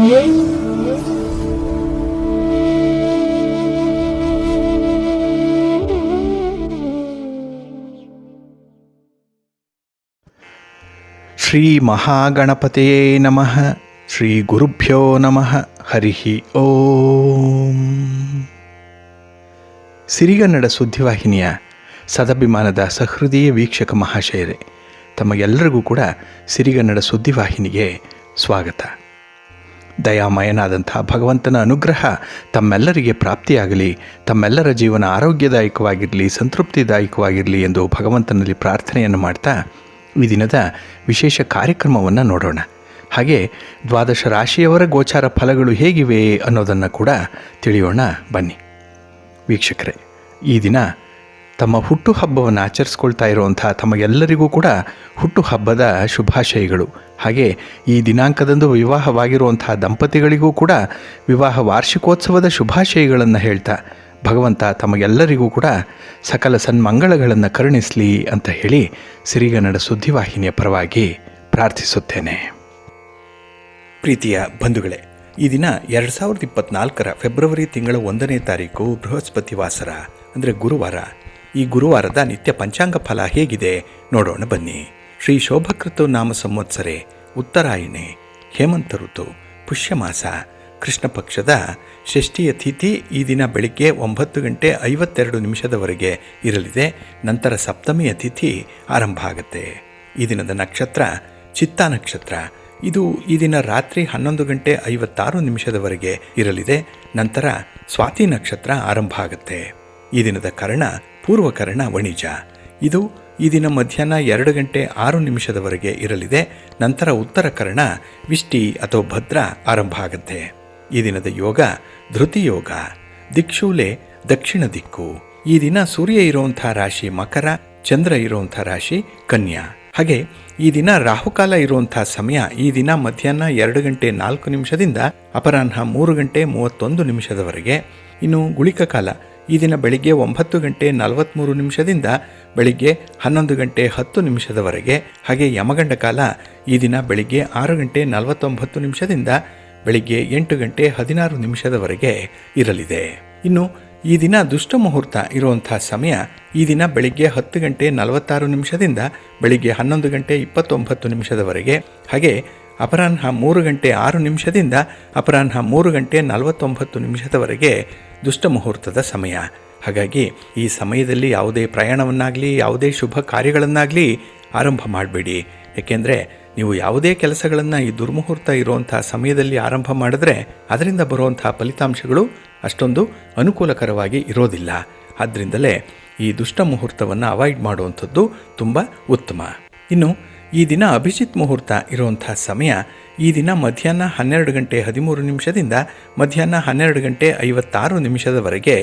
ಶ್ರೀ ಮಹಾಗಣಪತಯೇ ನಮಃ. ಶ್ರೀ ಗುರುಭ್ಯೋ ನಮಃ. ಹರಿ ಓಂ. ಸಿರಿಗನ್ನಡ ಸುದ್ದಿವಾಹಿನಿಯ ಸದಭಿಮಾನದ ಸಹೃದಯ ವೀಕ್ಷಕ ಮಹಾಶಯರೇ, ತಮಗೆಲ್ಲರಿಗೂ ಕೂಡ ಸಿರಿಗನ್ನಡ ಸುದ್ದಿವಾಹಿನಿಗೆ ಸ್ವಾಗತ. ದಯಾಮಯನಾದಂಥ ಭಗವಂತನ ಅನುಗ್ರಹ ತಮ್ಮೆಲ್ಲರಿಗೆ ಪ್ರಾಪ್ತಿಯಾಗಲಿ, ತಮ್ಮೆಲ್ಲರ ಜೀವನ ಆರೋಗ್ಯದಾಯಕವಾಗಿರಲಿ, ಸಂತೃಪ್ತಿದಾಯಕವಾಗಿರಲಿ ಎಂದು ಭಗವಂತನಲ್ಲಿ ಪ್ರಾರ್ಥನೆಯನ್ನು ಮಾಡ್ತಾ ಈ ದಿನದ ವಿಶೇಷ ಕಾರ್ಯಕ್ರಮವನ್ನು ನೋಡೋಣ. ಹಾಗೆ ದ್ವಾದಶ ರಾಶಿಯವರ ಗೋಚಾರ ಫಲಗಳು ಹೇಗಿವೆ ಅನ್ನೋದನ್ನು ಕೂಡ ತಿಳಿಯೋಣ ಬನ್ನಿ. ವೀಕ್ಷಕರೇ, ಈ ದಿನ ತಮ್ಮ ಹುಟ್ಟುಹಬ್ಬವನ್ನು ಆಚರಿಸ್ಕೊಳ್ತಾ ಇರುವಂಥ ತಮಗೆಲ್ಲರಿಗೂ ಕೂಡ ಹುಟ್ಟುಹಬ್ಬದ ಶುಭಾಶಯಗಳು. ಹಾಗೆ ಈ ದಿನಾಂಕದಂದು ವಿವಾಹವಾಗಿರುವಂಥ ದಂಪತಿಗಳಿಗೂ ಕೂಡ ವಿವಾಹ ವಾರ್ಷಿಕೋತ್ಸವದ ಶುಭಾಶಯಗಳನ್ನು ಹೇಳ್ತಾ ಭಗವಂತ ತಮಗೆಲ್ಲರಿಗೂ ಕೂಡ ಸಕಲ ಸನ್ಮಂಗಳಗಳನ್ನು ಕರುಣಿಸಲಿ ಅಂತ ಹೇಳಿ ಸಿರಿಗನ್ನಡ ಸುದ್ದಿವಾಹಿನಿಯ ಪರವಾಗಿ ಪ್ರಾರ್ಥಿಸುತ್ತೇನೆ. ಪ್ರೀತಿಯ ಬಂಧುಗಳೇ, ಈ ದಿನ 2024 ಫೆಬ್ರವರಿ ತಿಂಗಳ 1ನೇ ತಾರೀಕು ಬೃಹಸ್ಪತಿ ವಾಸರ ಅಂದರೆ ಗುರುವಾರ. ಈ ಗುರುವಾರದ ನಿತ್ಯ ಪಂಚಾಂಗ ಫಲ ಹೇಗಿದೆ ನೋಡೋಣ ಬನ್ನಿ. ಶ್ರೀ ಶೋಭಕೃತು ನಾಮ ಸಂವತ್ಸರೆ, ಉತ್ತರಾಯಣೆ, ಹೇಮಂತ ಋತು, ಪುಷ್ಯಮಾಸ, ಕೃಷ್ಣ ಪಕ್ಷದ ಷಷ್ಠಿಯ ತಿಥಿ ಈ ದಿನ ಬೆಳಿಗ್ಗೆ 9:52 ಇರಲಿದೆ. ನಂತರ ಸಪ್ತಮಿಯ ತಿಥಿ ಆರಂಭ ಆಗುತ್ತೆ. ಈ ದಿನದ ನಕ್ಷತ್ರ ಚಿತ್ತಾ ನಕ್ಷತ್ರ. ಇದು ಈ ದಿನ ರಾತ್ರಿ 11:56 ಇರಲಿದೆ. ನಂತರ ಸ್ವಾತಿ ನಕ್ಷತ್ರ ಆರಂಭ ಆಗುತ್ತೆ. ಈ ದಿನದ ಕರ್ಣ ಪೂರ್ವಕರ್ಣ ವಣಿಜ. ಇದು ಈ ದಿನ ಮಧ್ಯಾಹ್ನ 2:06 ಇರಲಿದೆ. ನಂತರ ಉತ್ತರ ಕರ್ಣ ವಿಷ್ಟಿ ಅಥವಾ ಭದ್ರ ಆರಂಭ ಆಗುತ್ತೆ. ಈ ದಿನದ ಯೋಗ ಧೃತಿ ಯೋಗ. ದಿಕ್ಷೂಲೆ ದಕ್ಷಿಣ ದಿಕ್ಕು. ಈ ದಿನ ಸೂರ್ಯ ಇರುವಂಥ ರಾಶಿ ಮಕರ, ಚಂದ್ರ ಇರುವಂಥ ರಾಶಿ ಕನ್ಯಾ. ಹಾಗೆ ಈ ದಿನ ರಾಹುಕಾಲ ಇರುವಂಥ ಸಮಯ ಈ ದಿನ ಮಧ್ಯಾಹ್ನ 2:04 ಅಪರಾಹ್ನ 3:31 ಇನ್ನು ಗುಳಿಕ ಕಾಲ ಈ ದಿನ ಬೆಳಿಗ್ಗೆ 9:43 ಬೆಳಿಗ್ಗೆ 11:10 ಹಾಗೆ ಯಮಗಂಡ ಕಾಲ ಈ ದಿನ ಬೆಳಿಗ್ಗೆ 6:49 ಬೆಳಿಗ್ಗೆ 8:16 ಇರಲಿದೆ. ಇನ್ನು ಈ ದಿನ ದುಷ್ಟ ಮುಹೂರ್ತ ಇರುವಂಥ ಸಮಯ ಈ ದಿನ ಬೆಳಿಗ್ಗೆ 10:46 ಬೆಳಿಗ್ಗೆ 11:29 ಹಾಗೆ ಅಪರಾಹ್ನ 3:06 ಅಪರಾಹ್ನ 3:49 ದುಷ್ಟ ಮುಹೂರ್ತದ ಸಮಯ. ಹಾಗಾಗಿ ಈ ಸಮಯದಲ್ಲಿ ಯಾವುದೇ ಪ್ರಯಾಣವನ್ನಾಗಲಿ ಯಾವುದೇ ಶುಭ ಕಾರ್ಯಗಳನ್ನಾಗಲಿ ಆರಂಭ ಮಾಡಬೇಡಿ. ಏಕೆಂದರೆ ನೀವು ಯಾವುದೇ ಕೆಲಸಗಳನ್ನು ಈ ದುರ್ಮುಹೂರ್ತ ಇರುವಂಥ ಸಮಯದಲ್ಲಿ ಆರಂಭ ಮಾಡಿದ್ರೆ ಅದರಿಂದ ಬರುವಂಥ ಫಲಿತಾಂಶಗಳು ಅಷ್ಟೊಂದು ಅನುಕೂಲಕರವಾಗಿ ಇರೋದಿಲ್ಲ. ಆದ್ದರಿಂದಲೇ ಈ ದುಷ್ಟ ಮುಹೂರ್ತವನ್ನು ಅವಾಯ್ಡ್ ಮಾಡುವಂಥದ್ದು ತುಂಬ ಉತ್ತಮ. ಇನ್ನು ಈ ದಿನ ಅಭಿಜಿತ್ ಮುಹೂರ್ತ ಇರುವಂಥ ಸಮಯ ಈ ದಿನ ಮಧ್ಯಾಹ್ನ 12:13 ಮಧ್ಯಾಹ್ನ 12:56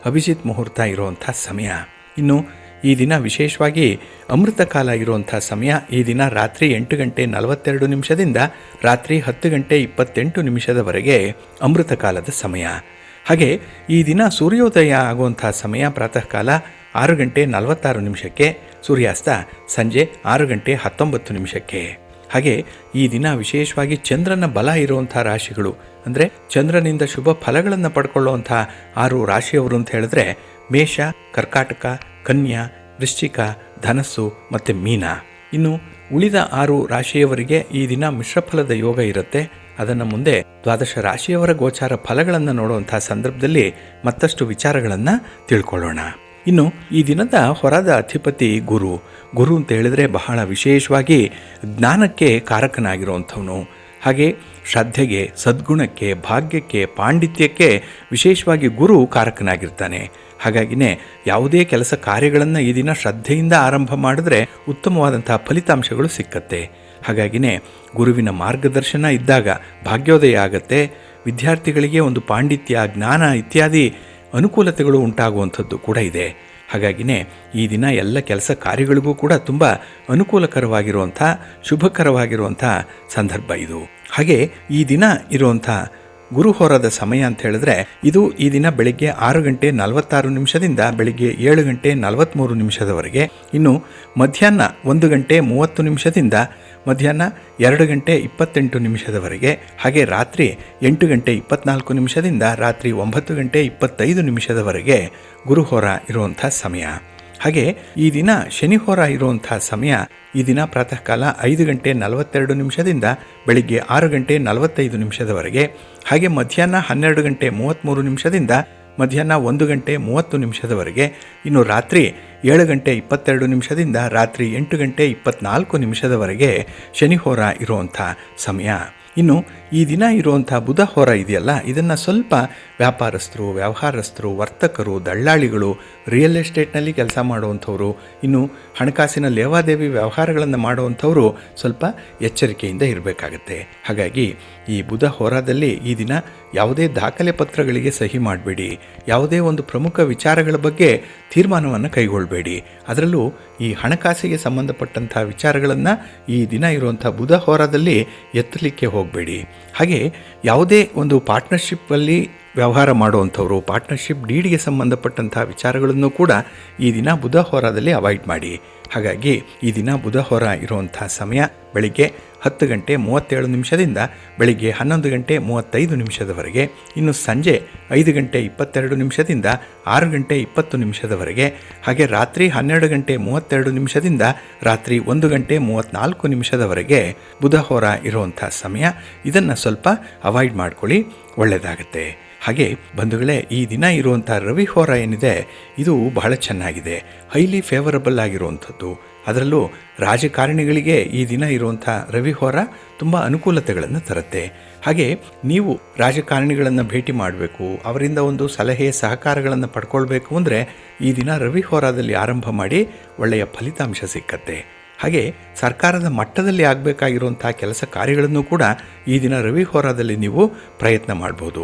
ಅಭಿಜಿತ್ ಮುಹೂರ್ತ ಇರುವಂಥ ಸಮಯ. ಇನ್ನು ಈ ದಿನ ವಿಶೇಷವಾಗಿ ಅಮೃತ ಕಾಲ ಇರುವಂಥ ಸಮಯ ಈ ದಿನ ರಾತ್ರಿ 8:42 ರಾತ್ರಿ 10:28 ಅಮೃತ ಕಾಲದ ಸಮಯ. ಹಾಗೆ ಈ ದಿನ ಸೂರ್ಯೋದಯ ಆಗುವಂಥ ಸಮಯ ಪ್ರಾತಃ ಕಾಲ 6:46 ಸೂರ್ಯಾಸ್ತ ಸಂಜೆ 6:19. ಹಾಗೆ ಈ ದಿನ ವಿಶೇಷವಾಗಿ ಚಂದ್ರನ ಬಲ ಇರುವಂಥ ರಾಶಿಗಳು ಅಂದರೆ ಚಂದ್ರನಿಂದ ಶುಭ ಫಲಗಳನ್ನು ಪಡ್ಕೊಳ್ಳುವಂಥ 6 ರಾಶಿಯವರು ಅಂತ ಹೇಳಿದ್ರೆ ಮೇಷ, ಕರ್ಕಾಟಕ, ಕನ್ಯಾ, ವೃಶ್ಚಿಕ, ಧನಸ್ಸು ಮತ್ತು ಮೀನ. ಇನ್ನು ಉಳಿದ 6 ರಾಶಿಯವರಿಗೆ ಈ ದಿನ ಮಿಶ್ರಫಲದ ಯೋಗ ಇರುತ್ತೆ. ಅದನ್ನು ಮುಂದೆ ದ್ವಾದಶ ರಾಶಿಯವರ ಗೋಚಾರ ಫಲಗಳನ್ನು ನೋಡುವಂಥ ಸಂದರ್ಭದಲ್ಲಿ ಮತ್ತಷ್ಟು ವಿಚಾರಗಳನ್ನು ತಿಳ್ಕೊಳ್ಳೋಣ. ಇನ್ನು ಈ ದಿನದ ಹೊರದ ಅಧಿಪತಿ ಗುರು. ಗುರು ಅಂತ ಹೇಳಿದ್ರೆ ಬಹಳ ವಿಶೇಷವಾಗಿ ಜ್ಞಾನಕ್ಕೆ ಕಾರಕನಾಗಿರುವಂಥವನು. ಹಾಗೆ ಶ್ರದ್ಧೆಗೆ, ಸದ್ಗುಣಕ್ಕೆ, ಭಾಗ್ಯಕ್ಕೆ, ಪಾಂಡಿತ್ಯಕ್ಕೆ ವಿಶೇಷವಾಗಿ ಗುರು ಕಾರಕನಾಗಿರ್ತಾನೆ. ಹಾಗಾಗಿನೇ ಯಾವುದೇ ಕೆಲಸ ಕಾರ್ಯಗಳನ್ನು ಈ ದಿನ ಶ್ರದ್ಧೆಯಿಂದ ಆರಂಭ ಮಾಡಿದ್ರೆ ಉತ್ತಮವಾದಂತಹ ಫಲಿತಾಂಶಗಳು ಸಿಕ್ಕತ್ತೆ. ಹಾಗಾಗಿನೇ ಗುರುವಿನ ಮಾರ್ಗದರ್ಶನ ಇದ್ದಾಗ ಭಾಗ್ಯೋದಯ ಆಗತ್ತೆ. ವಿದ್ಯಾರ್ಥಿಗಳಿಗೆ ಒಂದು ಪಾಂಡಿತ್ಯ, ಜ್ಞಾನ ಇತ್ಯಾದಿ ಅನುಕೂಲತೆಗಳು ಉಂಟಾಗುವಂಥದ್ದು ಕೂಡ ಇದೆ. ಹಾಗಾಗಿನೇ ಈ ದಿನ ಎಲ್ಲ ಕೆಲಸ ಕಾರ್ಯಗಳಿಗೂ ಕೂಡ ತುಂಬ ಅನುಕೂಲಕರವಾಗಿರುವಂಥ ಶುಭಕರವಾಗಿರುವಂಥ ಸಂದರ್ಭ ಇದು. ಹಾಗೆ ಈ ದಿನ ಇರುವಂಥ ಗುರುಹೋರದ ಸಮಯ ಅಂತ ಹೇಳಿದ್ರೆ ಇದು ಈ ದಿನ ಬೆಳಿಗ್ಗೆ 6:46 ಬೆಳಿಗ್ಗೆ 7:43 ಇನ್ನು ಮಧ್ಯಾಹ್ನ 1:30 ಮಧ್ಯಾಹ್ನ 2 ಗಂಟೆ 28 ನಿಮಿಷದವರೆಗೆ, ಹಾಗೆ ರಾತ್ರಿ 8 ಗಂಟೆ 24 ನಿಮಿಷದಿಂದ ರಾತ್ರಿ 9 ಗಂಟೆ 25 ನಿಮಿಷದವರೆಗೆ ಗುರುಹೋರ ಇರುವಂಥ ಸಮಯ. ಹಾಗೆ ಈ ದಿನ ಶನಿಹೋರ ಇರುವಂಥ ಸಮಯ ಈ ದಿನ ಪ್ರಾತಃ ಕಾಲ 5 ಗಂಟೆ 42 ನಿಮಿಷದಿಂದ ಬೆಳಿಗ್ಗೆ 6 ಗಂಟೆ 45 ನಿಮಿಷದವರೆಗೆ, ಹಾಗೆ ಮಧ್ಯಾಹ್ನ 12 ಗಂಟೆ 33 ನಿಮಿಷದಿಂದ ಮಧ್ಯಾಹ್ನ 1 ಗಂಟೆ 30 ನಿಮಿಷದವರೆಗೆ, ಇನ್ನು ರಾತ್ರಿ 7 ಗಂಟೆ 22 ನಿಮಿಷದಿಂದ ರಾತ್ರಿ 8 ಗಂಟೆ 24 ನಿಮಿಷದವರೆಗೆ ಶನಿಹೋರ ಇರುವಂಥ ಸಮಯ. ಇನ್ನು ಈ ದಿನ ಇರುವಂಥ ಬುಧ ಹೋರ ಇದೆಯಲ್ಲ, ಇದನ್ನು ಸ್ವಲ್ಪ ವ್ಯಾಪಾರಸ್ಥರು, ವ್ಯವಹಾರಸ್ಥರು, ವರ್ತಕರು, ದಳ್ಳಾಳಿಗಳು, ರಿಯಲ್ ಎಸ್ಟೇಟ್ನಲ್ಲಿ ಕೆಲಸ ಮಾಡುವಂಥವ್ರು, ಇನ್ನು ಹಣಕಾಸಿನ ಲೇವಾದೇವಿ ವ್ಯವಹಾರಗಳನ್ನು ಮಾಡುವಂಥವರು ಸ್ವಲ್ಪ ಎಚ್ಚರಿಕೆಯಿಂದ ಇರಬೇಕಾಗತ್ತೆ. ಹಾಗಾಗಿ ಈ ಬುಧ ಹೋರಾದಲ್ಲಿ ಈ ದಿನ ಯಾವುದೇ ದಾಖಲೆ ಪತ್ರಗಳಿಗೆ ಸಹಿ ಮಾಡಬೇಡಿ, ಯಾವುದೇ ಒಂದು ಪ್ರಮುಖ ವಿಚಾರಗಳ ಬಗ್ಗೆ ತೀರ್ಮಾನವನ್ನು ಕೈಗೊಳ್ಳಬೇಡಿ. ಅದರಲ್ಲೂ ಈ ಹಣಕಾಸಿಗೆ ಸಂಬಂಧಪಟ್ಟಂಥ ವಿಚಾರಗಳನ್ನು ಈ ದಿನ ಇರುವಂಥ ಬುಧ ಹೋರಾದಲ್ಲಿ ಎತ್ತಲಿಕ್ಕೆ ಹೋಗಬೇಡಿ. ಹಾಗೆ ಯಾವುದೇ ಒಂದು ಪಾರ್ಟ್ನರ್ಶಿಪ್ಪಲ್ಲಿ ವ್ಯವಹಾರ ಮಾಡುವಂಥವರು, ಪಾರ್ಟ್ನರ್ಶಿಪ್ ಡೀಡ್ಗೆ ಸಂಬಂಧಪಟ್ಟಂಥ ವಿಚಾರಗಳನ್ನು ಕೂಡ ಈ ದಿನ ಬುಧ ಹೋರಾದಲ್ಲಿ ಅವಾಯ್ಡ್ ಮಾಡಿ. ಹಾಗಾಗಿ ಈ ದಿನ ಬುಧ ಹೋರ ಇರುವಂಥ ಸಮಯ ಬೆಳಿಗ್ಗೆ 10 ಗಂಟೆ 37 ನಿಮಿಷದಿಂದ ಬೆಳಿಗ್ಗೆ 11 ಗಂಟೆ 35 ನಿಮಿಷದವರೆಗೆ, ಇನ್ನು ಸಂಜೆ 5 ಗಂಟೆ 22 ನಿಮಿಷದಿಂದ 6 ಗಂಟೆ 20 ನಿಮಿಷದವರೆಗೆ, ಹಾಗೆ ರಾತ್ರಿ 12 ಗಂಟೆ 32 ನಿಮಿಷದಿಂದ ರಾತ್ರಿ 1 ಗಂಟೆ 34 ನಿಮಿಷದವರೆಗೆ ಬುಧ ಹೋರ ಇರುವಂಥ ಸಮಯ. ಇದನ್ನು ಸ್ವಲ್ಪ ಅವಾಯ್ಡ್ ಮಾಡ್ಕೊಳ್ಳಿ, ಒಳ್ಳೆಯದಾಗತ್ತೆ. ಹಾಗೆ ಬಂಧುಗಳೇ, ಈ ದಿನ ಇರುವಂಥ ರವಿ ಹೋರ ಏನಿದೆ ಇದು ಬಹಳ ಚೆನ್ನಾಗಿದೆ, ಹೈಲಿ ಫೇವರಬಲ್ ಆಗಿರುವಂಥದ್ದು. ಅದರಲ್ಲೂ ರಾಜಕಾರಣಿಗಳಿಗೆ ಈ ದಿನ ಇರುವಂಥ ರವಿ ಹೋರ ತುಂಬ ಅನುಕೂಲತೆಗಳನ್ನು ತರುತ್ತೆ. ಹಾಗೆ ನೀವು ರಾಜಕಾರಣಿಗಳನ್ನು ಭೇಟಿ ಮಾಡಬೇಕು, ಅವರಿಂದ ಒಂದು ಸಲಹೆ ಸಹಕಾರಗಳನ್ನು ಪಡ್ಕೊಳ್ಬೇಕು ಅಂದರೆ ಈ ದಿನ ರವಿ ಹೋರಾದಲ್ಲಿ ಆರಂಭ ಮಾಡಿ ಒಳ್ಳೆಯ ಫಲಿತಾಂಶ ಸಿಕ್ಕತ್ತೆ. ಹಾಗೆ ಸರ್ಕಾರದ ಮಟ್ಟದಲ್ಲಿ ಆಗಬೇಕಾಗಿರುವಂಥ ಕೆಲಸ ಕಾರ್ಯಗಳನ್ನು ಕೂಡ ಈ ದಿನ ರವಿ ಹೋರಾದಲ್ಲಿ ನೀವು ಪ್ರಯತ್ನ ಮಾಡ್ಬೋದು.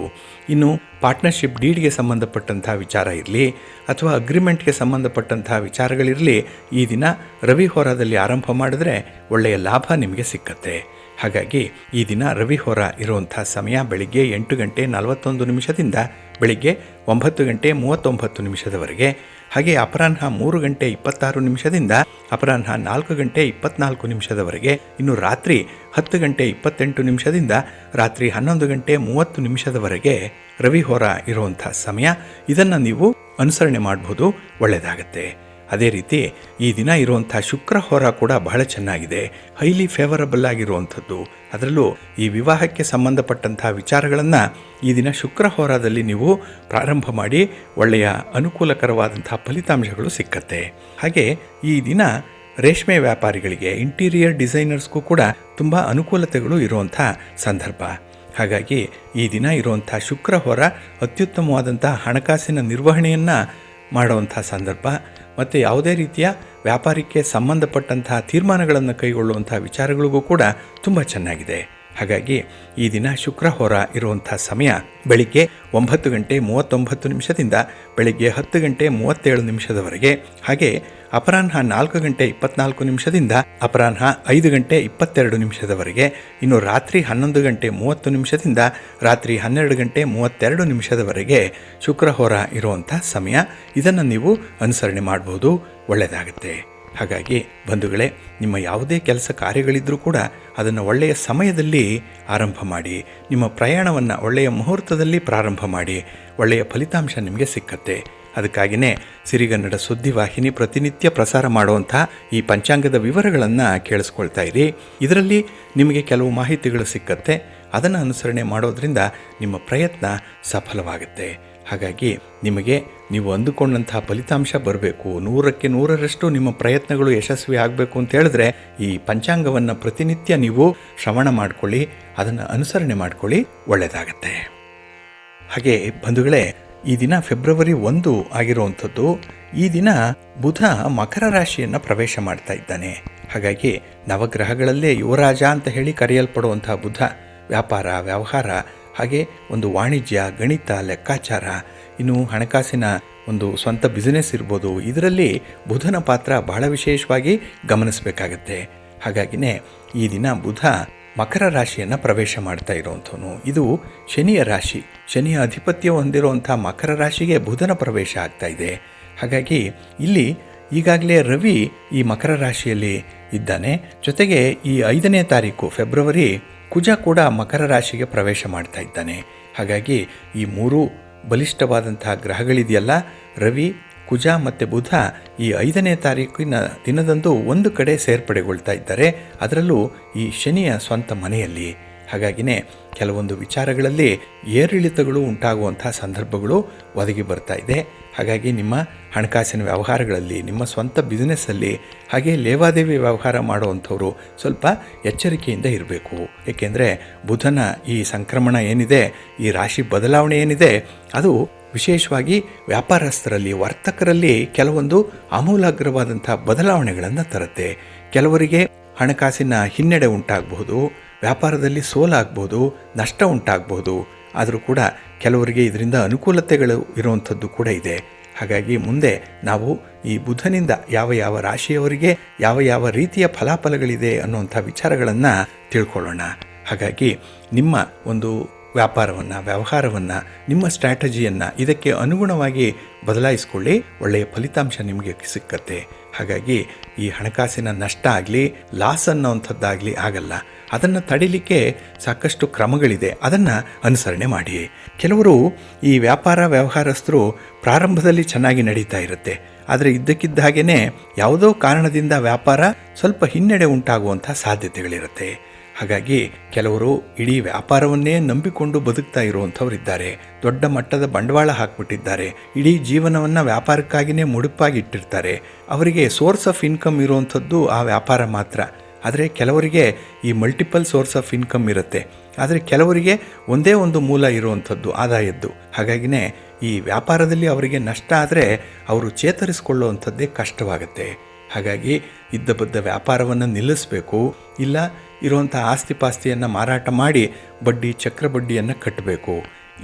ಇನ್ನು ಪಾರ್ಟ್ನರ್ಶಿಪ್ ಡೀಡ್ಗೆ ಸಂಬಂಧಪಟ್ಟಂಥ ವಿಚಾರ ಇರಲಿ ಅಥವಾ ಅಗ್ರಿಮೆಂಟ್ಗೆ ಸಂಬಂಧಪಟ್ಟಂಥ ವಿಚಾರಗಳಿರಲಿ, ಈ ದಿನ ರವಿ ಹೋರಾದಲ್ಲಿ ಆರಂಭ ಮಾಡಿದ್ರೆ ಒಳ್ಳೆಯ ಲಾಭ ನಿಮಗೆ ಸಿಕ್ಕತ್ತೆ. ಹಾಗಾಗಿ ಈ ದಿನ ರವಿ ಹೋರ ಇರುವಂಥ ಸಮಯ ಬೆಳಿಗ್ಗೆ 8 ಗಂಟೆ 41 ನಿಮಿಷದಿಂದ ಬೆಳಿಗ್ಗೆ 9 ಗಂಟೆ 39 ನಿಮಿಷದವರೆಗೆ, ಹಾಗೆ ಅಪರಾಹ್ನ 3 ಗಂಟೆ 26 ನಿಮಿಷದಿಂದ ಅಪರಾಹ್ನ 4 ಗಂಟೆ 24 ನಿಮಿಷದವರೆಗೆ, ಇನ್ನು ರಾತ್ರಿ 10 ಗಂಟೆ 28 ನಿಮಿಷದಿಂದ ರಾತ್ರಿ 11 ಗಂಟೆ 30 ನಿಮಿಷದವರೆಗೆ ರವಿ ಹೋರ ಇರುವಂಥ ಸಮಯ. ಇದನ್ನು ನೀವು ಅನುಸರಣೆ ಮಾಡಬಹುದು, ಒಳ್ಳೆಯದಾಗತ್ತೆ. ಅದೇ ರೀತಿ ಈ ದಿನ ಇರುವಂಥ ಶುಕ್ರ ಹೋರ ಕೂಡ ಬಹಳ ಚೆನ್ನಾಗಿದೆ, ಹೈಲಿ ಫೇವರಬಲ್ ಆಗಿರುವಂಥದ್ದು. ಅದರಲ್ಲೂ ಈ ವಿವಾಹಕ್ಕೆ ಸಂಬಂಧಪಟ್ಟಂಥ ವಿಚಾರಗಳನ್ನು ಈ ದಿನ ಶುಕ್ರ ಹೋರಾದಲ್ಲಿ ನೀವು ಪ್ರಾರಂಭ ಮಾಡಿ ಒಳ್ಳೆಯ ಅನುಕೂಲಕರವಾದಂಥ ಫಲಿತಾಂಶಗಳು ಸಿಕ್ಕತ್ತೆ. ಹಾಗೆ ಈ ದಿನ ರೇಷ್ಮೆ ವ್ಯಾಪಾರಿಗಳಿಗೆ, ಇಂಟೀರಿಯರ್ ಡಿಸೈನರ್ಸ್ಗೂ ಕೂಡ ತುಂಬ ಅನುಕೂಲತೆಗಳು ಇರುವಂಥ ಸಂದರ್ಭ. ಹಾಗಾಗಿ ಈ ದಿನ ಇರುವಂಥ ಶುಕ್ರ ಹೋರ ಅತ್ಯುತ್ತಮವಾದಂಥ ಹಣಕಾಸಿನ ನಿರ್ವಹಣೆಯನ್ನು ಮಾಡುವಂಥ ಸಂದರ್ಭ ಮತ್ತು ಯಾವುದೇ ರೀತಿಯ ವ್ಯಾಪಾರಕ್ಕೆ ಸಂಬಂಧಪಟ್ಟಂಥ ತೀರ್ಮಾನಗಳನ್ನು ಕೈಗೊಳ್ಳುವಂಥ ವಿಚಾರಗಳಿಗೂ ಕೂಡ ತುಂಬ ಚೆನ್ನಾಗಿದೆ. ಹಾಗಾಗಿ ಈ ದಿನ ಶುಕ್ರ ಹೋರ ಇರುವಂಥ ಸಮಯ ಬೆಳಿಗ್ಗೆ 9 ಗಂಟೆ 39 ನಿಮಿಷದಿಂದ ಬೆಳಿಗ್ಗೆ 10 ಗಂಟೆ 37 ನಿಮಿಷದವರೆಗೆ, ಹಾಗೆ ಅಪರಾಹ್ನ 4 ಗಂಟೆ 24 ನಿಮಿಷದಿಂದ ಅಪರಾಹ್ನ 5 ಗಂಟೆ 22 ನಿಮಿಷದವರೆಗೆ, ಇನ್ನು ರಾತ್ರಿ 11 ಗಂಟೆ 30 ನಿಮಿಷದಿಂದ ರಾತ್ರಿ 12 ಗಂಟೆ 32 ನಿಮಿಷದವರೆಗೆ ಶುಕ್ರ ಹೋರ ಇರುವಂಥ ಸಮಯ. ಇದನ್ನು ನೀವು ಅನುಸರಣೆ ಮಾಡಬಹುದು, ಒಳ್ಳೆಯದಾಗುತ್ತೆ. ಹಾಗಾಗಿ ಬಂಧುಗಳೇ, ನಿಮ್ಮ ಯಾವುದೇ ಕೆಲಸ ಕಾರ್ಯಗಳಿದ್ದರೂ ಕೂಡ ಅದನ್ನು ಒಳ್ಳೆಯ ಸಮಯದಲ್ಲಿ ಆರಂಭ ಮಾಡಿ, ನಿಮ್ಮ ಪ್ರಯಾಣವನ್ನು ಒಳ್ಳೆಯ ಮುಹೂರ್ತದಲ್ಲಿ ಪ್ರಾರಂಭ ಮಾಡಿ, ಒಳ್ಳೆಯ ಫಲಿತಾಂಶ ನಿಮಗೆ ಸಿಕ್ಕತ್ತೆ. ಅದಕ್ಕಾಗಿಯೇ ಸಿರಿಗನ್ನಡ ಸುದ್ದಿವಾಹಿನಿ ಪ್ರತಿನಿತ್ಯ ಪ್ರಸಾರ ಮಾಡುವಂಥ ಈ ಪಂಚಾಂಗದ ವಿವರಗಳನ್ನು ಕೇಳಿಸ್ಕೊಳ್ತಾ ಇರಿ. ಇದರಲ್ಲಿ ನಿಮಗೆ ಕೆಲವು ಮಾಹಿತಿಗಳು ಸಿಕ್ಕತ್ತೆ. ಅದನ್ನು ಅನುಸರಣೆ ಮಾಡೋದ್ರಿಂದ ನಿಮ್ಮ ಪ್ರಯತ್ನ ಸಫಲವಾಗುತ್ತೆ. ಹಾಗಾಗಿ ನಿಮಗೆ ನೀವು ಅಂದುಕೊಂಡಂಥ ಫಲಿತಾಂಶ ಬರಬೇಕು, 100ಕ್ಕೆ 100ರಷ್ಟು ನಿಮ್ಮ ಪ್ರಯತ್ನಗಳು ಯಶಸ್ವಿ ಆಗಬೇಕು ಅಂತ ಹೇಳಿದ್ರೆ ಈ ಪಂಚಾಂಗವನ್ನು ಪ್ರತಿನಿತ್ಯ ನೀವು ಶ್ರವಣ ಮಾಡಿಕೊಳ್ಳಿ, ಅದನ್ನು ಅನುಸರಣೆ ಮಾಡಿಕೊಳ್ಳಿ, ಒಳ್ಳೆಯದಾಗತ್ತೆ. ಹಾಗೆ ಬಂಧುಗಳೇ, ಈ ದಿನ ಫೆಬ್ರವರಿ 1 ಆಗಿರುವಂಥದ್ದು. ಈ ದಿನ ಬುಧ ಮಕರ ರಾಶಿಯನ್ನು ಪ್ರವೇಶ ಮಾಡ್ತಾ ಇದ್ದಾನೆ. ಹಾಗಾಗಿ ನವಗ್ರಹಗಳಲ್ಲೇ ಯುವರಾಜ ಅಂತ ಹೇಳಿ ಕರೆಯಲ್ಪಡುವಂಥ ಬುಧ ವ್ಯಾಪಾರ, ವ್ಯವಹಾರ, ಹಾಗೆ ಒಂದು ವಾಣಿಜ್ಯ, ಗಣಿತ, ಲೆಕ್ಕಾಚಾರ, ಇನ್ನು ಹಣಕಾಸಿನ ಒಂದು ಸ್ವಂತ ಬಿಸ್ನೆಸ್ ಇರ್ಬೋದು, ಇದರಲ್ಲಿ ಬುಧನ ಪಾತ್ರ ಬಹಳ ವಿಶೇಷವಾಗಿ ಗಮನಿಸಬೇಕಾಗತ್ತೆ. ಹಾಗಾಗಿನೇ ಈ ದಿನ ಬುಧ ಮಕರ ರಾಶಿಯನ್ನು ಪ್ರವೇಶ ಮಾಡ್ತಾ ಇರುವಂಥವನು. ಇದು ಶನಿಯ ರಾಶಿ, ಶನಿಯ ಆಧಿಪತ್ಯ ಹೊಂದಿರುವಂಥ ಮಕರ ರಾಶಿಗೆ ಬುಧನ ಪ್ರವೇಶ ಆಗ್ತಾ ಇದೆ. ಹಾಗಾಗಿ ಇಲ್ಲಿ ಈಗಾಗಲೇ ರವಿ ಈ ಮಕರ ರಾಶಿಯಲ್ಲಿ ಇದ್ದಾನೆ. ಜೊತೆಗೆ ಈ 5ನೇ ತಾರೀಕು ಫೆಬ್ರವರಿ ಕುಜ ಕೂಡ ಮಕರ ರಾಶಿಗೆ ಪ್ರವೇಶ ಮಾಡ್ತಾ ಇದ್ದಾನೆ. ಹಾಗಾಗಿ ಈ 3 ಬಲಿಷ್ಠವಾದಂತಹ ಗ್ರಹಗಳಿದೆಯಲ್ಲ, ರವಿ, ಕುಜ ಮತ್ತು ಬುಧ ಈ 5ನೇ ತಾರೀಕಿನ ದಿನದಂದು ಒಂದು ಕಡೆ ಸೇರ್ಪಡೆಗೊಳ್ತಾ ಇದ್ದಾರೆ, ಅದರಲ್ಲೂ ಈ ಶನಿಯ ಸ್ವಂತ ಮನೆಯಲ್ಲಿ. ಹಾಗಾಗಿನೇ ಕೆಲವೊಂದು ವಿಚಾರಗಳಲ್ಲಿ ಏರಿಳಿತಗಳು ಉಂಟಾಗುವಂಥ ಸಂದರ್ಭಗಳು ಒದಗಿ ಬರ್ತಾ ಇದೆ. ಹಾಗಾಗಿ ನಿಮ್ಮ ಹಣಕಾಸಿನ ವ್ಯವಹಾರಗಳಲ್ಲಿ, ನಿಮ್ಮ ಸ್ವಂತ ಬಿಸ್ನೆಸ್ಸಲ್ಲಿ, ಹಾಗೆ ಲೇವಾದೇವಿ ವ್ಯವಹಾರ ಮಾಡುವಂಥವರು ಸ್ವಲ್ಪ ಎಚ್ಚರಿಕೆಯಿಂದ ಇರಬೇಕು. ಏಕೆಂದರೆ ಬುಧನ ಈ ಸಂಕ್ರಮಣ ಏನಿದೆ, ಈ ರಾಶಿ ಬದಲಾವಣೆ ಏನಿದೆ, ಅದು ವಿಶೇಷವಾಗಿ ವ್ಯಾಪಾರಸ್ಥರಲ್ಲಿ, ವರ್ತಕರಲ್ಲಿ ಕೆಲವೊಂದು ಆಮೂಲಾಗ್ರವಾದಂಥ ಬದಲಾವಣೆಗಳನ್ನು ತರುತ್ತೆ. ಕೆಲವರಿಗೆ ಹಣಕಾಸಿನ ಹಿನ್ನಡೆ ಉಂಟಾಗಬಹುದು, ವ್ಯಾಪಾರದಲ್ಲಿ ಸೋಲಾಗಬಹುದು, ನಷ್ಟ ಉಂಟಾಗಬಹುದು. ಆದರೂ ಕೂಡ ಕೆಲವರಿಗೆ ಇದರಿಂದ ಅನುಕೂಲತೆಗಳು ಇರುವಂಥದ್ದು ಕೂಡ ಇದೆ. ಹಾಗಾಗಿ ಮುಂದೆ ನಾವು ಈ ಬುಧನಿಂದ ಯಾವ ಯಾವ ರಾಶಿಯವರಿಗೆ ಯಾವ ಯಾವ ರೀತಿಯ ಫಲಾಫಲಗಳಿದೆ ಅನ್ನುವಂಥ ವಿಚಾರಗಳನ್ನು ತಿಳ್ಕೊಳ್ಳೋಣ. ಹಾಗಾಗಿ ನಿಮ್ಮ ಒಂದು ವ್ಯವಹಾರವನ್ನು, ನಿಮ್ಮ ಸ್ಟ್ರಾಟಜಿಯನ್ನು ಇದಕ್ಕೆ ಅನುಗುಣವಾಗಿ ಬದಲಾಯಿಸ್ಕೊಳ್ಳಿ. ಒಳ್ಳೆಯ ಫಲಿತಾಂಶ ನಿಮಗೆ ಸಿಕ್ಕತ್ತೆ. ಹಾಗಾಗಿ ಈ ಹಣಕಾಸಿನ ನಷ್ಟ ಆಗಲಿ, ಲಾಸ್ ಅನ್ನೋವಂಥದ್ದಾಗಲಿ ಆಗಲ್ಲ. ಅದನ್ನು ತಡಿಲಿಕ್ಕೆ ಸಾಕಷ್ಟು ಕ್ರಮಗಳಿದೆ, ಅದನ್ನು ಅನುಸರಣೆ ಮಾಡಿ. ಕೆಲವರು ಈ ವ್ಯವಹಾರಸ್ಥರು ಪ್ರಾರಂಭದಲ್ಲಿ ಚೆನ್ನಾಗಿ ನಡೀತಾ ಇರುತ್ತೆ, ಆದರೆ ಇದ್ದಕ್ಕಿದ್ದ ಹಾಗೇ ಯಾವುದೋ ಕಾರಣದಿಂದ ವ್ಯಾಪಾರ ಸ್ವಲ್ಪ ಹಿನ್ನಡೆ ಉಂಟಾಗುವಂಥ ಸಾಧ್ಯತೆಗಳಿರುತ್ತೆ. ಹಾಗಾಗಿ ಕೆಲವರು ಇಡೀ ವ್ಯಾಪಾರವನ್ನೇ ನಂಬಿಕೊಂಡು ಬದುಕ್ತಾ ಇರುವಂಥವರಿದ್ದಾರೆ. ದೊಡ್ಡ ಮಟ್ಟದ ಬಂಡವಾಳ ಹಾಕಿಬಿಟ್ಟಿದ್ದಾರೆ, ಇಡೀ ಜೀವನವನ್ನು ವ್ಯಾಪಾರಕ್ಕಾಗಿಯೇ ಮುಡುಪಾಗಿಟ್ಟಿರ್ತಾರೆ. ಅವರಿಗೆ ಸೋರ್ಸ್ ಆಫ್ ಇನ್ಕಮ್ ಇರುವಂಥದ್ದು ಆ ವ್ಯಾಪಾರ ಮಾತ್ರ. ಆದರೆ ಕೆಲವರಿಗೆ ಈ ಮಲ್ಟಿಪಲ್ ಸೋರ್ಸ್ ಆಫ್ ಇನ್ಕಮ್ ಇರುತ್ತೆ, ಆದರೆ ಕೆಲವರಿಗೆ ಒಂದೇ ಒಂದು ಮೂಲ ಇರುವಂಥದ್ದು ಆದಾಯದ್ದು. ಹಾಗಾಗಿನೇ ಈ ವ್ಯಾಪಾರದಲ್ಲಿ ಅವರಿಗೆ ನಷ್ಟ ಆದರೆ ಅವರು ಚೇತರಿಸಿಕೊಳ್ಳುವಂಥದ್ದೇ ಕಷ್ಟವಾಗುತ್ತೆ. ಹಾಗಾಗಿ ಇದ್ದ ಬದ್ದ ವ್ಯಾಪಾರವನ್ನು ನಿಲ್ಲಿಸಬೇಕು, ಇಲ್ಲ ಇರುವಂಥ ಆಸ್ತಿಪಾಸ್ತಿಯನ್ನು ಮಾರಾಟ ಮಾಡಿ ಬಡ್ಡಿ, ಚಕ್ರ ಬಡ್ಡಿಯನ್ನು ಕಟ್ಟಬೇಕು.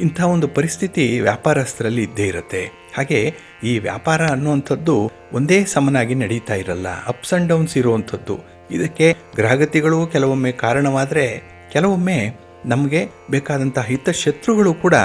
ಇಂಥ ಒಂದು ಪರಿಸ್ಥಿತಿ ವ್ಯಾಪಾರಸ್ಥರಲ್ಲಿ ಇದ್ದೇ ಇರುತ್ತೆ. ಹಾಗೆ ಈ ವ್ಯಾಪಾರ ಅನ್ನುವಂಥದ್ದು ಒಂದೇ ಸಮನಾಗಿ ನಡೀತಾ ಇರಲ್ಲ, ಅಪ್ಸ್ ಆ್ಯಂಡ್ ಡೌನ್ಸ್ ಇರುವಂಥದ್ದು. ಇದಕ್ಕೆ ಗ್ರಹಗತಿಗಳು ಕೆಲವೊಮ್ಮೆ ಕಾರಣವಾದರೆ, ಕೆಲವೊಮ್ಮೆ ನಮಗೆ ಬೇಕಾದಂಥ ಹಿತಶತ್ರುಗಳು ಕೂಡ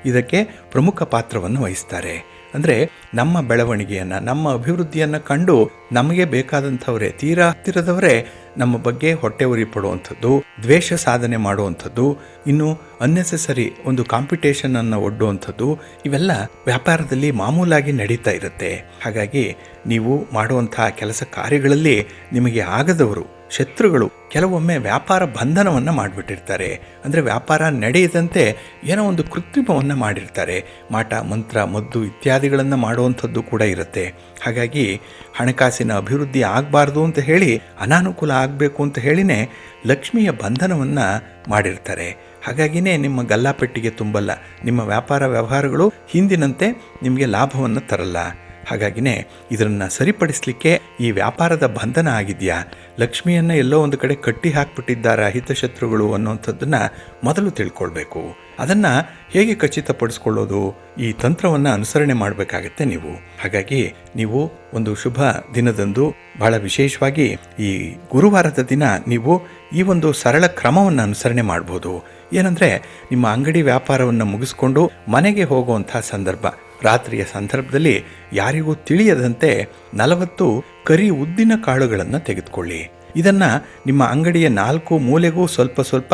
ಇದಕ್ಕೆ ಪ್ರಮುಖ ಪಾತ್ರವನ್ನು ವಹಿಸ್ತಾರೆ. ಅಂದರೆ ನಮ್ಮ ಬೆಳವಣಿಗೆಯನ್ನು, ನಮ್ಮ ಅಭಿವೃದ್ಧಿಯನ್ನು ಕಂಡು ನಮಗೆ ಬೇಕಾದಂಥವರೇ, ತೀರಾ ಹತ್ತಿರದವರೇ ನಮ್ಮ ಬಗ್ಗೆ ಹೊಟ್ಟೆ ಉರಿ ಪಡುವಂಥದ್ದು, ದ್ವೇಷ ಸಾಧನೆ ಮಾಡುವಂಥದ್ದು, ಇನ್ನು ಅನ್ನೆಸೆಸರಿ ಒಂದು ಕಾಂಪಿಟೇಷನನ್ನು ಒಡ್ಡುವಂಥದ್ದು, ಇವೆಲ್ಲ ವ್ಯಾಪಾರದಲ್ಲಿ ಮಾಮೂಲಾಗಿ ನಡೀತಾ ಇರುತ್ತೆ. ಹಾಗಾಗಿ ನೀವು ಮಾಡುವಂಥ ಕೆಲಸ ಕಾರ್ಯಗಳಲ್ಲಿ ನಿಮಗೆ ಆಗದವರು, ಶತ್ರುಗಳು ಕೆಲವೊಮ್ಮೆ ವ್ಯಾಪಾರ ಬಂಧನವನ್ನು ಮಾಡಿಬಿಟ್ಟಿರ್ತಾರೆ. ಅಂದರೆ ವ್ಯಾಪಾರ ನಡೆಯದಂತೆ ಏನೋ ಒಂದು ಕೃತ್ರಿಮವನ್ನು ಮಾಡಿರ್ತಾರೆ. ಮಾಟ ಮಂತ್ರ ಮದ್ದು ಇತ್ಯಾದಿಗಳನ್ನು ಮಾಡುವಂಥದ್ದು ಕೂಡ ಇರುತ್ತೆ. ಹಾಗಾಗಿ ಹಣಕಾಸಿನ ಅಭಿವೃದ್ಧಿ ಆಗಬಾರ್ದು ಅಂತ ಹೇಳಿ, ಅನಾನುಕೂಲ ಆಗಬೇಕು ಅಂತ ಹೇಳಿನೇ ಲಕ್ಷ್ಮಿಯ ಬಂಧನವನ್ನು ಮಾಡಿರ್ತಾರೆ. ಹಾಗಾಗಿನೇ ನಿಮ್ಮ ಗಲ್ಲಾಪೆಟ್ಟಿಗೆ ತುಂಬಲ್ಲ, ನಿಮ್ಮ ವ್ಯವಹಾರಗಳು ಹಿಂದಿನಂತೆ ನಿಮಗೆ ಲಾಭವನ್ನು ತರಲ್ಲ. ಹಾಗಾಗಿನೇ ಇದನ್ನು ಸರಿಪಡಿಸಲಿಕ್ಕೆ ಈ ವ್ಯಾಪಾರದ ಬಂಧನ ಆಗಿದೆಯಾ, ಲಕ್ಷ್ಮಿಯನ್ನು ಎಲ್ಲೋ ಒಂದು ಕಡೆ ಕಟ್ಟಿ ಹಾಕ್ಬಿಟ್ಟಿದ್ದಾರಾ ಹಿತಶತ್ರುಗಳು ಅನ್ನುವಂಥದ್ದನ್ನು ಮೊದಲು ತಿಳ್ಕೊಳ್ಬೇಕು. ಅದನ್ನು ಹೇಗೆ ಖಚಿತಪಡಿಸ್ಕೊಳ್ಳೋದು, ಈ ತಂತ್ರವನ್ನು ಅನುಸರಣೆ ಮಾಡಬೇಕಾಗತ್ತೆ ನೀವು. ಹಾಗಾಗಿ ನೀವು ಒಂದು ಶುಭ ದಿನದಂದು, ಬಹಳ ವಿಶೇಷವಾಗಿ ಈ ಗುರುವಾರದ ದಿನ ನೀವು ಈ ಒಂದು ಸರಳ ಕ್ರಮವನ್ನು ಅನುಸರಣೆ ಮಾಡ್ಬೋದು. ಏನಂದರೆ, ನಿಮ್ಮ ಅಂಗಡಿ ವ್ಯಾಪಾರವನ್ನು ಮುಗಿಸ್ಕೊಂಡು ಮನೆಗೆ ಹೋಗುವಂಥ ಸಂದರ್ಭ, ರಾತ್ರಿಯ ಸಂದರ್ಭದಲ್ಲಿ ಯಾರಿಗೂ ತಿಳಿಯದಂತೆ 40 ಕರಿ ಉದ್ದಿನ ಕಾಳುಗಳನ್ನು ತೆಗೆದುಕೊಳ್ಳಿ. ಇದನ್ನು ನಿಮ್ಮ ಅಂಗಡಿಯ 4 ಮೂಲೆಗೂ ಸ್ವಲ್ಪ ಸ್ವಲ್ಪ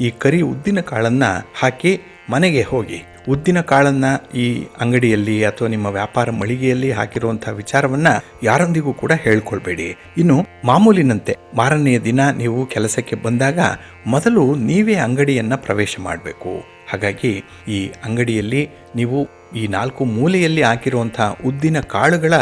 ಈ ಕರಿ ಉದ್ದಿನ ಕಾಳನ್ನು ಹಾಕಿ ಮನೆಗೆ ಹೋಗಿ, ಉದ್ದಿನ ಕಾಳನ್ನು ಈ ಅಂಗಡಿಯಲ್ಲಿ ಅಥವಾ ನಿಮ್ಮ ವ್ಯಾಪಾರ ಮಳಿಗೆಯಲ್ಲಿ ಹಾಕಿರುವಂಥ ವಿಚಾರವನ್ನು ಯಾರೊಂದಿಗೂ ಕೂಡ ಹೇಳ್ಕೊಳ್ಬೇಡಿ. ಇನ್ನು ಮಾಮೂಲಿನಂತೆ ಮಾರನೆಯ ದಿನ ನೀವು ಕೆಲಸಕ್ಕೆ ಬಂದಾಗ ಮೊದಲು ನೀವೇ ಅಂಗಡಿಯನ್ನು ಪ್ರವೇಶ ಮಾಡಬೇಕು. ಹಾಗಾಗಿ ಈ ಅಂಗಡಿಯಲ್ಲಿ ನೀವು ಈ 4 ಮೂಲೆಯಲ್ಲಿ ಹಾಕಿರುವಂಥ ಉದ್ದಿನ ಕಾಳುಗಳ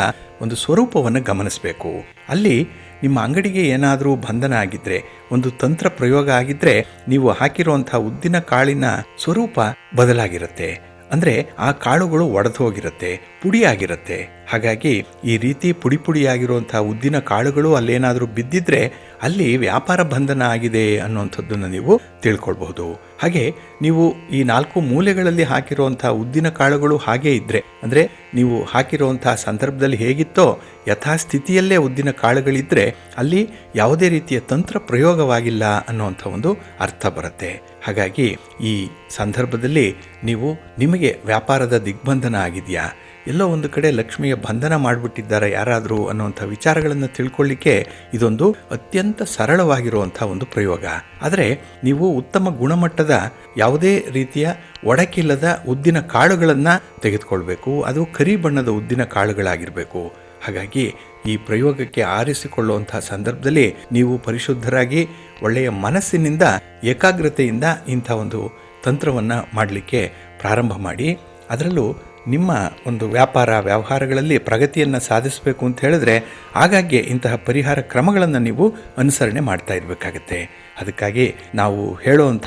ಒಂದು ಸ್ವರೂಪವನ್ನು ಗಮನಿಸಬೇಕು. ಅಲ್ಲಿ ನಿಮ್ಮ ಅಂಗಡಿಗೆ ಏನಾದರೂ ಬಂಧನ ಆಗಿದ್ದರೆ, ಒಂದು ತಂತ್ರ ಪ್ರಯೋಗ ಆಗಿದ್ದರೆ, ನೀವು ಹಾಕಿರುವಂಥ ಉದ್ದಿನ ಕಾಳಿನ ಸ್ವರೂಪ ಬದಲಾಗಿರುತ್ತೆ. ಅಂದರೆ ಆ ಕಾಳುಗಳು ಒಡೆದು ಹೋಗಿರುತ್ತೆ, ಪುಡಿಯಾಗಿರುತ್ತೆ. ಹಾಗಾಗಿ ಈ ರೀತಿ ಪುಡಿಯಾಗಿರುವಂಥ ಉದ್ದಿನ ಕಾಳುಗಳು ಅಲ್ಲೇನಾದರೂ ಬಿದ್ದಿದ್ರೆ ಅಲ್ಲಿ ವ್ಯಾಪಾರ ಬಂಧನ ಆಗಿದೆ ಅನ್ನುವಂಥದ್ದನ್ನು ನೀವು ತಿಳ್ಕೊಳ್ಬಹುದು. ಹಾಗೆ ನೀವು ಈ 4 ಮೂಲೆಗಳಲ್ಲಿ ಹಾಕಿರುವಂಥ ಉದ್ದಿನ ಕಾಳುಗಳು ಹಾಗೇ ಇದ್ದರೆ, ಅಂದರೆ ನೀವು ಹಾಕಿರುವಂಥ ಸಂದರ್ಭದಲ್ಲಿ ಹೇಗಿತ್ತೋ ಯಥಾಸ್ಥಿತಿಯಲ್ಲೇ ಉದ್ದಿನ ಕಾಳುಗಳಿದ್ದರೆ ಅಲ್ಲಿ ಯಾವುದೇ ರೀತಿಯ ತಂತ್ರ ಪ್ರಯೋಗವಾಗಿಲ್ಲ ಅನ್ನುವಂಥ ಒಂದು ಅರ್ಥ ಬರುತ್ತೆ. ಹಾಗಾಗಿ ಈ ಸಂದರ್ಭದಲ್ಲಿ ನೀವು, ನಿಮಗೆ ವ್ಯಾಪಾರದ ದಿಗ್ಬಂಧನ ಆಗಿದೆಯಾ, ಎಲ್ಲೋ ಒಂದು ಕಡೆ ಲಕ್ಷ್ಮಿಯ ಬಂಧನ ಮಾಡಿಬಿಟ್ಟಿದ್ದಾರೆ ಯಾರಾದರೂ ಅನ್ನುವಂಥ ವಿಚಾರಗಳನ್ನು ತಿಳ್ಕೊಳ್ಳಿಕ್ಕೆ ಇದೊಂದು ಅತ್ಯಂತ ಸರಳವಾಗಿರುವಂಥ ಒಂದು ಪ್ರಯೋಗ. ಆದರೆ ನೀವು ಉತ್ತಮ ಗುಣಮಟ್ಟದ ಯಾವುದೇ ರೀತಿಯ ಒಡಕಿಲ್ಲದ ಉದ್ದಿನ ಕಾಳುಗಳನ್ನು ತೆಗೆದುಕೊಳ್ಬೇಕು. ಅದು ಕರಿ ಬಣ್ಣದ ಉದ್ದಿನ ಕಾಳುಗಳಾಗಿರಬೇಕು. ಹಾಗಾಗಿ ಈ ಪ್ರಯೋಗಕ್ಕೆ ಆರಿಸಿಕೊಳ್ಳುವಂಥ ಸಂದರ್ಭದಲ್ಲಿ ನೀವು ಪರಿಶುದ್ಧರಾಗಿ ಒಳ್ಳೆಯ ಮನಸ್ಸಿನಿಂದ ಏಕಾಗ್ರತೆಯಿಂದ ಇಂಥ ಒಂದು ತಂತ್ರವನ್ನು ಮಾಡಲಿಕ್ಕೆ ಪ್ರಾರಂಭ ಮಾಡಿ, ಅದರಲ್ಲೂ ನಿಮ್ಮ ಒಂದು ವ್ಯವಹಾರಗಳಲ್ಲಿ ಪ್ರಗತಿಯನ್ನು ಸಾಧಿಸಬೇಕು ಅಂತ ಹೇಳಿದ್ರೆ ಆಗಾಗ್ಗೆ ಇಂತಹ ಪರಿಹಾರ ಕ್ರಮಗಳನ್ನು ನೀವು ಅನುಸರಣೆ ಮಾಡ್ತಾ ಇರಬೇಕಾಗತ್ತೆ. ಅದಕ್ಕಾಗಿ ನಾವು ಹೇಳುವಂಥ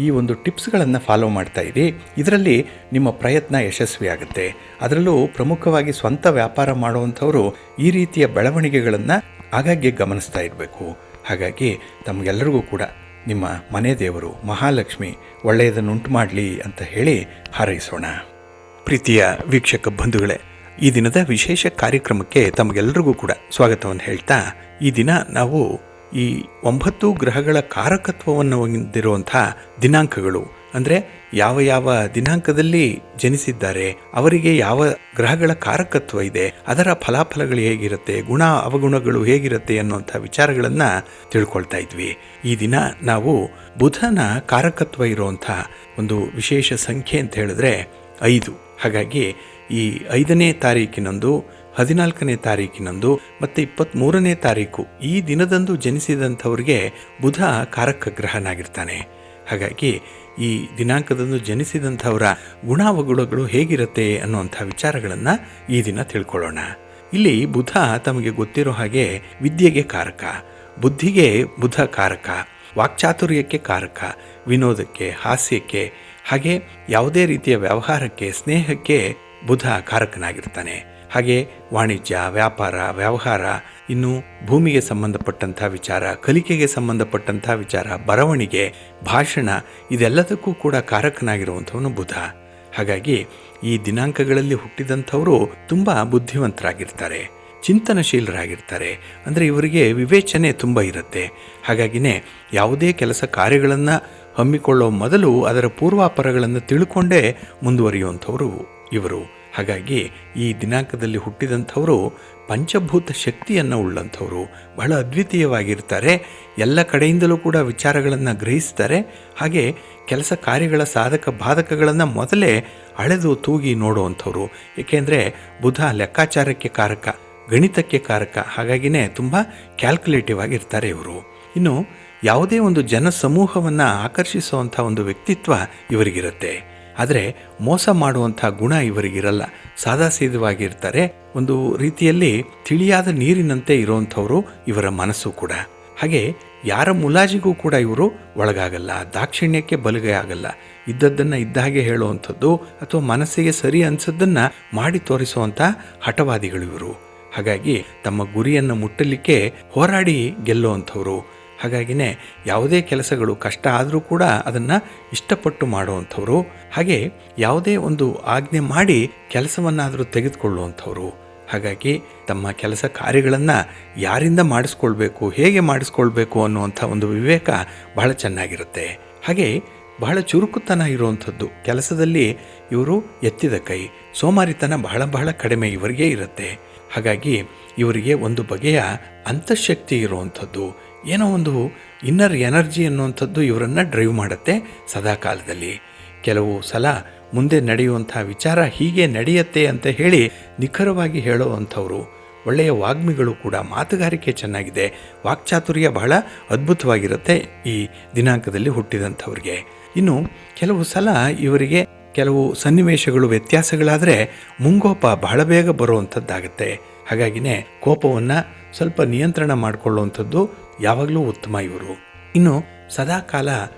ಈ ಒಂದು ಟಿಪ್ಸ್ಗಳನ್ನು ಫಾಲೋ ಮಾಡ್ತಾ ಇರಿ. ಇದರಲ್ಲಿ ನಿಮ್ಮ ಪ್ರಯತ್ನ ಯಶಸ್ವಿಯಾಗುತ್ತೆ. ಅದರಲ್ಲೂ ಪ್ರಮುಖವಾಗಿ ಸ್ವಂತ ವ್ಯಾಪಾರ ಮಾಡುವಂಥವರು ಈ ರೀತಿಯ ಬೆಳವಣಿಗೆಗಳನ್ನು ಆಗಾಗ್ಗೆ ಗಮನಿಸ್ತಾ ಇರಬೇಕು. ಹಾಗಾಗಿ ತಮಗೆಲ್ಲರಿಗೂ ಕೂಡ ನಿಮ್ಮ ಮನೆ ದೇವರು ಮಹಾಲಕ್ಷ್ಮಿ ಒಳ್ಳೆಯದನ್ನುಂಟು ಮಾಡಲಿ ಅಂತ ಹೇಳಿ ಹಾರೈಸೋಣ. ಪ್ರೀತಿಯ ವೀಕ್ಷಕ ಬಂಧುಗಳೇ, ಈ ದಿನದ ವಿಶೇಷ ಕಾರ್ಯಕ್ರಮಕ್ಕೆ ತಮಗೆಲ್ಲರಿಗೂ ಕೂಡ ಸ್ವಾಗತವನ್ನು ಹೇಳ್ತಾ, ಈ ದಿನ ನಾವು ಈ 9 ಗ್ರಹಗಳ ಕಾರಕತ್ವವನ್ನು ಹೊಂದಿರುವಂಥ ದಿನಾಂಕಗಳು, ಅಂದರೆ ಯಾವ ಯಾವ ದಿನಾಂಕದಲ್ಲಿ ಜನಿಸಿದ್ದಾರೆ, ಅವರಿಗೆ ಯಾವ ಗ್ರಹಗಳ ಕಾರಕತ್ವ ಇದೆ, ಅದರ ಫಲಾಫಲಗಳು ಹೇಗಿರುತ್ತೆ, ಗುಣ ಅವಗುಣಗಳು ಹೇಗಿರುತ್ತೆ ಅನ್ನುವಂಥ ವಿಚಾರಗಳನ್ನು ತಿಳ್ಕೊಳ್ತಾ ಇದ್ವಿ. ಈ ದಿನ ನಾವು ಬುಧನ ಕಾರಕತ್ವ ಇರುವಂಥ ಒಂದು ವಿಶೇಷ ಸಂಖ್ಯೆ ಅಂತ ಹೇಳಿದ್ರೆ 5. ಹಾಗಾಗಿ ಈ 5ನೇ ತಾರೀಕಿನಂದು, 14ನೇ ತಾರೀಕಿನಂದು ಮತ್ತು 23ನೇ ತಾರೀಕು ಈ ದಿನದಂದು ಜನಿಸಿದಂಥವ್ರಿಗೆ ಬುಧ ಕಾರಕ ಗ್ರಹನಾಗಿರ್ತಾನೆ. ಹಾಗಾಗಿ ಈ ದಿನಾಂಕದಂದು ಜನಿಸಿದಂಥವರ ಗುಣಾವಗುಣಗಳು ಹೇಗಿರುತ್ತೆ ಅನ್ನುವಂಥ ವಿಚಾರಗಳನ್ನು ಈ ದಿನ ತಿಳ್ಕೊಳ್ಳೋಣ. ಇಲ್ಲಿ ಬುಧ ತಮಗೆ ಗೊತ್ತಿರೋ ಹಾಗೆ ವಿದ್ಯೆಗೆ ಕಾರಕ, ಬುದ್ಧಿಗೆ ಬುಧ ಕಾರಕ, ವಾಕ್ಚಾತುರ್ಯಕ್ಕೆ ಕಾರಕ, ವಿನೋದಕ್ಕೆ, ಹಾಸ್ಯಕ್ಕೆ, ಹಾಗೆ ಯಾವುದೇ ರೀತಿಯ ವ್ಯವಹಾರಕ್ಕೆ, ಸ್ನೇಹಕ್ಕೆ ಬುಧ ಕಾರಕನಾಗಿರ್ತಾನೆ. ಹಾಗೆ ವಾಣಿಜ್ಯ, ವ್ಯಾಪಾರ, ವ್ಯವಹಾರ, ಇನ್ನು ಭೂಮಿಗೆ ಸಂಬಂಧಪಟ್ಟಂಥ ವಿಚಾರ, ಕಲಿಕೆಗೆ ಸಂಬಂಧಪಟ್ಟಂಥ ವಿಚಾರ, ಬರವಣಿಗೆ, ಭಾಷಣ, ಇದೆಲ್ಲದಕ್ಕೂ ಕೂಡ ಕಾರಕನಾಗಿರುವಂಥವನು ಬುಧ. ಹಾಗಾಗಿ ಈ ದಿನಾಂಕಗಳಲ್ಲಿ ಹುಟ್ಟಿದಂಥವರು ತುಂಬ ಬುದ್ಧಿವಂತರಾಗಿರ್ತಾರೆ, ಚಿಂತನಶೀಲರಾಗಿರ್ತಾರೆ. ಅಂದರೆ ಇವರಿಗೆ ವಿವೇಚನೆ ತುಂಬ ಇರುತ್ತೆ. ಹಾಗಾಗಿನೇ ಯಾವುದೇ ಕೆಲಸ ಕಾರ್ಯಗಳನ್ನು ಹಮ್ಮಿಕೊಳ್ಳೋ ಮೊದಲು ಅದರ ಪೂರ್ವಾಪರಗಳನ್ನು ತಿಳ್ಕೊಂಡೇ ಮುಂದುವರಿಯುವಂಥವರು ಇವರು. ಹಾಗಾಗಿ ಈ ದಿನಾಂಕದಲ್ಲಿ ಹುಟ್ಟಿದಂಥವರು ಪಂಚಭೂತ ಶಕ್ತಿಯನ್ನು ಉಳ್ಳಂಥವರು, ಬಹಳ ಅದ್ವಿತೀಯವಾಗಿರ್ತಾರೆ. ಎಲ್ಲ ಕಡೆಯಿಂದಲೂ ಕೂಡ ವಿಚಾರಗಳನ್ನು ಗ್ರಹಿಸ್ತಾರೆ. ಹಾಗೆ ಕೆಲಸ ಕಾರ್ಯಗಳ ಸಾಧಕ ಬಾಧಕಗಳನ್ನು ಮೊದಲೇ ಅಳೆದು ತೂಗಿ ನೋಡುವಂಥವ್ರು. ಏಕೆಂದರೆ ಬುಧ ಲೆಕ್ಕಾಚಾರಕ್ಕೆ ಕಾರಕ, ಗಣಿತಕ್ಕೆ ಕಾರಕ. ಹಾಗಾಗಿನೇ ತುಂಬ ಕ್ಯಾಲ್ಕುಲೇಟಿವ್ ಆಗಿರ್ತಾರೆ ಇವರು. ಇನ್ನು ಯಾವುದೇ ಒಂದು ಜನ ಸಮೂಹವನ್ನು ಆಕರ್ಷಿಸುವಂಥ ಒಂದು ವ್ಯಕ್ತಿತ್ವ ಇವರಿಗಿರುತ್ತೆ. ಆದರೆ ಮೋಸ ಮಾಡುವಂಥ ಗುಣ ಇವರಿಗಿರಲ್ಲ, ಸಾದಾಸೀದವಾಗಿರ್ತಾರೆ. ಒಂದು ರೀತಿಯಲ್ಲಿ ತಿಳಿಯಾದ ನೀರಿನಂತೆ ಇರುವಂಥವರು ಇವರ ಮನಸ್ಸು ಕೂಡ. ಹಾಗೆ ಯಾರ ಮುಲಾಜಿಗೂ ಕೂಡ ಇವರು ಒಳಗಾಗಲ್ಲ, ದಾಕ್ಷಿಣ್ಯಕ್ಕೆ ಬಲಗೈ ಆಗಲ್ಲ. ಇದ್ದದ್ದನ್ನು ಇದ್ದಾಗೆ ಹೇಳುವಂಥದ್ದು ಅಥವಾ ಮನಸ್ಸಿಗೆ ಸರಿ ಅನಿಸೋದನ್ನು ಮಾಡಿ ತೋರಿಸುವಂಥ ಹಠವಾದಿಗಳು ಇವರು. ಹಾಗಾಗಿ ತಮ್ಮ ಗುರಿಯನ್ನು ಮುಟ್ಟಲಿಕ್ಕೆ ಹೋರಾಡಿ ಗೆಲ್ಲುವಂಥವ್ರು. ಹಾಗಾಗಿನೇ ಯಾವುದೇ ಕೆಲಸಗಳು ಕಷ್ಟ ಆದರೂ ಕೂಡ ಅದನ್ನು ಇಷ್ಟಪಟ್ಟು ಮಾಡುವಂಥವ್ರು. ಹಾಗೆ ಯಾವುದೇ ಒಂದು ಆಜ್ಞೆ ಮಾಡಿ ಕೆಲಸವನ್ನಾದರೂ ತೆಗೆದುಕೊಳ್ಳುವಂಥವ್ರು. ಹಾಗಾಗಿ ತಮ್ಮ ಕೆಲಸ ಕಾರ್ಯಗಳನ್ನು ಯಾರಿಂದ ಮಾಡಿಸ್ಕೊಳ್ಬೇಕು, ಹೇಗೆ ಮಾಡಿಸ್ಕೊಳ್ಬೇಕು ಅನ್ನುವಂಥ ಒಂದು ವಿವೇಕ ಬಹಳ ಚೆನ್ನಾಗಿರುತ್ತೆ. ಹಾಗೆ ಬಹಳ ಚುರುಕುತನ ಇರುವಂಥದ್ದು. ಕೆಲಸದಲ್ಲಿ ಇವರು ಎತ್ತಿದ ಕೈ, ಸೋಮಾರಿತನ ಬಹಳ ಕಡಿಮೆ ಇವರಿಗೆ ಇರುತ್ತೆ. ಹಾಗಾಗಿ ಇವರಿಗೆ ಒಂದು ಬಗೆಯ ಅಂತಃಶಕ್ತಿ ಇರುವಂಥದ್ದು, ಏನೋ ಒಂದು ಇನ್ನರ್ ಎನರ್ಜಿ ಅನ್ನುವಂಥದ್ದು ಇವರನ್ನು ಡ್ರೈವ್ ಮಾಡುತ್ತೆ ಸದಾಕಾಲದಲ್ಲಿ. ಕೆಲವು ಸಲ ಮುಂದೆ ನಡೆಯುವಂಥ ವಿಚಾರ ಹೀಗೆ ನಡೆಯುತ್ತೆ ಅಂತ ಹೇಳಿ ನಿಖರವಾಗಿ ಹೇಳುವಂಥವ್ರು. ಒಳ್ಳೆಯ ವಾಗ್ಮಿಗಳು ಕೂಡ, ಮಾತುಗಾರಿಕೆ ಚೆನ್ನಾಗಿದೆ, ವಾಕ್ಚಾತುರ್ಯ ಬಹಳ ಅದ್ಭುತವಾಗಿರುತ್ತೆ ಈ ದಿನಾಂಕದಲ್ಲಿ ಹುಟ್ಟಿದಂಥವ್ರಿಗೆ. ಇನ್ನು ಕೆಲವು ಸಲ ಇವರಿಗೆ ಕೆಲವು ಸನ್ನಿವೇಶಗಳು ವ್ಯತ್ಯಾಸಗಳಾದರೆ ಮುಂಗೋಪ ಬಹಳ ಬೇಗ ಬರುವಂಥದ್ದಾಗುತ್ತೆ. ಹಾಗಾಗಿನೇ ಕೋಪವನ್ನು ಸ್ವಲ್ಪ ನಿಯಂತ್ರಣ ಮಾಡಿಕೊಳ್ಳುವಂಥದ್ದು ಯಾವಾಗಲೂ ಉತ್ತಮ ಇವರು. ಇನ್ನು ಸದಾಕಾಲ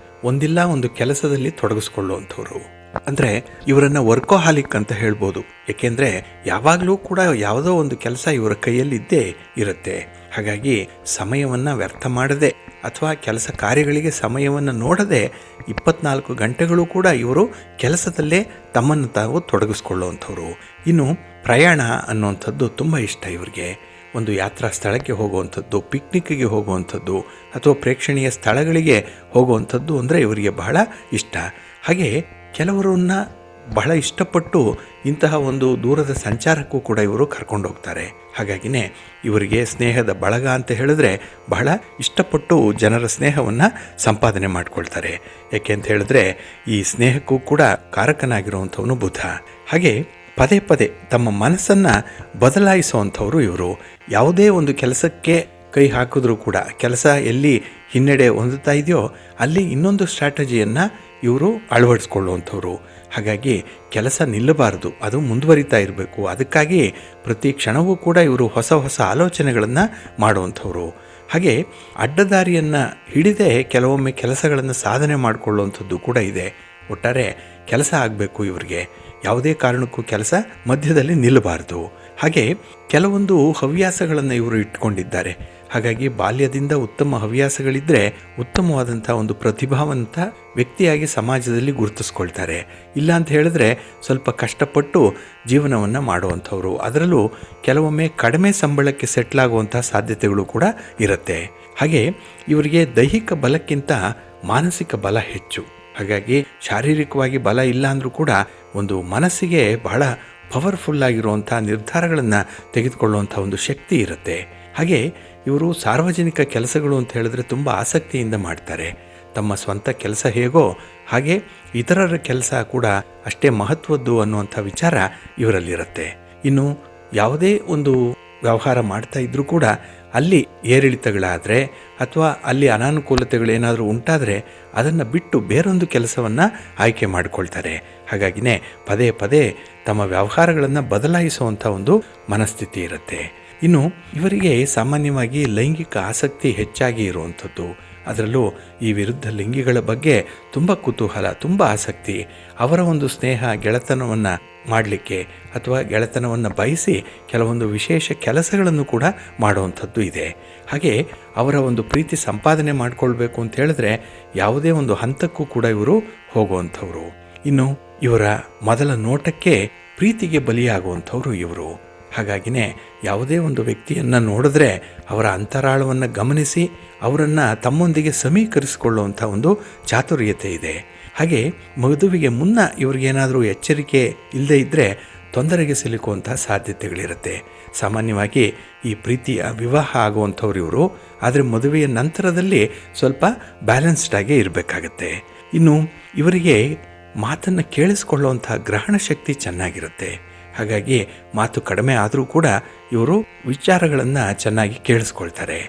ಒಂದಿಲ್ಲ ಒಂದು ಕೆಲಸದಲ್ಲಿ ತೊಡಗಿಸ್ಕೊಳ್ಳುವಂಥವ್ರು. ಅಂದರೆ ಇವರನ್ನು ವರ್ಕೋಹಾಲಿಕ್ ಅಂತ ಹೇಳ್ಬೋದು. ಏಕೆಂದರೆ ಯಾವಾಗಲೂ ಕೂಡ ಯಾವುದೋ ಒಂದು ಕೆಲಸ ಇವರ ಕೈಯಲ್ಲಿದ್ದೇ ಇರುತ್ತೆ. ಹಾಗಾಗಿ ಸಮಯವನ್ನು ವ್ಯರ್ಥ ಮಾಡದೆ ಅಥವಾ ಕೆಲಸ ಕಾರ್ಯಗಳಿಗೆ ಸಮಯವನ್ನು ನೋಡದೆ 24 ಗಂಟೆಗಳು ಕೂಡ ಇವರು ಕೆಲಸದಲ್ಲೇ ತಮ್ಮನ್ನು ತಾವು ತೊಡಗಿಸ್ಕೊಳ್ಳುವಂಥವ್ರು. ಇನ್ನು ಪ್ರಯಾಣ ಅನ್ನುವಂಥದ್ದು ತುಂಬ ಇಷ್ಟ ಇವರಿಗೆ. ಒಂದು ಯಾತ್ರಾ ಸ್ಥಳಕ್ಕೆ ಹೋಗುವಂಥದ್ದು, ಪಿಕ್ನಿಕ್ಗೆ ಹೋಗುವಂಥದ್ದು ಅಥವಾ ಪ್ರೇಕ್ಷಣೀಯ ಸ್ಥಳಗಳಿಗೆ ಹೋಗುವಂಥದ್ದು ಅಂದರೆ ಇವರಿಗೆ ಬಹಳ ಇಷ್ಟ. ಹಾಗೆ ಕೆಲವರನ್ನ ಬಹಳ ಇಷ್ಟಪಟ್ಟು ಇಂತಹ ಒಂದು ದೂರದ ಸಂಚಾರಕ್ಕೂ ಕೂಡ ಇವರು ಕರ್ಕೊಂಡು ಹೋಗ್ತಾರೆ. ಹಾಗಾಗಿನೇ ಇವರಿಗೆ ಸ್ನೇಹದ ಬಳಗ ಅಂತ ಹೇಳಿದ್ರೆ ಬಹಳ ಇಷ್ಟಪಟ್ಟು ಜನರ ಸ್ನೇಹವನ್ನು ಸಂಪಾದನೆ ಮಾಡ್ಕೊಳ್ತಾರೆ. ಯಾಕೆ ಅಂತ ಹೇಳಿದ್ರೆ ಈ ಸ್ನೇಹಕ್ಕೂ ಕೂಡ ಕಾರಕನಾಗಿರುವಂಥವನು ಬುಧ. ಹಾಗೆ ಪದೇ ಪದೇ ತಮ್ಮ ಮನಸ್ಸನ್ನು ಬದಲಾಯಿಸುವಂಥವ್ರು ಇವರು. ಯಾವುದೇ ಒಂದು ಕೆಲಸಕ್ಕೆ ಕೈ ಹಾಕಿದ್ರೂ ಕೂಡ ಕೆಲಸ ಎಲ್ಲಿ ಹಿನ್ನಡೆ ಹೊಂದುತ್ತಾ ಇದೆಯೋ ಅಲ್ಲಿ ಇನ್ನೊಂದು ಸ್ಟ್ರಾಟಜಿಯನ್ನು ಇವರು ಅಳವಡಿಸ್ಕೊಳ್ಳುವಂಥವ್ರು. ಹಾಗಾಗಿ ಕೆಲಸ ನಿಲ್ಲಬಾರದು, ಅದು ಮುಂದುವರಿತಾ ಇರಬೇಕು. ಅದಕ್ಕಾಗಿ ಪ್ರತಿ ಕ್ಷಣವೂ ಕೂಡ ಇವರು ಹೊಸ ಹೊಸ ಆಲೋಚನೆಗಳನ್ನು ಮಾಡುವಂಥವ್ರು. ಹಾಗೆ ಅಡ್ಡದಾರಿಯನ್ನು ಹಿಡಿದೇ ಕೆಲವೊಮ್ಮೆ ಕೆಲಸಗಳನ್ನು ಸಾಧನೆ ಮಾಡಿಕೊಳ್ಳುವಂಥದ್ದು ಕೂಡ ಇದೆ. ಒಟ್ಟಾರೆ ಕೆಲಸ ಆಗಬೇಕು ಇವರಿಗೆ, ಯಾವುದೇ ಕಾರಣಕ್ಕೂ ಕೆಲಸ ಮಧ್ಯದಲ್ಲಿ ನಿಲ್ಲಬಾರ್ದು. ಹಾಗೆ ಕೆಲವೊಂದು ಹವ್ಯಾಸಗಳನ್ನು ಇವರು ಇಟ್ಕೊಂಡಿದ್ದಾರೆ. ಹಾಗಾಗಿ ಬಾಲ್ಯದಿಂದ ಉತ್ತಮ ಹವ್ಯಾಸಗಳಿದ್ದರೆ ಉತ್ತಮವಾದಂಥ ಒಂದು ಪ್ರತಿಭಾವಂತ ವ್ಯಕ್ತಿಯಾಗಿ ಸಮಾಜದಲ್ಲಿ ಗುರುತಿಸ್ಕೊಳ್ತಾರೆ. ಇಲ್ಲ ಅಂತ ಹೇಳಿದ್ರೆ ಸ್ವಲ್ಪ ಕಷ್ಟಪಟ್ಟು ಜೀವನವನ್ನು ಮಾಡುವಂಥವ್ರು. ಅದರಲ್ಲೂ ಕೆಲವೊಮ್ಮೆ ಕಡಿಮೆ ಸಂಬಳಕ್ಕೆ ಸೆಟ್ಲಾಗುವಂಥ ಸಾಧ್ಯತೆಗಳು ಕೂಡ ಇರುತ್ತೆ. ಹಾಗೆ ಇವರಿಗೆ ದೈಹಿಕ ಬಲಕ್ಕಿಂತ ಮಾನಸಿಕ ಬಲ ಹೆಚ್ಚು. ಹಾಗಾಗಿ ಶಾರೀರಿಕವಾಗಿ ಬಲ ಇಲ್ಲ ಅಂದರೂ ಕೂಡ ಒಂದು ಮನಸ್ಸಿಗೆ ಬಹಳ ಪವರ್ಫುಲ್ ಆಗಿರುವಂಥ ನಿರ್ಧಾರಗಳನ್ನು ತೆಗೆದುಕೊಳ್ಳುವಂಥ ಒಂದು ಶಕ್ತಿ ಇರುತ್ತೆ. ಹಾಗೆ ಇವರು ಸಾರ್ವಜನಿಕ ಕೆಲಸಗಳು ಅಂತ ಹೇಳಿದ್ರೆ ತುಂಬ ಆಸಕ್ತಿಯಿಂದ ಮಾಡ್ತಾರೆ. ತಮ್ಮ ಸ್ವಂತ ಕೆಲಸ ಹೇಗೋ ಹಾಗೆ ಇತರರ ಕೆಲಸ ಕೂಡ ಅಷ್ಟೇ ಮಹತ್ವದ್ದು ಅನ್ನುವಂಥ ವಿಚಾರ ಇವರಲ್ಲಿರುತ್ತೆ. ಇನ್ನು ಯಾವುದೇ ಒಂದು ವ್ಯವಹಾರ ಮಾಡ್ತಾ ಇದ್ದರೂ ಕೂಡ ಅಲ್ಲಿ ಏರಿಳಿತಗಳಾದರೆ ಅಥವಾ ಅಲ್ಲಿ ಅನಾನುಕೂಲತೆಗಳೇನಾದರೂ ಉಂಟಾದರೆ ಅದನ್ನು ಬಿಟ್ಟು ಬೇರೊಂದು ಕೆಲಸವನ್ನು ಆಯ್ಕೆ ಮಾಡಿಕೊಳ್ತಾರೆ. ಹಾಗಾಗಿನೇ ಪದೇ ಪದೇ ತಮ್ಮ ವ್ಯವಹಾರಗಳನ್ನು ಬದಲಾಯಿಸುವಂಥ ಒಂದು ಮನಸ್ಥಿತಿ ಇರುತ್ತೆ. ಇನ್ನು ಇವರಿಗೆ ಸಾಮಾನ್ಯವಾಗಿ ಲೈಂಗಿಕ ಆಸಕ್ತಿ ಹೆಚ್ಚಾಗಿ ಇರುವಂಥದ್ದು. ಅದರಲ್ಲೂ ಈ ವಿರುದ್ಧ ಲಿಂಗಿಗಳ ಬಗ್ಗೆ ತುಂಬ ಕುತೂಹಲ, ತುಂಬ ಆಸಕ್ತಿ. ಅವರ ಒಂದು ಸ್ನೇಹ ಗೆಳೆತನವನ್ನು ಮಾಡಲಿಕ್ಕೆ ಅಥವಾ ಗೆಳೆತನವನ್ನು ಬಯಸಿ ಕೆಲವೊಂದು ವಿಶೇಷ ಕೆಲಸಗಳನ್ನು ಕೂಡ ಮಾಡುವಂಥದ್ದು ಇದೆ. ಹಾಗೆ ಅವರ ಒಂದು ಪ್ರೀತಿ ಸಂಪಾದನೆ ಮಾಡಿಕೊಳ್ಬೇಕು ಅಂತ ಹೇಳಿದ್ರೆ ಯಾವುದೇ ಒಂದು ಹಂತಕ್ಕೂ ಕೂಡ ಇವರು ಹೋಗುವಂಥವ್ರು. ಇನ್ನು ಇವರ ಮೊದಲ ನೋಟಕ್ಕೆ ಪ್ರೀತಿಗೆ ಬಲಿಯಾಗುವಂಥವ್ರು ಇವರು. ಹಾಗಾಗಿನೇ ಯಾವುದೇ ಒಂದು ವ್ಯಕ್ತಿಯನ್ನು ನೋಡಿದ್ರೆ ಅವರ ಅಂತರಾಳವನ್ನು ಗಮನಿಸಿ ಅವರನ್ನು ತಮ್ಮೊಂದಿಗೆ ಸಮೀಕರಿಸಿಕೊಳ್ಳುವಂಥ ಒಂದು ಚಾತುರ್ಯತೆ ಇದೆ. ಹಾಗೆ ಮದುವೆಗೆ ಮುನ್ನ ಇವ್ರಿಗೇನಾದರೂ ಎಚ್ಚರಿಕೆ ಇಲ್ಲದೇ ಇದ್ದರೆ ತೊಂದರೆಗೆ ಸಿಲುಕುವಂಥ ಸಾಧ್ಯತೆಗಳಿರುತ್ತೆ. ಸಾಮಾನ್ಯವಾಗಿ ಈ ಪ್ರೀತಿಯ ವಿವಾಹ ಆಗುವಂಥವ್ರು ಇವರು. ಆದರೆ ಮದುವೆಯ ನಂತರದಲ್ಲಿ ಸ್ವಲ್ಪ ಬ್ಯಾಲೆನ್ಸ್ಡಾಗೇ ಇರಬೇಕಾಗತ್ತೆ. ಇನ್ನು ಇವರಿಗೆ ಮಾತನ್ನು ಕೇಳಿಸ್ಕೊಳ್ಳುವಂಥ ಗ್ರಹಣ ಶಕ್ತಿ ಚೆನ್ನಾಗಿರುತ್ತೆ. ಹಾಗಾಗಿ ಮಾತು ಕಡಿಮೆ ಆದರೂ ಕೂಡ ಇವರು ವಿಚಾರಗಳನ್ನು ಚೆನ್ನಾಗಿ ಕೇಳಿಸ್ಕೊಳ್ತಾರೆ.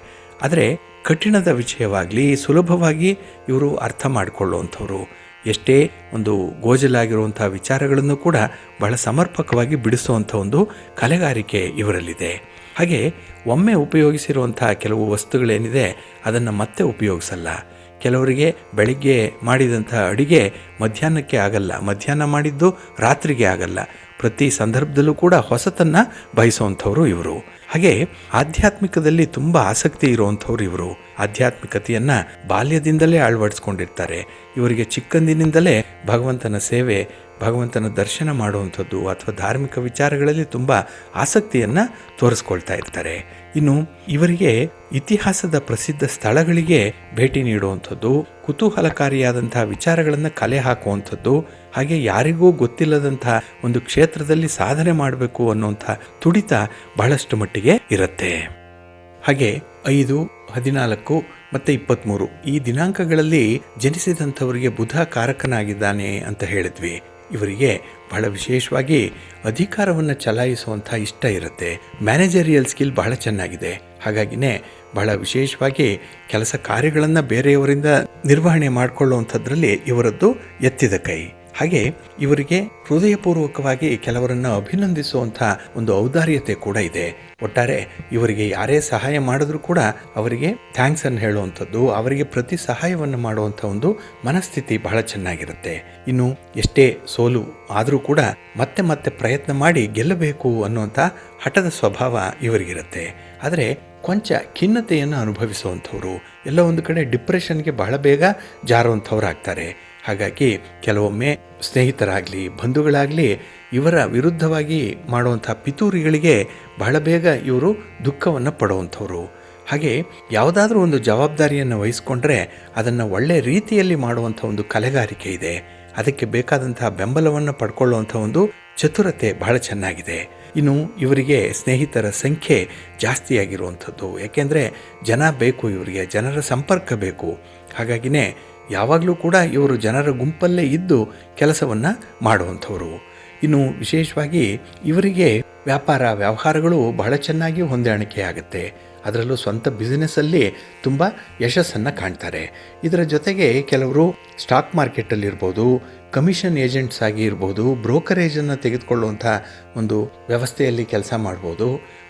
ಆದರೆ ಕಠಿಣದ ವಿಷಯವಾಗಲಿ ಸುಲಭವಾಗಿ ಇವರು ಅರ್ಥ ಮಾಡಿಕೊಳ್ಳುವಂಥವ್ರು. ಎಷ್ಟೇ ಒಂದು ಗೋಜಲಾಗಿರುವಂಥ ವಿಚಾರಗಳನ್ನು ಕೂಡ ಬಹಳ ಸಮರ್ಪಕವಾಗಿ ಬಿಡಿಸುವಂಥ ಒಂದು ಕಲೆಗಾರಿಕೆ ಇವರಲ್ಲಿದೆ. ಹಾಗೆ ಒಮ್ಮೆ ಉಪಯೋಗಿಸಿರುವಂಥ ಕೆಲವು ವಸ್ತುಗಳೇನಿದೆ ಅದನ್ನು ಮತ್ತೆ ಉಪಯೋಗಿಸಲ್ಲ. ಕೆಲವರಿಗೆ ಬೆಳಿಗ್ಗೆ ಮಾಡಿದಂಥ ಅಡಿಗೆ ಮಧ್ಯಾಹ್ನಕ್ಕೆ ಆಗಲ್ಲ, ಮಧ್ಯಾಹ್ನ ಮಾಡಿದ್ದು ರಾತ್ರಿಗೆ ಆಗಲ್ಲ. ಪ್ರತಿ ಸಂದರ್ಭದಲ್ಲೂ ಕೂಡ ಹೊಸತನ್ನು ಬಯಸುವಂಥವ್ರು ಇವರು. ಹಾಗೆ ಆಧ್ಯಾತ್ಮಿಕದಲ್ಲಿ ತುಂಬ ಆಸಕ್ತಿ ಇರುವಂಥವ್ರು ಇವರು. ಆಧ್ಯಾತ್ಮಿಕತೆಯನ್ನು ಬಾಲ್ಯದಿಂದಲೇ ಅಳವಡಿಸ್ಕೊಂಡಿರ್ತಾರೆ. ಇವರಿಗೆ ಚಿಕ್ಕಂದಿನಿಂದಲೇ ಭಗವಂತನ ಸೇವೆ, ಭಗವಂತನ ದರ್ಶನ ಮಾಡುವಂಥದ್ದು ಅಥವಾ ಧಾರ್ಮಿಕ ವಿಚಾರಗಳಲ್ಲಿ ತುಂಬ ಆಸಕ್ತಿಯನ್ನು ತೋರಿಸ್ಕೊಳ್ತಾ ಇರ್ತಾರೆ. ಇನ್ನು ಇವರಿಗೆ ಇತಿಹಾಸದ ಪ್ರಸಿದ್ಧ ಸ್ಥಳಗಳಿಗೆ ಭೇಟಿ ನೀಡುವಂಥದ್ದು, ಕುತೂಹಲಕಾರಿಯಾದಂಥ ವಿಚಾರಗಳನ್ನು ಕಲೆ ಹಾಕುವಂಥದ್ದು, ಹಾಗೆ ಯಾರಿಗೂ ಗೊತ್ತಿಲ್ಲದಂಥ ಒಂದು ಕ್ಷೇತ್ರದಲ್ಲಿ ಸಾಧನೆ ಮಾಡಬೇಕು ಅನ್ನುವಂಥ ತುಡಿತ ಬಹಳಷ್ಟು ಮಟ್ಟಿಗೆ ಇರುತ್ತೆ. ಹಾಗೆ 5, 14 ಮತ್ತು 23 ಈ ದಿನಾಂಕಗಳಲ್ಲಿ ಜನಿಸಿದಂಥವರಿಗೆ ಬುಧ ಕಾರಕನಾಗಿದ್ದಾನೆ ಅಂತ ಹೇಳಿದ್ವಿ. ಇವರಿಗೆ ಬಹಳ ವಿಶೇಷವಾಗಿ ಅಧಿಕಾರವನ್ನು ಚಲಾಯಿಸುವಂಥ ಇಷ್ಟ ಇರುತ್ತೆ. ಮ್ಯಾನೇಜರಿಯಲ್ ಸ್ಕಿಲ್ ಬಹಳ ಚೆನ್ನಾಗಿದೆ. ಹಾಗಾಗಿನೇ ಬಹಳ ವಿಶೇಷವಾಗಿ ಕೆಲಸ ಕಾರ್ಯಗಳನ್ನು ಬೇರೆಯವರಿಂದ ನಿರ್ವಹಣೆ ಮಾಡಿಕೊಳ್ಳುವಂಥದ್ರಲ್ಲಿ ಇವರದ್ದು ಎತ್ತಿದ ಕೈ. ಹಾಗೆ ಇವರಿಗೆ ಹೃದಯಪೂರ್ವಕವಾಗಿ ಕೆಲವರನ್ನು ಅಭಿನಂದಿಸುವಂಥ ಒಂದು ಔದಾರ್ಯತೆ ಕೂಡ ಇದೆ. ಒಟ್ಟಾರೆ ಇವರಿಗೆ ಯಾರೇ ಸಹಾಯ ಮಾಡಿದ್ರೂ ಕೂಡ ಅವರಿಗೆ ಥ್ಯಾಂಕ್ಸ್ ಅನ್ನು ಹೇಳುವಂಥದ್ದು, ಅವರಿಗೆ ಪ್ರತಿ ಸಹಾಯವನ್ನು ಮಾಡುವಂಥ ಒಂದು ಮನಸ್ಥಿತಿ ಬಹಳ ಚೆನ್ನಾಗಿರುತ್ತೆ. ಇನ್ನು ಎಷ್ಟೇ ಸೋಲು ಆದರೂ ಕೂಡ ಮತ್ತೆ ಮತ್ತೆ ಪ್ರಯತ್ನ ಮಾಡಿ ಗೆಲ್ಲಬೇಕು ಅನ್ನುವಂಥ ಹಠದ ಸ್ವಭಾವ ಇವರಿಗಿರುತ್ತೆ. ಆದರೆ ಕೊಂಚ ಖಿನ್ನತೆಯನ್ನು ಅನುಭವಿಸುವಂಥವ್ರು, ಎಲ್ಲ ಒಂದು ಕಡೆ ಡಿಪ್ರೆಷನ್ಗೆ ಬಹಳ ಬೇಗ ಜಾರುವಂಥವ್ರಾಗ್ತಾರೆ. ಹಾಗಾಗಿ ಕೆಲವೊಮ್ಮೆ ಸ್ನೇಹಿತರಾಗಲಿ ಬಂಧುಗಳಾಗಲಿ ಇವರ ವಿರುದ್ಧವಾಗಿ ಮಾಡುವಂಥ ಪಿತೂರಿಗಳಿಗೆ ಬಹಳ ಬೇಗ ಇವರು ದುಃಖವನ್ನು ಪಡುವಂಥವ್ರು. ಹಾಗೆ ಯಾವುದಾದ್ರೂ ಒಂದು ಜವಾಬ್ದಾರಿಯನ್ನು ವಹಿಸ್ಕೊಂಡ್ರೆ ಅದನ್ನು ಒಳ್ಳೆ ರೀತಿಯಲ್ಲಿ ಮಾಡುವಂಥ ಒಂದು ಕಲೆಗಾರಿಕೆ ಇದೆ. ಅದಕ್ಕೆ ಬೇಕಾದಂತಹ ಬೆಂಬಲವನ್ನು ಪಡ್ಕೊಳ್ಳುವಂಥ ಒಂದು ಚತುರತೆ ಬಹಳ ಚೆನ್ನಾಗಿದೆ. ಇನ್ನು ಇವರಿಗೆ ಸ್ನೇಹಿತರ ಸಂಖ್ಯೆ ಜಾಸ್ತಿಯಾಗಿರುವಂಥದ್ದು. ಯಾಕೆಂದರೆ ಜನ ಬೇಕು, ಇವರಿಗೆ ಜನರ ಸಂಪರ್ಕ ಬೇಕು. ಹಾಗಾಗಿನೇ ಯಾವಾಗಲೂ ಕೂಡ ಇವರು ಜನರ ಗುಂಪಲ್ಲೇ ಇದ್ದು ಕೆಲಸವನ್ನು ಮಾಡುವಂಥವರು. ಇನ್ನು ವಿಶೇಷವಾಗಿ ಇವರಿಗೆ ವ್ಯವಹಾರಗಳು ಬಹಳ ಚೆನ್ನಾಗಿ ಹೊಂದಾಣಿಕೆ ಆಗುತ್ತೆ. ಅದರಲ್ಲೂ ಸ್ವಂತ ಬಿಸ್ನೆಸ್ಸಲ್ಲಿ ತುಂಬ ಯಶಸ್ಸನ್ನು ಕಾಣ್ತಾರೆ. ಇದರ ಜೊತೆಗೆ ಕೆಲವರು ಸ್ಟಾಕ್ ಮಾರ್ಕೆಟಲ್ಲಿರ್ಬೋದು, ಕಮಿಷನ್ ಏಜೆಂಟ್ಸ್ ಆಗಿ ಇರ್ಬೋದು, ಬ್ರೋಕರೇಜನ್ನು ತೆಗೆದುಕೊಳ್ಳುವಂಥ ಒಂದು ವ್ಯವಸ್ಥೆಯಲ್ಲಿ ಕೆಲಸ ಮಾಡ್ಬೋದು,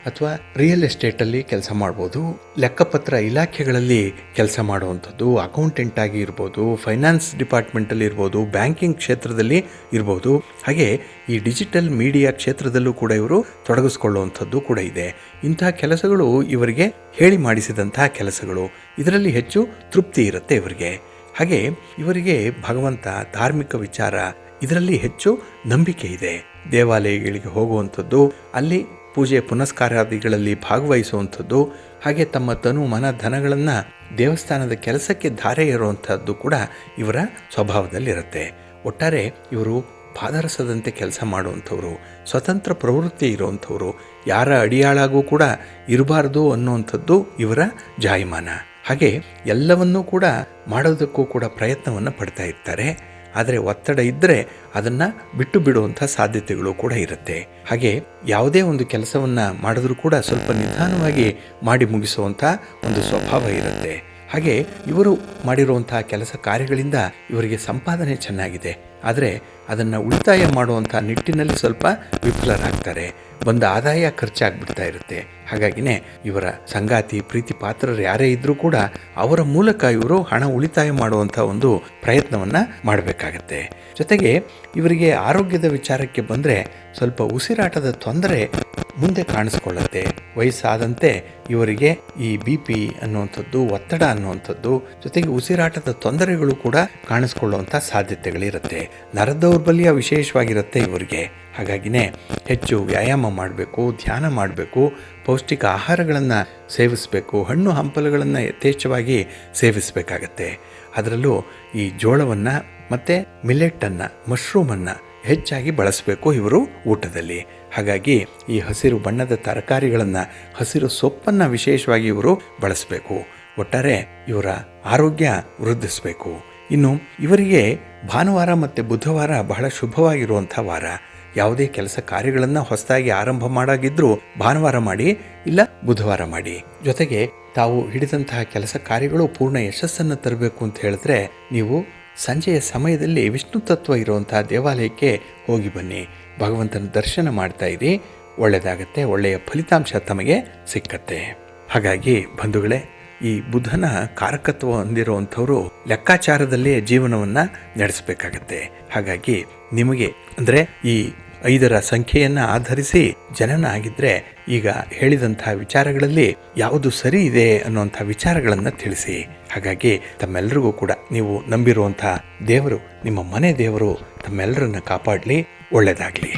ಅಥವಾ ರಿಯಲ್ ಎಸ್ಟೇಟಲ್ಲಿ ಕೆಲಸ ಮಾಡ್ಬೋದು, ಲೆಕ್ಕಪತ್ರ ಇಲಾಖೆಗಳಲ್ಲಿ ಕೆಲಸ ಮಾಡುವಂಥದ್ದು, ಅಕೌಂಟೆಂಟ್ ಆಗಿ ಇರ್ಬೋದು, ಫೈನಾನ್ಸ್ ಡಿಪಾರ್ಟ್ಮೆಂಟಲ್ಲಿ ಇರ್ಬೋದು, ಬ್ಯಾಂಕಿಂಗ್ ಕ್ಷೇತ್ರದಲ್ಲಿ ಇರ್ಬೋದು, ಹಾಗೆ ಈ ಡಿಜಿಟಲ್ ಮೀಡಿಯಾ ಕ್ಷೇತ್ರದಲ್ಲೂ ಕೂಡ ಇವರು ತೊಡಗಿಸ್ಕೊಳ್ಳುವಂಥದ್ದು ಕೂಡ ಇದೆ. ಇಂಥ ಕೆಲಸಗಳು ಇವರಿಗೆ ಹೇಳಿ ಮಾಡಿಸಿದಂತಹ ಕೆಲಸಗಳು. ಇದರಲ್ಲಿ ಹೆಚ್ಚು ತೃಪ್ತಿ ಇರುತ್ತೆ ಇವರಿಗೆ. ಹಾಗೆ ಇವರಿಗೆ ಭಗವಂತ, ಧಾರ್ಮಿಕ ವಿಚಾರ ಇದರಲ್ಲಿ ಹೆಚ್ಚು ನಂಬಿಕೆ ಇದೆ. ದೇವಾಲಯಗಳಿಗೆ ಹೋಗುವಂಥದ್ದು, ಅಲ್ಲಿ ಪೂಜೆ ಪುನಸ್ಕಾರಾದಿಗಳಲ್ಲಿ ಭಾಗವಹಿಸುವಂಥದ್ದು, ಹಾಗೆ ತಮ್ಮ ತನು ಮನ ಧನಗಳನ್ನು ದೇವಸ್ಥಾನದ ಕೆಲಸಕ್ಕೆ ಧಾರೆ ಇರುವಂಥದ್ದು ಕೂಡ ಇವರ ಸ್ವಭಾವದಲ್ಲಿರುತ್ತೆ. ಒಟ್ಟಾರೆ ಇವರು ಪಾದರಸದಂತೆ ಕೆಲಸ ಮಾಡುವಂಥವ್ರು, ಸ್ವತಂತ್ರ ಪ್ರವೃತ್ತಿ ಇರುವಂಥವ್ರು, ಯಾರ ಅಡಿಯಾಳಾಗೂ ಕೂಡ ಇರಬಾರ್ದು ಅನ್ನುವಂಥದ್ದು ಇವರ ಜಾಯಮಾನ. ಹಾಗೆ ಎಲ್ಲವನ್ನೂ ಕೂಡ ಮಾಡೋದಕ್ಕೂ ಕೂಡ ಪ್ರಯತ್ನವನ್ನು ಪಡ್ತಾ ಇರ್ತಾರೆ. ಆದರೆ ಒತ್ತಡ ಇದ್ದರೆ ಅದನ್ನು ಬಿಟ್ಟು ಬಿಡುವಂಥ ಸಾಧ್ಯತೆಗಳು ಕೂಡ ಇರುತ್ತೆ. ಹಾಗೆ ಯಾವುದೇ ಒಂದು ಕೆಲಸವನ್ನು ಮಾಡಿದ್ರೂ ಕೂಡ ಸ್ವಲ್ಪ ನಿಧಾನವಾಗಿ ಮಾಡಿ ಮುಗಿಸುವಂಥ ಒಂದು ಸ್ವಭಾವ ಇರುತ್ತೆ. ಹಾಗೆ ಇವರು ಮಾಡಿರುವಂಥ ಕೆಲಸ ಕಾರ್ಯಗಳಿಂದ ಇವರಿಗೆ ಸಂಪಾದನೆ ಚೆನ್ನಾಗಿದೆ. ಆದರೆ ಅದನ್ನು ಉಳಿತಾಯ ಮಾಡುವಂಥ ನಿಟ್ಟಿನಲ್ಲಿ ಸ್ವಲ್ಪ ವಿಫಲರಾಗ್ತಾರೆ. ಬಂದ ಆದಾಯ ಖರ್ಚಾಗ್ಬಿಡ್ತಾ ಇರುತ್ತೆ. ಹಾಗಾಗಿನೇ ಇವರ ಸಂಗಾತಿ, ಪ್ರೀತಿ ಪಾತ್ರರು ಯಾರೇ ಇದ್ದರೂ ಕೂಡ ಅವರ ಮೂಲಕ ಇವರು ಹಣ ಉಳಿತಾಯ ಮಾಡುವಂಥ ಒಂದು ಪ್ರಯತ್ನವನ್ನು ಮಾಡಬೇಕಾಗತ್ತೆ. ಜೊತೆಗೆ ಇವರಿಗೆ ಆರೋಗ್ಯದ ವಿಚಾರಕ್ಕೆ ಬಂದರೆ ಸ್ವಲ್ಪ ಉಸಿರಾಟದ ತೊಂದರೆ ಮುಂದೆ ಕಾಣಿಸ್ಕೊಳ್ಳುತ್ತೆ. ವಯಸ್ಸಾದಂತೆ ಇವರಿಗೆ ಈ BP ಅನ್ನುವಂಥದ್ದು, ಒತ್ತಡ ಅನ್ನುವಂಥದ್ದು, ಜೊತೆಗೆ ಉಸಿರಾಟದ ತೊಂದರೆಗಳು ಕೂಡ ಕಾಣಿಸ್ಕೊಳ್ಳುವಂಥ ಸಾಧ್ಯತೆಗಳಿರುತ್ತೆ. ನರದೌರ್ಬಲ್ಯ ವಿಶೇಷವಾಗಿರುತ್ತೆ ಇವರಿಗೆ. ಹಾಗಾಗಿನೇ ಹೆಚ್ಚು ವ್ಯಾಯಾಮ ಮಾಡಬೇಕು, ಧ್ಯಾನ ಮಾಡಬೇಕು, ಪೌಷ್ಟಿಕ ಆಹಾರಗಳನ್ನು ಸೇವಿಸಬೇಕು, ಹಣ್ಣು ಹಂಪಲುಗಳನ್ನು ಯಥೇಚ್ಛವಾಗಿ ಸೇವಿಸಬೇಕಾಗತ್ತೆ. ಅದರಲ್ಲೂ ಈ ಜೋಳವನ್ನು ಮತ್ತು ಮಿಲೆಟನ್ನು, ಮಶ್ರೂಮನ್ನು ಹೆಚ್ಚಾಗಿ ಬಳಸಬೇಕು ಇವರು ಊಟದಲ್ಲಿ. ಹಾಗಾಗಿ ಈ ಹಸಿರು ಬಣ್ಣದ ತರಕಾರಿಗಳನ್ನು, ಹಸಿರು ಸೊಪ್ಪನ್ನು ವಿಶೇಷವಾಗಿ ಇವರು ಬಳಸಬೇಕು. ಒಟ್ಟಾರೆ ಇವರ ಆರೋಗ್ಯ ವೃದ್ಧಿಸಬೇಕು. ಇನ್ನು ಇವರಿಗೆ ಭಾನುವಾರ ಮತ್ತು ಬುಧವಾರ ಬಹಳ ಶುಭವಾಗಿರುವಂಥ ವಾರ. ಯಾವುದೇ ಕೆಲಸ ಕಾರ್ಯಗಳನ್ನು ಹೊಸದಾಗಿ ಆರಂಭ ಮಾಡಾಗಿದ್ರೂ ಭಾನುವಾರ ಮಾಡಿ, ಇಲ್ಲ ಬುಧವಾರ ಮಾಡಿ. ಜೊತೆಗೆ ತಾವು ಹಿಡಿದಂತಹ ಕೆಲಸ ಕಾರ್ಯಗಳು ಪೂರ್ಣ ಯಶಸ್ಸನ್ನು ತರಬೇಕು ಅಂತ ಹೇಳಿದ್ರೆ ನೀವು ಸಂಜೆಯ ಸಮಯದಲ್ಲಿ ವಿಷ್ಣು ತತ್ವ ಇರುವಂತಹ ದೇವಾಲಯಕ್ಕೆ ಹೋಗಿ ಬನ್ನಿ, ಭಗವಂತನ ದರ್ಶನ ಮಾಡ್ತಾ ಇರಿ, ಒಳ್ಳೆಯದಾಗತ್ತೆ, ಒಳ್ಳೆಯ ಫಲಿತಾಂಶ ತಮಗೆ ಸಿಕ್ಕತ್ತೆ. ಹಾಗಾಗಿ ಬಂಧುಗಳೇ, ಈ ಬುಧನ ಕಾರಕತ್ವ ಹೊಂದಿರುವಂಥವರು ಲೆಕ್ಕಾಚಾರದಲ್ಲೇ ಜೀವನವನ್ನು ನಡೆಸಬೇಕಾಗತ್ತೆ. ಹಾಗಾಗಿ ನಿಮಗೆ ಅಂದರೆ ಈ 5ರ ಸಂಖ್ಯೆಯನ್ನು ಆಧರಿಸಿ ಜನನ ಆಗಿದ್ದರೆ ಈಗ ಹೇಳಿದಂಥ ವಿಚಾರಗಳಲ್ಲಿ ಯಾವುದು ಸರಿ ಇದೆ ಅನ್ನುವಂಥ ವಿಚಾರಗಳನ್ನು ತಿಳಿಸಿ. ಹಾಗಾಗಿ ತಮ್ಮೆಲ್ಲರಿಗೂ ಕೂಡ ನೀವು ನಂಬಿರುವಂಥ ದೇವರು, ನಿಮ್ಮ ಮನೆ ದೇವರು ತಮ್ಮೆಲ್ಲರನ್ನ ಕಾಪಾಡಲಿ, ಒಳ್ಳೆಯದಾಗಲಿ.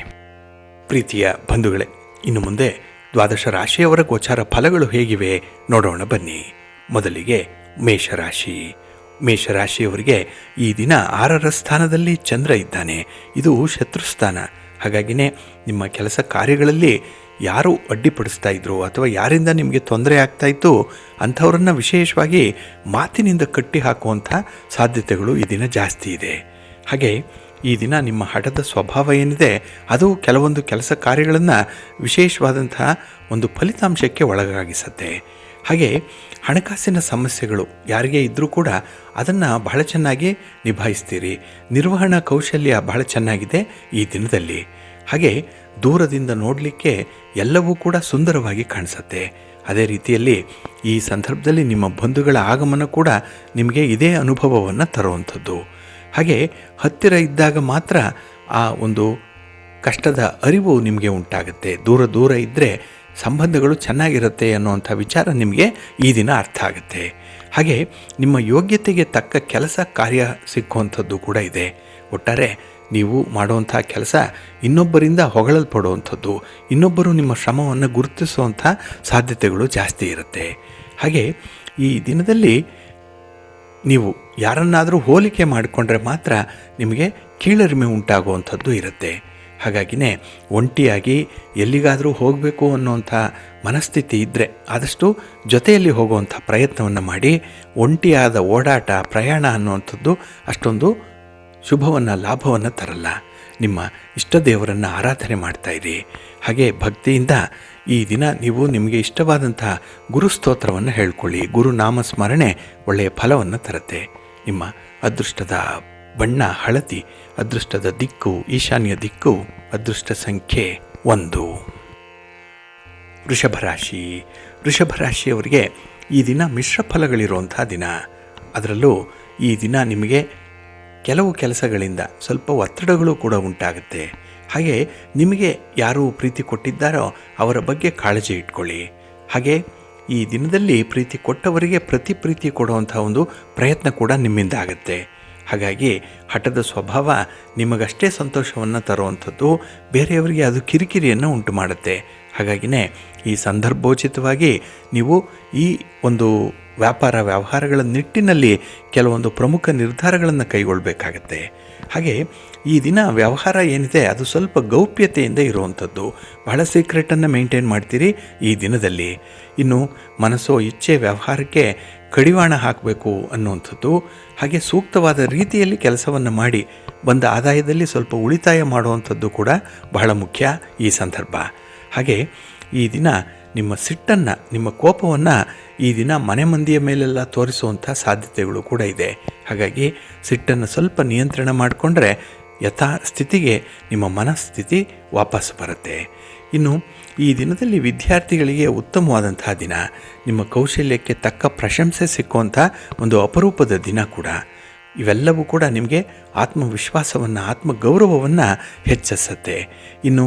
ಪ್ರೀತಿಯ ಬಂಧುಗಳೇ, ಇನ್ನು ಮುಂದೆ 12 ರಾಶಿಯವರ ಗೋಚಾರ ಫಲಗಳು ಹೇಗಿವೆ ನೋಡೋಣ ಬನ್ನಿ. ಮೊದಲಿಗೆ ಮೇಷರಾಶಿ. ಮೇಷರಾಶಿಯವರಿಗೆ ಈ ದಿನ 6ರ ಸ್ಥಾನದಲ್ಲಿ ಚಂದ್ರ ಇದ್ದಾನೆ. ಇದು ಶತ್ರುಸ್ಥಾನ. ಹಾಗಾಗಿನೇ ನಿಮ್ಮ ಕೆಲಸ ಕಾರ್ಯಗಳಲ್ಲಿ ಯಾರು ಅಡ್ಡಿಪಡಿಸ್ತಾ ಇದ್ರು ಅಥವಾ ಯಾರಿಂದ ನಿಮಗೆ ತೊಂದರೆ ಆಗ್ತಾಯಿತ್ತು ಅಂಥವ್ರನ್ನ ವಿಶೇಷವಾಗಿ ಮಾತಿನಿಂದ ಕಟ್ಟಿ ಹಾಕುವಂಥ ಸಾಧ್ಯತೆಗಳು ಈ ದಿನ ಜಾಸ್ತಿ ಇದೆ. ಹಾಗೆ ಈ ದಿನ ನಿಮ್ಮ ಹಠದ ಸ್ವಭಾವ ಏನಿದೆ ಅದು ಕೆಲವೊಂದು ಕೆಲಸ ಕಾರ್ಯಗಳನ್ನು ವಿಶೇಷವಾದಂತಹ ಒಂದು ಫಲಿತಾಂಶಕ್ಕೆ ಒಳಗಾಗಿಸುತ್ತೆ. ಹಾಗೆ ಹಣಕಾಸಿನ ಸಮಸ್ಯೆಗಳು ಯಾರಿಗೆ ಇದ್ದರೂ ಕೂಡ ಅದನ್ನು ಬಹಳ ಚೆನ್ನಾಗಿ ನಿಭಾಯಿಸ್ತೀರಿ. ನಿರ್ವಹಣಾ ಕೌಶಲ್ಯ ಬಹಳ ಚೆನ್ನಾಗಿದೆ ಈ ದಿನದಲ್ಲಿ. ಹಾಗೆ ದೂರದಿಂದ ನೋಡಲಿಕ್ಕೆ ಎಲ್ಲವೂ ಕೂಡ ಸುಂದರವಾಗಿ ಕಾಣಿಸುತ್ತೆ. ಅದೇ ರೀತಿಯಲ್ಲಿ ಈ ಸಂದರ್ಭದಲ್ಲಿ ನಿಮ್ಮ ಬಂಧುಗಳ ಆಗಮನ ಕೂಡ ನಿಮಗೆ ಇದೇ ಅನುಭವವನ್ನು ತರುವಂಥದ್ದು. ಹಾಗೆ ಹತ್ತಿರ ಇದ್ದಾಗ ಮಾತ್ರ ಆ ಒಂದು ಕಷ್ಟದ ಅರಿವು ನಿಮಗೆ ಉಂಟಾಗುತ್ತೆ. ದೂರ ಇದ್ದರೆ ಸಂಬಂಧಗಳು ಚೆನ್ನಾಗಿರುತ್ತೆ ಅನ್ನುವಂಥ ವಿಚಾರ ನಿಮಗೆ ಈ ದಿನ ಅರ್ಥ ಆಗುತ್ತೆ. ಹಾಗೆ ನಿಮ್ಮ ಯೋಗ್ಯತೆಗೆ ತಕ್ಕ ಕೆಲಸ ಕಾರ್ಯ ಸಿಕ್ಕುವಂಥದ್ದು ಕೂಡ ಇದೆ. ಒಟ್ಟಾರೆ ನೀವು ಮಾಡುವಂಥ ಕೆಲಸ ಇನ್ನೊಬ್ಬರಿಂದ ಹೊಗಳಲ್ಪಡುವಂಥದ್ದು, ಇನ್ನೊಬ್ಬರು ನಿಮ್ಮ ಶ್ರಮವನ್ನು ಗುರುತಿಸುವಂಥ ಸಾಧ್ಯತೆಗಳು ಜಾಸ್ತಿ ಇರುತ್ತೆ. ಹಾಗೆ ಈ ದಿನದಲ್ಲಿ ನೀವು ಯಾರನ್ನಾದರೂ ಹೋಲಿಕೆ ಮಾಡಿಕೊಂಡ್ರೆ ಮಾತ್ರ ನಿಮಗೆ ಕೀಳರಿಮೆ ಉಂಟಾಗುವಂಥದ್ದು ಇರುತ್ತೆ. ಹಾಗಾಗಿನೇ ಒಂಟಿಯಾಗಿ ಎಲ್ಲಿಗಾದರೂ ಹೋಗಬೇಕು ಅನ್ನೋಂಥ ಮನಸ್ಥಿತಿ ಇದ್ದರೆ ಆದಷ್ಟು ಜೊತೆಯಲ್ಲಿ ಹೋಗುವಂಥ ಪ್ರಯತ್ನವನ್ನು ಮಾಡಿ. ಒಂಟಿಯಾದ ಓಡಾಟ ಪ್ರಯಾಣ ಅನ್ನುವಂಥದ್ದು ಅಷ್ಟೊಂದು ಶುಭವನ್ನು ಲಾಭವನ್ನು ತರಲ್ಲ. ನಿಮ್ಮ ಇಷ್ಟ ದೇವರನ್ನು ಆರಾಧನೆ ಮಾಡ್ತಾಯಿರಿ. ಹಾಗೆ ಭಕ್ತಿಯಿಂದ ಈ ದಿನ ನೀವು ನಿಮಗೆ ಇಷ್ಟವಾದಂಥ ಗುರುಸ್ತೋತ್ರವನ್ನು ಹೇಳ್ಕೊಳ್ಳಿ. ಗುರುನಾಮ ಸ್ಮರಣೆ ಒಳ್ಳೆಯ ಫಲವನ್ನು ತರುತ್ತೆ. ನಿಮ್ಮ ಅದೃಷ್ಟದ ಬಣ್ಣ ಹಳದಿ, ಅದೃಷ್ಟದ ದಿಕ್ಕು ಈಶಾನ್ಯ ದಿಕ್ಕು, ಅದೃಷ್ಟ ಸಂಖ್ಯೆ 1. ವೃಷಭರಾಶಿ. ವೃಷಭರಾಶಿಯವರಿಗೆ ಈ ದಿನ ಮಿಶ್ರ ಫಲಗಳಿರುವಂಥ ದಿನ. ಅದರಲ್ಲೂ ಈ ದಿನ ನಿಮಗೆ ಕೆಲವು ಕೆಲಸಗಳಿಂದ ಸ್ವಲ್ಪ ಒತ್ತಡಗಳು ಕೂಡ ಉಂಟಾಗುತ್ತೆ. ಹಾಗೆ ನಿಮಗೆ ಯಾರು ಪ್ರೀತಿ ಕೊಟ್ಟಿದ್ದಾರೋ ಅವರ ಬಗ್ಗೆ ಕಾಳಜಿ ಇಟ್ಕೊಳ್ಳಿ. ಹಾಗೆ ಈ ದಿನದಲ್ಲಿ ಪ್ರೀತಿ ಕೊಟ್ಟವರಿಗೆ ಪ್ರೀತಿ ಕೊಡುವಂಥ ಒಂದು ಪ್ರಯತ್ನ ಕೂಡ ನಿಮ್ಮಿಂದ ಆಗುತ್ತೆ. ಹಾಗಾಗಿ ಹಠದ ಸ್ವಭಾವ ನಿಮಗಷ್ಟೇ ಸಂತೋಷವನ್ನು ತರುವಂಥದ್ದು, ಬೇರೆಯವರಿಗೆ ಅದು ಕಿರಿಕಿರಿಯನ್ನು ಉಂಟು ಮಾಡುತ್ತೆ. ಹಾಗಾಗಿನೇ ಈ ಸಂದರ್ಭೋಚಿತವಾಗಿ ನೀವು ಈ ಒಂದು ವ್ಯವಹಾರಗಳ ನಿಟ್ಟಿನಲ್ಲಿ ಕೆಲವೊಂದು ಪ್ರಮುಖ ನಿರ್ಧಾರಗಳನ್ನು ಕೈಗೊಳ್ಳಬೇಕಾಗತ್ತೆ. ಹಾಗೆ ಈ ದಿನ ವ್ಯವಹಾರ ಏನಿದೆ ಅದು ಸ್ವಲ್ಪ ಗೌಪ್ಯತೆಯಿಂದ ಇರುವಂಥದ್ದು. ಬಹಳ ಸೀಕ್ರೆಟನ್ನು ಮೇಂಟೈನ್ ಮಾಡ್ತೀರಿ ಈ ದಿನದಲ್ಲಿ. ಇನ್ನು ಮನಸ್ಸೋ ಇಚ್ಛೆ ವ್ಯವಹಾರಕ್ಕೆ ಕಡಿವಾಣ ಹಾಕಬೇಕು ಅನ್ನುವಂಥದ್ದು. ಹಾಗೆ ಸೂಕ್ತವಾದ ರೀತಿಯಲ್ಲಿ ಕೆಲಸವನ್ನು ಮಾಡಿ ಬಂದ ಆದಾಯದಲ್ಲಿ ಸ್ವಲ್ಪ ಉಳಿತಾಯ ಮಾಡುವಂಥದ್ದು ಕೂಡ ಬಹಳ ಮುಖ್ಯ ಈ ಸಂದರ್ಭ. ಹಾಗೆ ಈ ದಿನ ನಿಮ್ಮ ಸಿಟ್ಟನ್ನು, ನಿಮ್ಮ ಕೋಪವನ್ನು ಈ ದಿನ ಮನೆ ಮಂದಿಯ ಮೇಲೆಲ್ಲ ತೋರಿಸುವಂಥ ಸಾಧ್ಯತೆಗಳು ಕೂಡ ಇದೆ. ಹಾಗಾಗಿ ಸಿಟ್ಟನ್ನು ಸ್ವಲ್ಪ ನಿಯಂತ್ರಣ ಮಾಡಿಕೊಂಡ್ರೆ ಯಥಾಸ್ಥಿತಿಗೆ ನಿಮ್ಮ ಮನಸ್ಥಿತಿ ವಾಪಸ್ ಬರುತ್ತೆ. ಇನ್ನು ಈ ದಿನದಲ್ಲಿ ವಿದ್ಯಾರ್ಥಿಗಳಿಗೆ ಉತ್ತಮವಾದಂತಹ ದಿನ. ನಿಮ್ಮ ಕೌಶಲ್ಯಕ್ಕೆ ತಕ್ಕ ಪ್ರಶಂಸೆ ಸಿಕ್ಕುವಂಥ ಒಂದು ಅಪರೂಪದ ದಿನ ಕೂಡ. ಇವೆಲ್ಲವೂ ಕೂಡ ನಿಮಗೆ ಆತ್ಮವಿಶ್ವಾಸವನ್ನು, ಆತ್ಮಗೌರವವನ್ನು ಹೆಚ್ಚಿಸುತ್ತೆ. ಇನ್ನು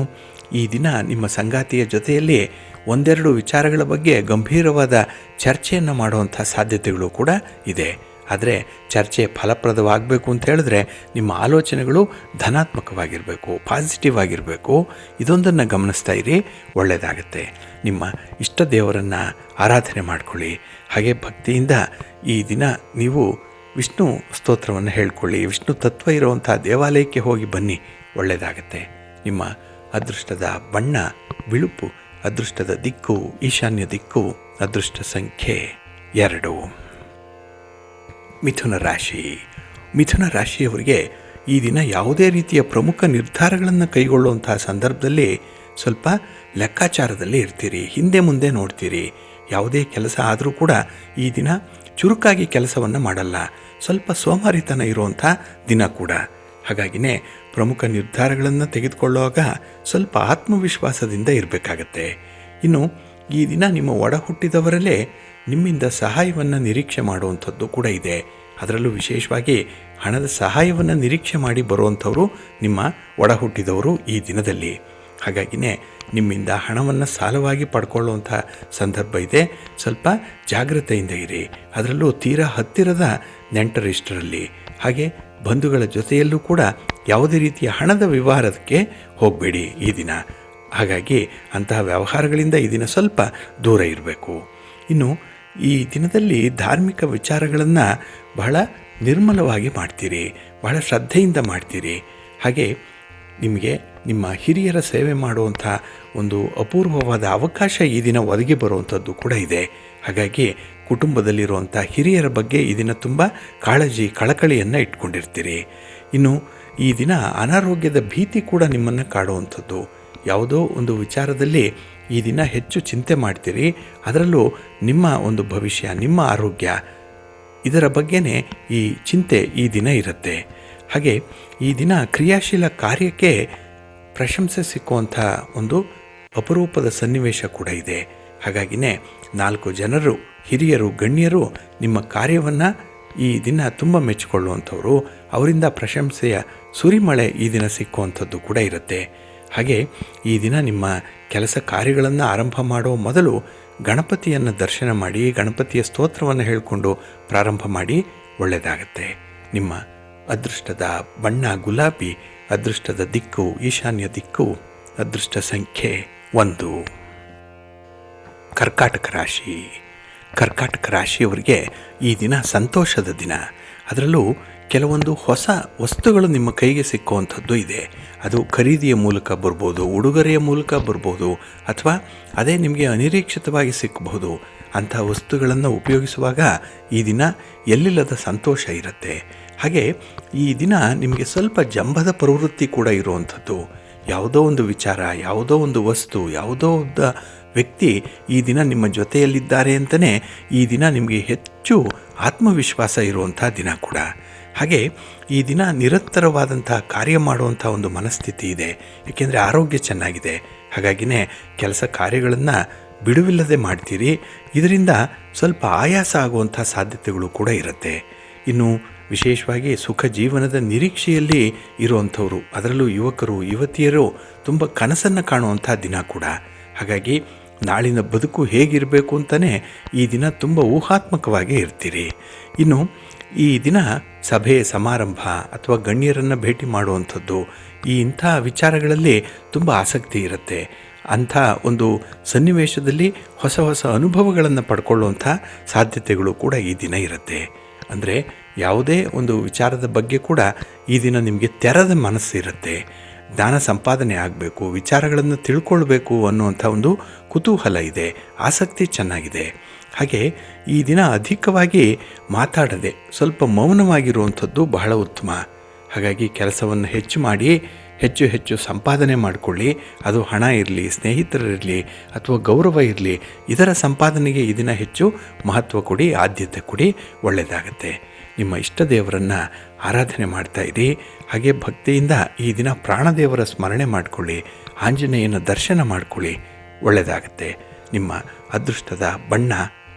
ಈ ದಿನ ನಿಮ್ಮ ಸಂಗಾತಿಯ ಜೊತೆಯಲ್ಲಿ ಒಂದೆರಡು ವಿಚಾರಗಳ ಬಗ್ಗೆ ಗಂಭೀರವಾದ ಚರ್ಚೆಯನ್ನು ಮಾಡುವಂಥ ಸಾಧ್ಯತೆಗಳು ಕೂಡ ಇದೆ. ಆದರೆ ಚರ್ಚೆ ಫಲಪ್ರದವಾಗಬೇಕು ಅಂತ ಹೇಳಿದ್ರೆ ನಿಮ್ಮ ಆಲೋಚನೆಗಳು ಧನಾತ್ಮಕವಾಗಿರಬೇಕು, ಪಾಸಿಟಿವ್ ಆಗಿರಬೇಕು. ಇದೊಂದನ್ನು ಗಮನಿಸ್ತಾ ಇರಿ, ಒಳ್ಳೆಯದಾಗತ್ತೆ. ನಿಮ್ಮ ಇಷ್ಟ ದೇವರನ್ನು ಆರಾಧನೆ ಮಾಡಿಕೊಳ್ಳಿ. ಹಾಗೆ ಭಕ್ತಿಯಿಂದ ಈ ದಿನ ನೀವು ವಿಷ್ಣು ಸ್ತೋತ್ರವನ್ನು ಹೇಳ್ಕೊಳ್ಳಿ. ವಿಷ್ಣು ತತ್ವ ಇರುವಂಥ ದೇವಾಲಯಕ್ಕೆ ಹೋಗಿ ಬನ್ನಿ, ಒಳ್ಳೆಯದಾಗತ್ತೆ. ನಿಮ್ಮ ಅದೃಷ್ಟದ ಬಣ್ಣ ಬಿಳುಪು, ಅದೃಷ್ಟದ ದಿಕ್ಕು ಈಶಾನ್ಯ ದಿಕ್ಕು, ಅದೃಷ್ಟ ಸಂಖ್ಯೆ 2. ಮಿಥುನ ರಾಶಿ. ಮಿಥುನ ರಾಶಿಯವರಿಗೆ ಈ ದಿನ ಯಾವುದೇ ರೀತಿಯ ಪ್ರಮುಖ ನಿರ್ಧಾರಗಳನ್ನು ಕೈಗೊಳ್ಳುವಂತಹ ಸಂದರ್ಭದಲ್ಲಿ ಸ್ವಲ್ಪ ಲೆಕ್ಕಾಚಾರದಲ್ಲಿ ಇರ್ತೀರಿ, ಹಿಂದೆ ಮುಂದೆ ನೋಡ್ತೀರಿ. ಯಾವುದೇ ಕೆಲಸ ಆದರೂ ಕೂಡ ಈ ದಿನ ಚುರುಕಾಗಿ ಕೆಲಸವನ್ನು ಮಾಡಲ್ಲ, ಸ್ವಲ್ಪ ಸೋಮಾರಿತನ ಇರುವಂಥ ದಿನ ಕೂಡ. ಹಾಗಾಗಿನೇ ಪ್ರಮುಖ ನಿರ್ಧಾರಗಳನ್ನು ತೆಗೆದುಕೊಳ್ಳುವಾಗ ಸ್ವಲ್ಪ ಆತ್ಮವಿಶ್ವಾಸದಿಂದ ಇರಬೇಕಾಗತ್ತೆ. ಇನ್ನು ಈ ದಿನ ನಿಮ್ಮ ಒಡ ಹುಟ್ಟಿದವರಲ್ಲೇ ನಿಮ್ಮಿಂದ ಸಹಾಯವನ್ನು ನಿರೀಕ್ಷೆ ಮಾಡುವಂಥದ್ದು ಕೂಡ ಇದೆ. ಅದರಲ್ಲೂ ವಿಶೇಷವಾಗಿ ಹಣದ ಸಹಾಯವನ್ನು ನಿರೀಕ್ಷೆ ಮಾಡಿ ಬರುವಂಥವರು ನಿಮ್ಮ ಒಡ ಹುಟ್ಟಿದವರು ಈ ದಿನದಲ್ಲಿ. ಹಾಗಾಗಿನೇ ನಿಮ್ಮಿಂದ ಹಣವನ್ನು ಸಾಲವಾಗಿ ಪಡ್ಕೊಳ್ಳುವಂಥ ಸಂದರ್ಭ ಇದೆ. ಸ್ವಲ್ಪ ಜಾಗ್ರತೆಯಿಂದ ಇರಿ. ಅದರಲ್ಲೂ ತೀರಾ ಹತ್ತಿರದ ನೆಂಟರಿಷ್ಟರಲ್ಲಿ ಹಾಗೆ ಬಂಧುಗಳ ಜೊತೆಯಲ್ಲೂ ಕೂಡ ಯಾವುದೇ ರೀತಿಯ ಹಣದ ವ್ಯವಹಾರಕ್ಕೆ ಹೋಗಬೇಡಿ ಈ ದಿನ. ಹಾಗಾಗಿ ಅಂತಹ ವ್ಯವಹಾರಗಳಿಂದ ಈ ದಿನ ಸ್ವಲ್ಪ ದೂರ ಇರಬೇಕು. ಇನ್ನು ಈ ದಿನದಲ್ಲಿ ಧಾರ್ಮಿಕ ವಿಚಾರಗಳನ್ನು ಬಹಳ ನಿರ್ಮಲವಾಗಿ ಮಾಡ್ತೀರಿ, ಬಹಳ ಶ್ರದ್ಧೆಯಿಂದ ಮಾಡ್ತೀರಿ. ಹಾಗೆ ನಿಮಗೆ ನಿಮ್ಮ ಹಿರಿಯರ ಸೇವೆ ಮಾಡುವಂಥ ಒಂದು ಅಪೂರ್ವವಾದ ಅವಕಾಶ ಈ ದಿನ ಒದಗಿ ಬರುವಂಥದ್ದು ಕೂಡ ಇದೆ. ಹಾಗಾಗಿ ಕುಟುಂಬದಲ್ಲಿರುವಂಥ ಹಿರಿಯರ ಬಗ್ಗೆ ಈ ದಿನ ತುಂಬ ಕಾಳಜಿ ಕಳಕಳಿಯನ್ನು ಇಟ್ಕೊಂಡಿರ್ತೀರಿ. ಇನ್ನು ಈ ದಿನ ಅನಾರೋಗ್ಯದ ಭೀತಿ ಕೂಡ ನಿಮ್ಮನ್ನು ಕಾಡುವಂಥದ್ದು. ಯಾವುದೋ ಒಂದು ವಿಚಾರದಲ್ಲಿ ಈ ದಿನ ಹೆಚ್ಚು ಚಿಂತೆ ಮಾಡ್ತೀರಿ. ಅದರಲ್ಲೂ ನಿಮ್ಮ ಒಂದು ಭವಿಷ್ಯ, ನಿಮ್ಮ ಆರೋಗ್ಯ, ಇದರ ಬಗ್ಗೆನೇ ಈ ಚಿಂತೆ ಈ ದಿನ ಇರುತ್ತೆ. ಹಾಗೆ ಈ ದಿನ ಕ್ರಿಯಾಶೀಲ ಕಾರ್ಯಕ್ಕೆ ಪ್ರಶಂಸೆ ಸಿಕ್ಕುವಂಥ ಒಂದು ಅಪರೂಪದ ಸನ್ನಿವೇಶ ಕೂಡ ಇದೆ. ಹಾಗಾಗಿನೇ 4 ಜನರು, ಹಿರಿಯರು, ಗಣ್ಯರು ನಿಮ್ಮ ಕಾರ್ಯವನ್ನು ಈ ದಿನ ತುಂಬ ಮೆಚ್ಚಿಕೊಳ್ಳುವಂಥವ್ರು, ಅವರಿಂದ ಪ್ರಶಂಸೆಯ ಸುರಿಮಳೆ ಈ ದಿನ ಸಿಕ್ಕುವಂಥದ್ದು ಕೂಡ ಇರುತ್ತೆ. ಹಾಗೆ ಈ ದಿನ ನಿಮ್ಮ ಕೆಲಸ ಕಾರ್ಯಗಳನ್ನು ಆರಂಭ ಮಾಡೋ ಮೊದಲು ಗಣಪತಿಯನ್ನು ದರ್ಶನ ಮಾಡಿ, ಗಣಪತಿಯ ಸ್ತೋತ್ರವನ್ನು ಹೇಳಿಕೊಂಡು ಪ್ರಾರಂಭ ಮಾಡಿ, ಒಳ್ಳೆಯದಾಗತ್ತೆ. ನಿಮ್ಮ ಅದೃಷ್ಟದ ಬಣ್ಣ ಗುಲಾಬಿ, ಅದೃಷ್ಟದ ದಿಕ್ಕು ಈಶಾನ್ಯ ದಿಕ್ಕು, ಅದೃಷ್ಟ ಸಂಖ್ಯೆ 1. ಕರ್ಕಾಟಕ ರಾಶಿ. ಕರ್ಕಾಟಕ ರಾಶಿಯವರಿಗೆ ಈ ದಿನ ಸಂತೋಷದ ದಿನ. ಅದರಲ್ಲೂ ಕೆಲವೊಂದು ಹೊಸ ವಸ್ತುಗಳು ನಿಮ್ಮ ಕೈಗೆ ಸಿಕ್ಕುವಂಥದ್ದು ಇದೆ. ಅದು ಖರೀದಿಯ ಮೂಲಕ ಬರ್ಬೋದು, ಉಡುಗೊರೆಯ ಮೂಲಕ ಬರ್ಬೋದು, ಅಥವಾ ಅದೇ ನಿಮಗೆ ಅನಿರೀಕ್ಷಿತವಾಗಿ ಸಿಕ್ಕಬಹುದು. ಅಂಥ ವಸ್ತುಗಳನ್ನು ಉಪಯೋಗಿಸುವಾಗ ಈ ದಿನ ಎಲ್ಲಿಲ್ಲದ ಸಂತೋಷ ಇರುತ್ತೆ. ಹಾಗೆ ಈ ದಿನ ನಿಮಗೆ ಸ್ವಲ್ಪ ಜಂಬದ ಪ್ರವೃತ್ತಿ ಕೂಡ ಇರುವಂಥದ್ದು. ಯಾವುದೋ ಒಂದು ವಿಚಾರ, ಯಾವುದೋ ಒಂದು ವಸ್ತು, ಯಾವುದೋ ಒಂದು ವ್ಯಕ್ತಿ ಈ ದಿನ ನಿಮ್ಮ ಜೊತೆಯಲ್ಲಿದ್ದಾರೆ ಅಂತಲೇ ಈ ದಿನ ನಿಮಗೆ ಹೆಚ್ಚು ಆತ್ಮವಿಶ್ವಾಸ ಇರುವಂಥ ದಿನ ಕೂಡ. ಹಾಗೆ ಈ ದಿನ ನಿರಂತರವಾದಂಥ ಕಾರ್ಯ ಮಾಡುವಂಥ ಒಂದು ಮನಸ್ಥಿತಿ ಇದೆ. ಏಕೆಂದರೆ ಆರೋಗ್ಯ ಚೆನ್ನಾಗಿದೆ. ಹಾಗಾಗಿನೇ ಕೆಲಸ ಕಾರ್ಯಗಳನ್ನು ಬಿಡುವಿಲ್ಲದೆ ಮಾಡ್ತೀರಿ. ಇದರಿಂದ ಸ್ವಲ್ಪ ಆಯಾಸ ಆಗುವಂಥ ಸಾಧ್ಯತೆಗಳು ಕೂಡ ಇರುತ್ತೆ. ಇನ್ನು ವಿಶೇಷವಾಗಿ ಸುಖ ಜೀವನದ ನಿರೀಕ್ಷೆಯಲ್ಲಿ ಇರುವಂಥವರು, ಅದರಲ್ಲೂ ಯುವಕರು ಯುವತಿಯರು ತುಂಬ ಕನಸನ್ನು ಕಾಣುವಂಥ ದಿನ ಕೂಡ. ಹಾಗಾಗಿ ನಾಳಿನ ಬದುಕು ಹೇಗಿರಬೇಕು ಅಂತಲೇ ಈ ದಿನ ತುಂಬ ಊಹಾತ್ಮಕವಾಗಿ ಇರ್ತೀರಿ. ಇನ್ನು ಈ ದಿನ ಸಭೆ ಸಮಾರಂಭ ಅಥವಾ ಗಣ್ಯರನ್ನು ಭೇಟಿ ಮಾಡುವಂಥದ್ದು, ಇಂಥ ವಿಚಾರಗಳಲ್ಲಿ ತುಂಬ ಆಸಕ್ತಿ ಇರುತ್ತೆ. ಅಂಥ ಒಂದು ಸನ್ನಿವೇಶದಲ್ಲಿ ಹೊಸ ಹೊಸ ಅನುಭವಗಳನ್ನು ಪಡ್ಕೊಳ್ಳುವಂಥ ಸಾಧ್ಯತೆಗಳು ಕೂಡ ಈ ದಿನ ಇರುತ್ತೆ. ಅಂದರೆ ಯಾವುದೇ ಒಂದು ವಿಚಾರದ ಬಗ್ಗೆ ಕೂಡ ಈ ದಿನ ನಿಮಗೆ ತೆರೆದ ಮನಸ್ಸಿರುತ್ತೆ. ಜ್ಞಾನ ಸಂಪಾದನೆ ಆಗಬೇಕು, ವಿಚಾರಗಳನ್ನು ತಿಳ್ಕೊಳ್ಬೇಕು ಅನ್ನುವಂಥ ಒಂದು ಕುತೂಹಲ ಇದೆ, ಆಸಕ್ತಿ ಚೆನ್ನಾಗಿದೆ. ಹಾಗೆ ಈ ದಿನ ಅಧಿಕವಾಗಿ ಮಾತಾಡದೆ ಸ್ವಲ್ಪ ಮೌನವಾಗಿರುವಂಥದ್ದು ಬಹಳ ಉತ್ತಮ. ಹಾಗಾಗಿ ಕೆಲಸವನ್ನು ಹೆಚ್ಚು ಮಾಡಿ ಹೆಚ್ಚು ಹೆಚ್ಚು ಸಂಪಾದನೆ ಮಾಡಿಕೊಳ್ಳಿ. ಅದು ಹಣ ಇರಲಿ, ಸ್ನೇಹಿತರಿರಲಿ, ಅಥವಾ ಗೌರವ ಇರಲಿ, ಇದರ ಸಂಪಾದನೆಗೆ ಈ ದಿನ ಹೆಚ್ಚು ಮಹತ್ವ ಕೊಡಿ, ಆದ್ಯತೆ ಕೊಡಿ, ಒಳ್ಳೆಯದಾಗತ್ತೆ. ನಿಮ್ಮ ಇಷ್ಟ ದೇವರನ್ನು ಆರಾಧನೆ ಮಾಡ್ತಾಯಿರಿ. ಹಾಗೆ ಭಕ್ತಿಯಿಂದ ಈ ದಿನ ಪ್ರಾಣದೇವರ ಸ್ಮರಣೆ ಮಾಡಿಕೊಳ್ಳಿ, ಆಂಜನೇಯನ ದರ್ಶನ ಮಾಡಿಕೊಳ್ಳಿ, ಒಳ್ಳೆಯದಾಗತ್ತೆ. ನಿಮ್ಮ ಅದೃಷ್ಟದ ಬಣ್ಣ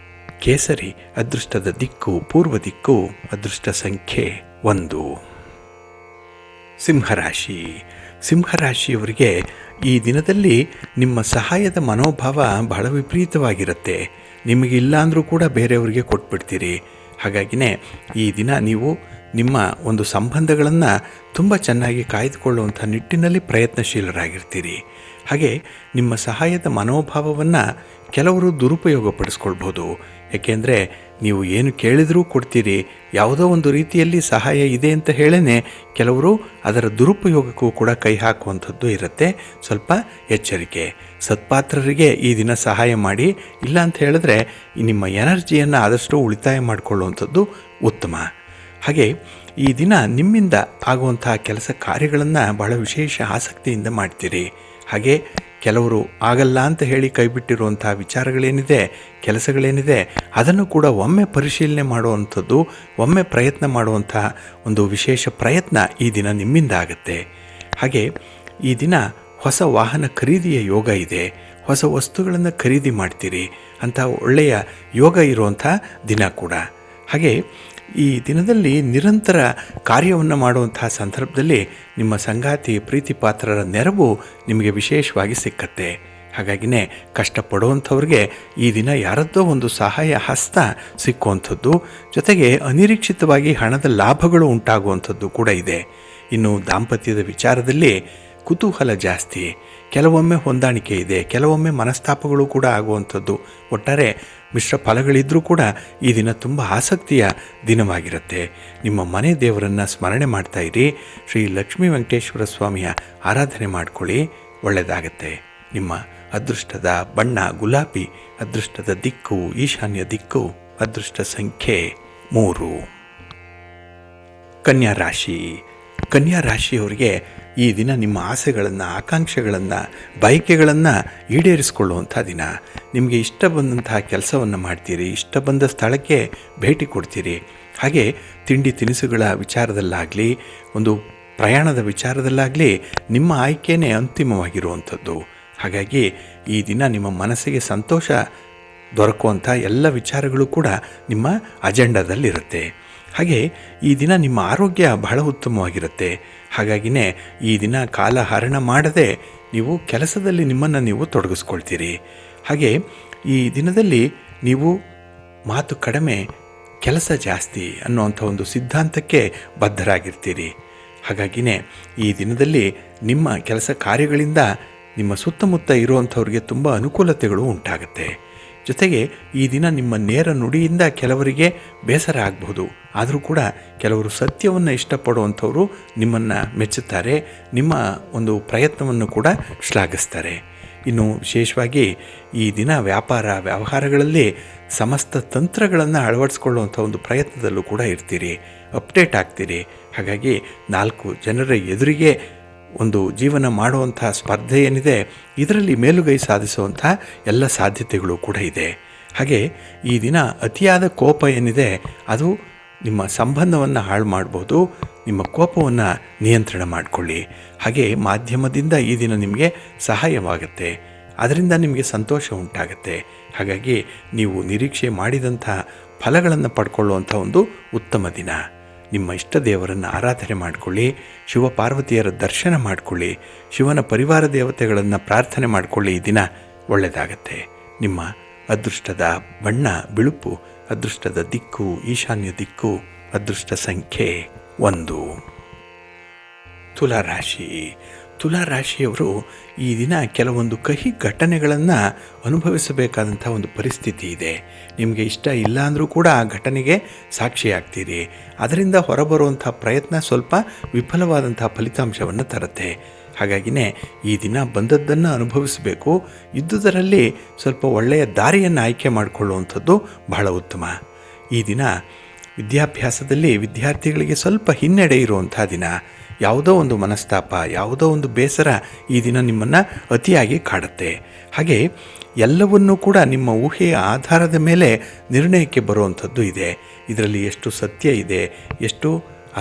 ಕೇಸರಿ, ಅದೃಷ್ಟದ ದಿಕ್ಕು ಪೂರ್ವ ದಿಕ್ಕು, ಅದೃಷ್ಟ ಸಂಖ್ಯೆ 1. ಸಿಂಹರಾಶಿ. ಸಿಂಹರಾಶಿಯವರಿಗೆ ಈ ದಿನದಲ್ಲಿ ನಿಮ್ಮ ಸಹಾಯದ ಮನೋಭಾವ ಬಹಳ ವಿಪರೀತವಾಗಿರುತ್ತೆ. ನಿಮಗಿಲ್ಲ ಅಂದರೂ ಕೂಡ ಬೇರೆಯವರಿಗೆ ಕೊಟ್ಬಿಡ್ತೀರಿ. ಹಾಗಾಗಿನೇ ಈ ದಿನ ನೀವು ನಿಮ್ಮ ಒಂದು ಸಂಬಂಧಗಳನ್ನು ತುಂಬ ಚೆನ್ನಾಗಿ ಕಾಯ್ದುಕೊಳ್ಳುವಂಥ ನಿಟ್ಟಿನಲ್ಲಿ ಪ್ರಯತ್ನಶೀಲರಾಗಿರ್ತೀರಿ. ಹಾಗೆ ನಿಮ್ಮ ಸಹಾಯದ ಮನೋಭಾವವನ್ನು ಕೆಲವರು ದುರುಪಯೋಗಪಡಿಸ್ಕೊಳ್ಬೋದು. ಏಕೆಂದರೆ ನೀವು ಏನು ಕೇಳಿದರೂ ಕೊಡ್ತೀರಿ, ಯಾವುದೋ ಒಂದು ರೀತಿಯಲ್ಲಿ ಸಹಾಯ ಇದೆ ಅಂತ ಹೇಳೇ ಕೆಲವರು ಅದರ ದುರುಪಯೋಗಕ್ಕೂ ಕೂಡ ಕೈ ಹಾಕುವಂಥದ್ದು ಇರುತ್ತೆ. ಸ್ವಲ್ಪ ಎಚ್ಚರಿಕೆ. ಸತ್ಪಾತ್ರರಿಗೆ ಈ ದಿನ ಸಹಾಯ ಮಾಡಿ. ಇಲ್ಲ ಅಂತ ಹೇಳಿದ್ರೆ ನಿಮ್ಮ ಎನರ್ಜಿಯನ್ನು ಆದಷ್ಟು ಉಳಿತಾಯ ಮಾಡಿಕೊಳ್ಳುವಂಥದ್ದು ಉತ್ತಮ. ಹಾಗೆ ಈ ದಿನ ನಿಮ್ಮಿಂದ ಆಗುವಂತಹ ಕೆಲಸ ಕಾರ್ಯಗಳನ್ನು ಬಹಳ ವಿಶೇಷ ಆಸಕ್ತಿಯಿಂದ ಮಾಡ್ತೀರಿ. ಹಾಗೆ ಕೆಲವರು ಆಗಲ್ಲ ಅಂತ ಹೇಳಿ ಕೈಬಿಟ್ಟಿರುವಂಥ ವಿಚಾರಗಳೇನಿದೆ, ಕೆಲಸಗಳೇನಿದೆ, ಅದನ್ನು ಕೂಡ ಒಮ್ಮೆ ಪರಿಶೀಲನೆ ಮಾಡುವಂಥದ್ದು, ಒಮ್ಮೆ ಪ್ರಯತ್ನ ಮಾಡುವಂಥ ಒಂದು ವಿಶೇಷ ಪ್ರಯತ್ನ ಈ ದಿನ ನಿಮ್ಮಿಂದ ಆಗುತ್ತೆ. ಹಾಗೆ ಈ ದಿನ ಹೊಸ ವಾಹನ ಖರೀದಿಯ ಯೋಗ ಇದೆ. ಹೊಸ ವಸ್ತುಗಳನ್ನು ಖರೀದಿ ಮಾಡ್ತೀರಿ ಅಂತ ಒಳ್ಳೆಯ ಯೋಗ ಇರುವಂಥ ದಿನ ಕೂಡ. ಹಾಗೆ ಈ ದಿನದಲ್ಲಿ ನಿರಂತರ ಕಾರ್ಯವನ್ನು ಮಾಡುವಂತಹ ಸಂದರ್ಭದಲ್ಲಿ ನಿಮ್ಮ ಸಂಗಾತಿ ಪ್ರೀತಿ ಪಾತ್ರರ ನೆರವು ನಿಮಗೆ ವಿಶೇಷವಾಗಿ ಸಿಕ್ಕತ್ತೆ. ಹಾಗಾಗಿನೇ ಕಷ್ಟಪಡುವಂಥವ್ರಿಗೆ ಈ ದಿನ ಯಾರದ್ದೋ ಒಂದು ಸಹಾಯ ಹಸ್ತ ಸಿಕ್ಕುವಂಥದ್ದು, ಜೊತೆಗೆ ಅನಿರೀಕ್ಷಿತವಾಗಿ ಹಣದ ಲಾಭಗಳು ಉಂಟಾಗುವಂಥದ್ದು ಕೂಡ ಇದೆ. ಇನ್ನು ದಾಂಪತ್ಯದ ವಿಚಾರದಲ್ಲಿ ಕುತೂಹಲ ಜಾಸ್ತಿ, ಕೆಲವೊಮ್ಮೆ ಹೊಂದಾಣಿಕೆ ಇದೆ, ಕೆಲವೊಮ್ಮೆ ಮನಸ್ತಾಪಗಳು ಕೂಡ ಆಗುವಂಥದ್ದು. ಒಟ್ಟಾರೆ ಮಿಶ್ರ ಫಲಗಳಿದ್ದರೂ ಕೂಡ ಈ ದಿನ ತುಂಬ ಆಸಕ್ತಿಯ ದಿನವಾಗಿರುತ್ತೆ. ನಿಮ್ಮ ಮನೆ ದೇವರನ್ನು ಸ್ಮರಣೆ ಮಾಡ್ತಾಯಿರಿ. ಶ್ರೀ ಲಕ್ಷ್ಮೀ ವೆಂಕಟೇಶ್ವರ ಸ್ವಾಮಿಯ ಆರಾಧನೆ ಮಾಡಿಕೊಳ್ಳಿ, ಒಳ್ಳೆಯದಾಗತ್ತೆ. ನಿಮ್ಮ ಅದೃಷ್ಟದ ಬಣ್ಣ ಗುಲಾಬಿ, ಅದೃಷ್ಟದ ದಿಕ್ಕು ಈಶಾನ್ಯ ದಿಕ್ಕು, ಅದೃಷ್ಟ ಸಂಖ್ಯೆ 3. ಕನ್ಯಾ ರಾಶಿ. ಕನ್ಯಾ ರಾಶಿಯವರಿಗೆ ಈ ದಿನ ನಿಮ್ಮ ಆಸೆಗಳನ್ನು, ಆಕಾಂಕ್ಷೆಗಳನ್ನು, ಬಯಕೆಗಳನ್ನು ಈಡೇರಿಸಿಕೊಳ್ಳುವಂಥ ದಿನ. ನಿಮಗೆ ಇಷ್ಟ ಬಂದಂತಹ ಕೆಲಸವನ್ನು ಮಾಡ್ತೀರಿ, ಇಷ್ಟ ಬಂದ ಸ್ಥಳಕ್ಕೆ ಭೇಟಿ ಕೊಡ್ತೀರಿ. ಹಾಗೆ ತಿಂಡಿ ತಿನಿಸುಗಳ ವಿಚಾರದಲ್ಲಾಗಲಿ, ಒಂದು ಪ್ರಯಾಣದ ವಿಚಾರದಲ್ಲಾಗಲಿ ನಿಮ್ಮ ಆಯ್ಕೆಯೇ ಅಂತಿಮವಾಗಿರುವಂಥದ್ದು. ಹಾಗಾಗಿ ಈ ದಿನ ನಿಮ್ಮ ಮನಸ್ಸಿಗೆ ಸಂತೋಷ ದೊರಕುವಂಥ ಎಲ್ಲ ವಿಚಾರಗಳು ಕೂಡ ನಿಮ್ಮ ಅಜೆಂಡಾದಲ್ಲಿರುತ್ತೆ. ಹಾಗೆ ಈ ದಿನ ನಿಮ್ಮ ಆರೋಗ್ಯ ಬಹಳ ಉತ್ತಮವಾಗಿರುತ್ತೆ. ಹಾಗಾಗಿನೇ ಈ ದಿನ ಕಾಲ ಹರಣ ಮಾಡದೆ ನೀವು ಕೆಲಸದಲ್ಲಿ ನಿಮ್ಮನ್ನು ನೀವು ತೊಡಗಿಸ್ಕೊಳ್ತೀರಿ. ಹಾಗೆ ಈ ದಿನದಲ್ಲಿ ನೀವು ಮಾತು ಕಡಿಮೆ, ಕೆಲಸ ಜಾಸ್ತಿ ಅನ್ನುವಂಥ ಒಂದು ಸಿದ್ಧಾಂತಕ್ಕೆ ಬದ್ಧರಾಗಿರ್ತೀರಿ. ಹಾಗಾಗಿನೇ ಈ ದಿನದಲ್ಲಿ ನಿಮ್ಮ ಕೆಲಸ ಕಾರ್ಯಗಳಿಂದ ನಿಮ್ಮ ಸುತ್ತಮುತ್ತ ಇರುವಂಥವ್ರಿಗೆ ತುಂಬ ಅನುಕೂಲತೆಗಳು ಉಂಟಾಗುತ್ತೆ. ಜೊತೆಗೆ ಈ ದಿನ ನಿಮ್ಮ ನೇರ ನುಡಿಯಿಂದ ಕೆಲವರಿಗೆ ಬೇಸರ ಆಗಬಹುದು. ಆದರೂ ಕೂಡ ಕೆಲವರು ಸತ್ಯವನ್ನು ಇಷ್ಟಪಡುವಂಥವರು ನಿಮ್ಮನ್ನು ಮೆಚ್ಚುತ್ತಾರೆ, ನಿಮ್ಮ ಒಂದು ಪ್ರಯತ್ನವನ್ನು ಕೂಡ ಶ್ಲಾಘಿಸ್ತಾರೆ. ಇನ್ನು ವಿಶೇಷವಾಗಿ ಈ ದಿನ ವ್ಯವಹಾರಗಳಲ್ಲಿ ಸಮಸ್ತ ತಂತ್ರಗಳನ್ನು ಅಳವಡಿಸ್ಕೊಳ್ಳುವಂಥ ಒಂದು ಪ್ರಯತ್ನದಲ್ಲೂ ಕೂಡ ಇರ್ತೀರಿ, ಅಪ್ಡೇಟ್ ಆಗ್ತೀರಿ. ಹಾಗಾಗಿ 4 ಜನರ ಎದುರಿಗೆ ಒಂದು ಜೀವನ ಮಾಡುವಂಥ ಸ್ಪರ್ಧೆ ಏನಿದೆ, ಇದರಲ್ಲಿ ಮೇಲುಗೈ ಸಾಧಿಸುವಂಥ ಎಲ್ಲ ಸಾಧ್ಯತೆಗಳು ಕೂಡ ಇದೆ. ಹಾಗೆ ಈ ದಿನ ಅತಿಯಾದ ಕೋಪ ಏನಿದೆ ಅದು ನಿಮ್ಮ ಸಂಬಂಧವನ್ನು ಹಾಳು ಮಾಡ್ಬೋದು. ನಿಮ್ಮ ಕೋಪವನ್ನು ನಿಯಂತ್ರಣ ಮಾಡಿಕೊಳ್ಳಿ. ಹಾಗೆ ಮಾಧ್ಯಮದಿಂದ ಈ ದಿನ ನಿಮಗೆ ಸಹಾಯವಾಗುತ್ತೆ, ಅದರಿಂದ ನಿಮಗೆ ಸಂತೋಷ ಉಂಟಾಗುತ್ತೆ. ಹಾಗಾಗಿ ನೀವು ನಿರೀಕ್ಷೆ ಮಾಡಿದಂಥ ಫಲಗಳನ್ನು ಪಡ್ಕೊಳ್ಳುವಂಥ ಒಂದು ಉತ್ತಮ ದಿನ. ನಿಮ್ಮ ಇಷ್ಟ ದೇವರನ್ನು ಆರಾಧನೆ ಮಾಡಿಕೊಳ್ಳಿ, ಶಿವಪಾರ್ವತಿಯರ ದರ್ಶನ ಮಾಡಿಕೊಳ್ಳಿ, ಶಿವನ ಪರಿವಾರ ದೇವತೆಗಳನ್ನು ಪ್ರಾರ್ಥನೆ ಮಾಡಿಕೊಳ್ಳಿ. ಈ ದಿನ ಒಳ್ಳೆಯದಾಗತ್ತೆ. ನಿಮ್ಮ ಅದೃಷ್ಟದ ಬಣ್ಣ ಬಿಳುಪು, ಅದೃಷ್ಟದ ದಿಕ್ಕು ಈಶಾನ್ಯ ದಿಕ್ಕು, ಅದೃಷ್ಟ ಸಂಖ್ಯೆ 1. ತುಲಾರಾಶಿ. ತುಲಾರಾಶಿಯವರು ಈ ದಿನ ಕೆಲವೊಂದು ಕಹಿ ಘಟನೆಗಳನ್ನು ಅನುಭವಿಸಬೇಕಾದಂಥ ಒಂದು ಪರಿಸ್ಥಿತಿ ಇದೆ. ನಿಮಗೆ ಇಷ್ಟ ಇಲ್ಲ ಅಂದರೂ ಕೂಡ ಆ ಘಟನೆಗೆ ಸಾಕ್ಷಿಯಾಗ್ತೀರಿ. ಅದರಿಂದ ಹೊರಬರುವಂಥ ಪ್ರಯತ್ನ ಸ್ವಲ್ಪ ವಿಫಲವಾದಂಥ ಫಲಿತಾಂಶವನ್ನು ತರುತ್ತೆ. ಹಾಗಾಗಿನೇ ಈ ದಿನ ಬಂದದ್ದನ್ನು ಅನುಭವಿಸಬೇಕು. ಇದ್ದುದರಲ್ಲಿ ಸ್ವಲ್ಪ ಒಳ್ಳೆಯ ದಾರಿಯನ್ನು ಆಯ್ಕೆ ಮಾಡಿಕೊಳ್ಳುವಂಥದ್ದು ಬಹಳ ಉತ್ತಮ. ಈ ದಿನ ವಿದ್ಯಾಭ್ಯಾಸದಲ್ಲಿ ವಿದ್ಯಾರ್ಥಿಗಳಿಗೆ ಸ್ವಲ್ಪ ಹಿನ್ನಡೆ ಇರುವಂಥ ದಿನ. ಯಾವುದೋ ಒಂದು ಮನಸ್ತಾಪ, ಯಾವುದೋ ಒಂದು ಬೇಸರ ಈ ದಿನ ನಿಮ್ಮನ್ನು ಅತಿಯಾಗಿ ಕಾಡುತ್ತೆ. ಹಾಗೆ ಎಲ್ಲವನ್ನೂ ಕೂಡ ನಿಮ್ಮ ಊಹೆಯ ಆಧಾರದ ಮೇಲೆ ನಿರ್ಣಯಕ್ಕೆ ಬರುವಂಥದ್ದು ಇದೆ. ಇದರಲ್ಲಿ ಎಷ್ಟು ಸತ್ಯ ಇದೆ, ಎಷ್ಟು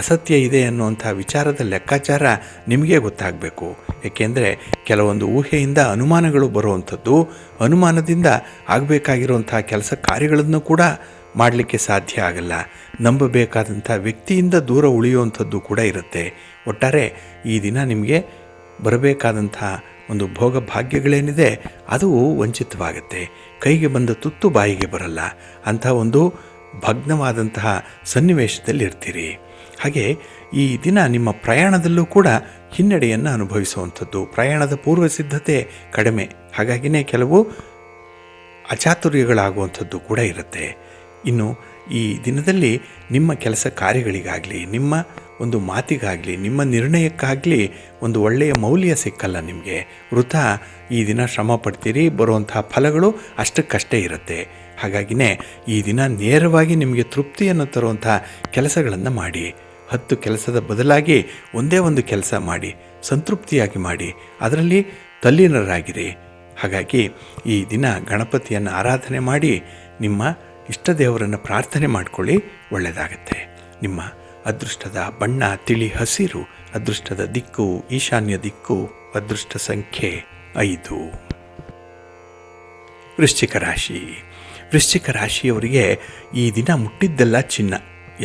ಅಸತ್ಯ ಇದೆ ಅನ್ನುವಂಥ ವಿಚಾರದ ಲೆಕ್ಕಾಚಾರ ನಿಮಗೆ ಗೊತ್ತಾಗಬೇಕು. ಏಕೆಂದರೆ ಕೆಲವೊಂದು ಊಹೆಯಿಂದ ಅನುಮಾನಗಳು ಬರುವಂಥದ್ದು, ಅನುಮಾನದಿಂದ ಆಗಬೇಕಾಗಿರುವಂಥ ಕೆಲಸ ಕಾರ್ಯಗಳನ್ನು ಕೂಡ ಮಾಡಲಿಕ್ಕೆ ಸಾಧ್ಯ ಆಗಲ್ಲ. ನಂಬಬೇಕಾದಂಥ ವ್ಯಕ್ತಿಯಿಂದ ದೂರ ಉಳಿಯುವಂಥದ್ದು ಕೂಡ ಇರುತ್ತೆ. ಒಟ್ಟಾರೆ ಈ ದಿನ ನಿಮಗೆ ಬರಬೇಕಾದಂಥ ಒಂದು ಭೋಗ ಭಾಗ್ಯಗಳೇನಿದೆ ಅದು ವಂಚಿತವಾಗುತ್ತೆ. ಕೈಗೆ ಬಂದ ತುತ್ತು ಬಾಯಿಗೆ ಬರಲ್ಲ. ಅಂಥ ಒಂದು ಭಗ್ನವಾದಂತಹ ಸನ್ನಿವೇಶದಲ್ಲಿ ಇರ್ತೀರಿ. ಹಾಗೆ ಈ ದಿನ ನಿಮ್ಮ ಪ್ರಯಾಣದಲ್ಲೂ ಕೂಡ ಹಿನ್ನಡೆಯನ್ನು ಅನುಭವಿಸುವಂಥದ್ದು. ಪ್ರಯಾಣದ ಪೂರ್ವ ಸಿದ್ಧತೆ ಕಡಿಮೆ. ಹಾಗಾಗಿನೇ ಕೆಲವು ಅಚಾತುರ್ಯಗಳಾಗುವಂಥದ್ದು ಕೂಡ ಇರುತ್ತೆ. ಇನ್ನು ಈ ದಿನದಲ್ಲಿ ನಿಮ್ಮ ಕೆಲಸ ಕಾರ್ಯಗಳಿಗಾಗಲಿ, ನಿಮ್ಮ ಒಂದು ಮಾತಿಗಾಗಲಿ, ನಿಮ್ಮ ನಿರ್ಣಯಕ್ಕಾಗಲಿ ಒಂದು ಒಳ್ಳೆಯ ಮೌಲ್ಯ ಸಿಕ್ಕಲ್ಲ ನಿಮಗೆ. ವೃಥಾ ಈ ದಿನ ಶ್ರಮ ಪಡ್ತೀರಿ, ಬರುವಂಥ ಫಲಗಳು ಅಷ್ಟಕ್ಕಷ್ಟೇ ಇರುತ್ತೆ. ಹಾಗಾಗಿನೇ ಈ ದಿನ ನೇರವಾಗಿ ನಿಮಗೆ ತೃಪ್ತಿಯನ್ನು ತರುವಂಥ ಕೆಲಸಗಳನ್ನು ಮಾಡಿ. 10 ಕೆಲಸದ ಬದಲಾಗಿ ಒಂದೇ ಒಂದು ಕೆಲಸ ಮಾಡಿ, ಸಂತೃಪ್ತಿಯಾಗಿ ಮಾಡಿ, ಅದರಲ್ಲಿ ತಲ್ಲೀನರಾಗಿರಿ. ಹಾಗಾಗಿ ಈ ದಿನ ಗಣಪತಿಯನ್ನು ಆರಾಧನೆ ಮಾಡಿ ನಿಮ್ಮ ಇಷ್ಟ ದೇವರನ್ನು ಪ್ರಾರ್ಥನೆ ಮಾಡಿಕೊಳ್ಳಿ, ಒಳ್ಳೆಯದಾಗತ್ತೆ. ನಿಮ್ಮ ಅದೃಷ್ಟದ ಬಣ್ಣ ತಿಳಿ ಹಸಿರು, ಅದೃಷ್ಟದ ದಿಕ್ಕು ಈಶಾನ್ಯ ದಿಕ್ಕು, ಅದೃಷ್ಟ ಸಂಖ್ಯೆ 5. ವೃಶ್ಚಿಕ ರಾಶಿ. ವೃಶ್ಚಿಕ ರಾಶಿಯವರಿಗೆ ಈ ದಿನ ಮುಟ್ಟಿದ್ದೆಲ್ಲ ಚಿನ್ನ,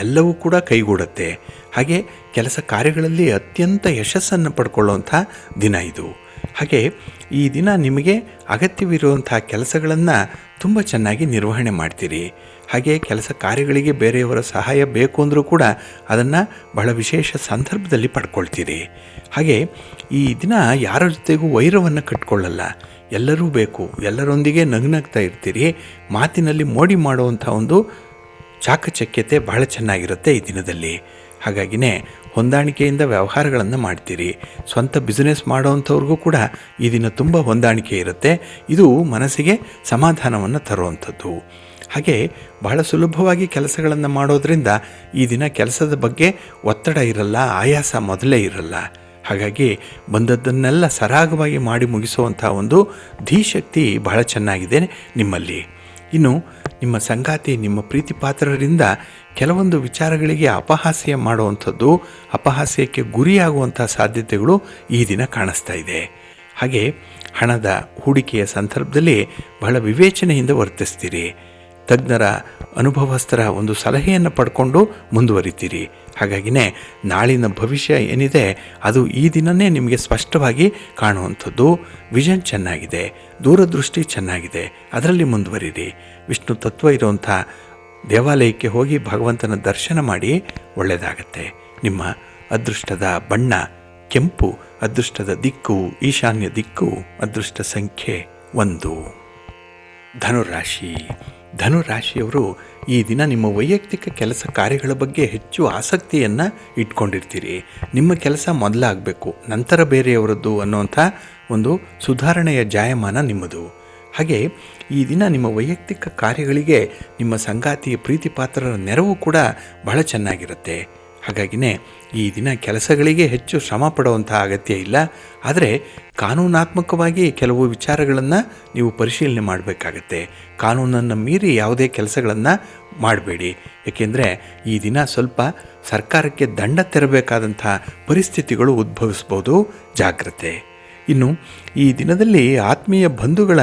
ಎಲ್ಲವೂ ಕೂಡ ಕೈಗೂಡುತ್ತೆ. ಹಾಗೆ ಕೆಲಸ ಕಾರ್ಯಗಳಲ್ಲಿ ಅತ್ಯಂತ ಯಶಸ್ಸನ್ನು ಪಡ್ಕೊಳ್ಳುವಂಥ ದಿನ ಇದು. ಹಾಗೆ ಈ ದಿನ ನಿಮಗೆ ಅಗತ್ಯವಿರುವಂಥ ಕೆಲಸಗಳನ್ನು ತುಂಬ ಚೆನ್ನಾಗಿ ನಿರ್ವಹಣೆ ಮಾಡ್ತೀರಿ. ಹಾಗೆ ಕೆಲಸ ಕಾರ್ಯಗಳಿಗೆ ಬೇರೆಯವರ ಸಹಾಯ ಬೇಕು ಅಂದರೂ ಕೂಡ ಅದನ್ನು ಬಹಳ ವಿಶೇಷ ಸಂದರ್ಭದಲ್ಲಿ ಪಡ್ಕೊಳ್ತೀರಿ. ಹಾಗೆ ಈ ದಿನ ಯಾರ ಜೊತೆಗೂ ವೈರವನ್ನು ಕಟ್ಕೊಳ್ಳಲ್ಲ. ಎಲ್ಲರೂ ಬೇಕು, ಎಲ್ಲರೊಂದಿಗೆ ನಗ್ನಗ್ತಾ ಇರ್ತೀರಿ. ಮಾತಿನಲ್ಲಿ ಮೋಡಿ ಮಾಡುವಂಥ ಒಂದು ಚಾಕಚಕ್ಯತೆ ಬಹಳ ಚೆನ್ನಾಗಿರುತ್ತೆ ಈ ದಿನದಲ್ಲಿ. ಹಾಗಾಗಿನೇ ಹೊಂದಾಣಿಕೆಯಿಂದ ವ್ಯವಹಾರಗಳನ್ನು ಮಾಡ್ತೀರಿ. ಸ್ವಂತ ಬಿಸ್ನೆಸ್ ಮಾಡೋವಂಥವ್ರಿಗೂ ಕೂಡ ಈ ದಿನ ತುಂಬ ಹೊಂದಾಣಿಕೆ ಇರುತ್ತೆ. ಇದು ಮನಸ್ಸಿಗೆ ಸಮಾಧಾನವನ್ನು ತರುವಂಥದ್ದು. ಹಾಗೆ ಬಹಳ ಸುಲಭವಾಗಿ ಕೆಲಸಗಳನ್ನು ಮಾಡೋದರಿಂದ ಈ ದಿನ ಕೆಲಸದ ಬಗ್ಗೆ ಒತ್ತಡ ಇರಲ್ಲ, ಆಯಾಸ ಮೊದಲೇ ಇರಲ್ಲ. ಹಾಗಾಗಿ ಬಂದದ್ದನ್ನೆಲ್ಲ ಸರಾಗವಾಗಿ ಮಾಡಿ ಮುಗಿಸುವಂಥ ಒಂದು ಧೀಶಕ್ತಿ ಬಹಳ ಚೆನ್ನಾಗಿದೆ ನಿಮ್ಮಲ್ಲಿ. ಇನ್ನು ನಿಮ್ಮ ಸಂಗಾತಿ, ನಿಮ್ಮ ಪ್ರೀತಿ ಪಾತ್ರರಿಂದ ಕೆಲವೊಂದು ವಿಚಾರಗಳಿಗೆ ಅಪಹಾಸ್ಯ ಮಾಡುವಂಥದ್ದು, ಅಪಹಾಸ್ಯಕ್ಕೆ ಗುರಿಯಾಗುವಂಥ ಸಾಧ್ಯತೆಗಳು ಈ ದಿನ ಕಾಣಿಸ್ತಾ ಇದೆ. ಹಾಗೆ ಹಣದ ಹೂಡಿಕೆಯ ಸಂದರ್ಭದಲ್ಲಿ ಬಹಳ ವಿವೇಚನೆಯಿಂದ ವರ್ತಿಸ್ತೀರಿ. ತಜ್ಞರ ಅನುಭವಸ್ಥರ ಒಂದು ಸಲಹೆಯನ್ನು ಪಡ್ಕೊಂಡು ಮುಂದುವರಿತೀರಿ. ಹಾಗಾಗಿನೇ ನಾಳಿನ ಭವಿಷ್ಯ ಏನಿದೆ ಅದು ಈ ದಿನವೇ ನಿಮಗೆ ಸ್ಪಷ್ಟವಾಗಿ ಕಾಣುವಂಥದ್ದು. ವಿಷನ್ ಚೆನ್ನಾಗಿದೆ, ದೂರದೃಷ್ಟಿ ಚೆನ್ನಾಗಿದೆ, ಅದರಲ್ಲಿ ಮುಂದುವರಿರಿ. ವಿಷ್ಣು ತತ್ವ ಇರುವಂಥ ದೇವಾಲಯಕ್ಕೆ ಹೋಗಿ ಭಗವಂತನ ದರ್ಶನ ಮಾಡಿ, ಒಳ್ಳೆಯದಾಗತ್ತೆ. ನಿಮ್ಮ ಅದೃಷ್ಟದ ಬಣ್ಣ ಕೆಂಪು, ಅದೃಷ್ಟದ ದಿಕ್ಕು ಈಶಾನ್ಯ ದಿಕ್ಕು, ಅದೃಷ್ಟ ಸಂಖ್ಯೆ 1. ಧನುರಾಶಿ. ಧನುರಾಶಿಯವರು ಈ ದಿನ ನಿಮ್ಮ ವೈಯಕ್ತಿಕ ಕೆಲಸ ಕಾರ್ಯಗಳ ಬಗ್ಗೆ ಹೆಚ್ಚು ಆಸಕ್ತಿಯನ್ನು ಇಟ್ಕೊಂಡಿರ್ತೀರಿ. ನಿಮ್ಮ ಕೆಲಸ ಮೊದಲಾಗಬೇಕು, ನಂತರ ಬೇರೆಯವರದ್ದು ಅನ್ನುವಂಥ ಒಂದು ಸುಧಾರಣೆಯ ಜಾಯಮಾನ ನಿಮ್ಮದು. ಹಾಗೆ ಈ ದಿನ ನಿಮ್ಮ ವೈಯಕ್ತಿಕ ಕಾರ್ಯಗಳಿಗೆ ನಿಮ್ಮ ಸಂಗಾತಿಯ ಪ್ರೀತಿ ಪಾತ್ರರ ನೆರವು ಕೂಡ ಬಹಳ ಚೆನ್ನಾಗಿರುತ್ತೆ. ಹಾಗಾಗಿನೇ ಈ ದಿನ ಕೆಲಸಗಳಿಗೆ ಹೆಚ್ಚು ಶ್ರಮ ಪಡುವಂಥ ಅಗತ್ಯ ಇಲ್ಲ. ಆದರೆ ಕಾನೂನಾತ್ಮಕವಾಗಿ ಕೆಲವು ವಿಚಾರಗಳನ್ನು ನೀವು ಪರಿಶೀಲನೆ ಮಾಡಬೇಕಾಗತ್ತೆ. ಕಾನೂನನ್ನು ಮೀರಿ ಯಾವುದೇ ಕೆಲಸಗಳನ್ನು ಮಾಡಬೇಡಿ. ಏಕೆಂದರೆ ಈ ದಿನ ಸ್ವಲ್ಪ ಸರ್ಕಾರಕ್ಕೆ ದಂಡ ತೆರಬೇಕಾದಂಥ ಪರಿಸ್ಥಿತಿಗಳು ಉದ್ಭವಿಸ್ಬೋದು, ಜಾಗ್ರತೆ. ಇನ್ನು ಈ ದಿನದಲ್ಲಿ ಆತ್ಮೀಯ ಬಂಧುಗಳ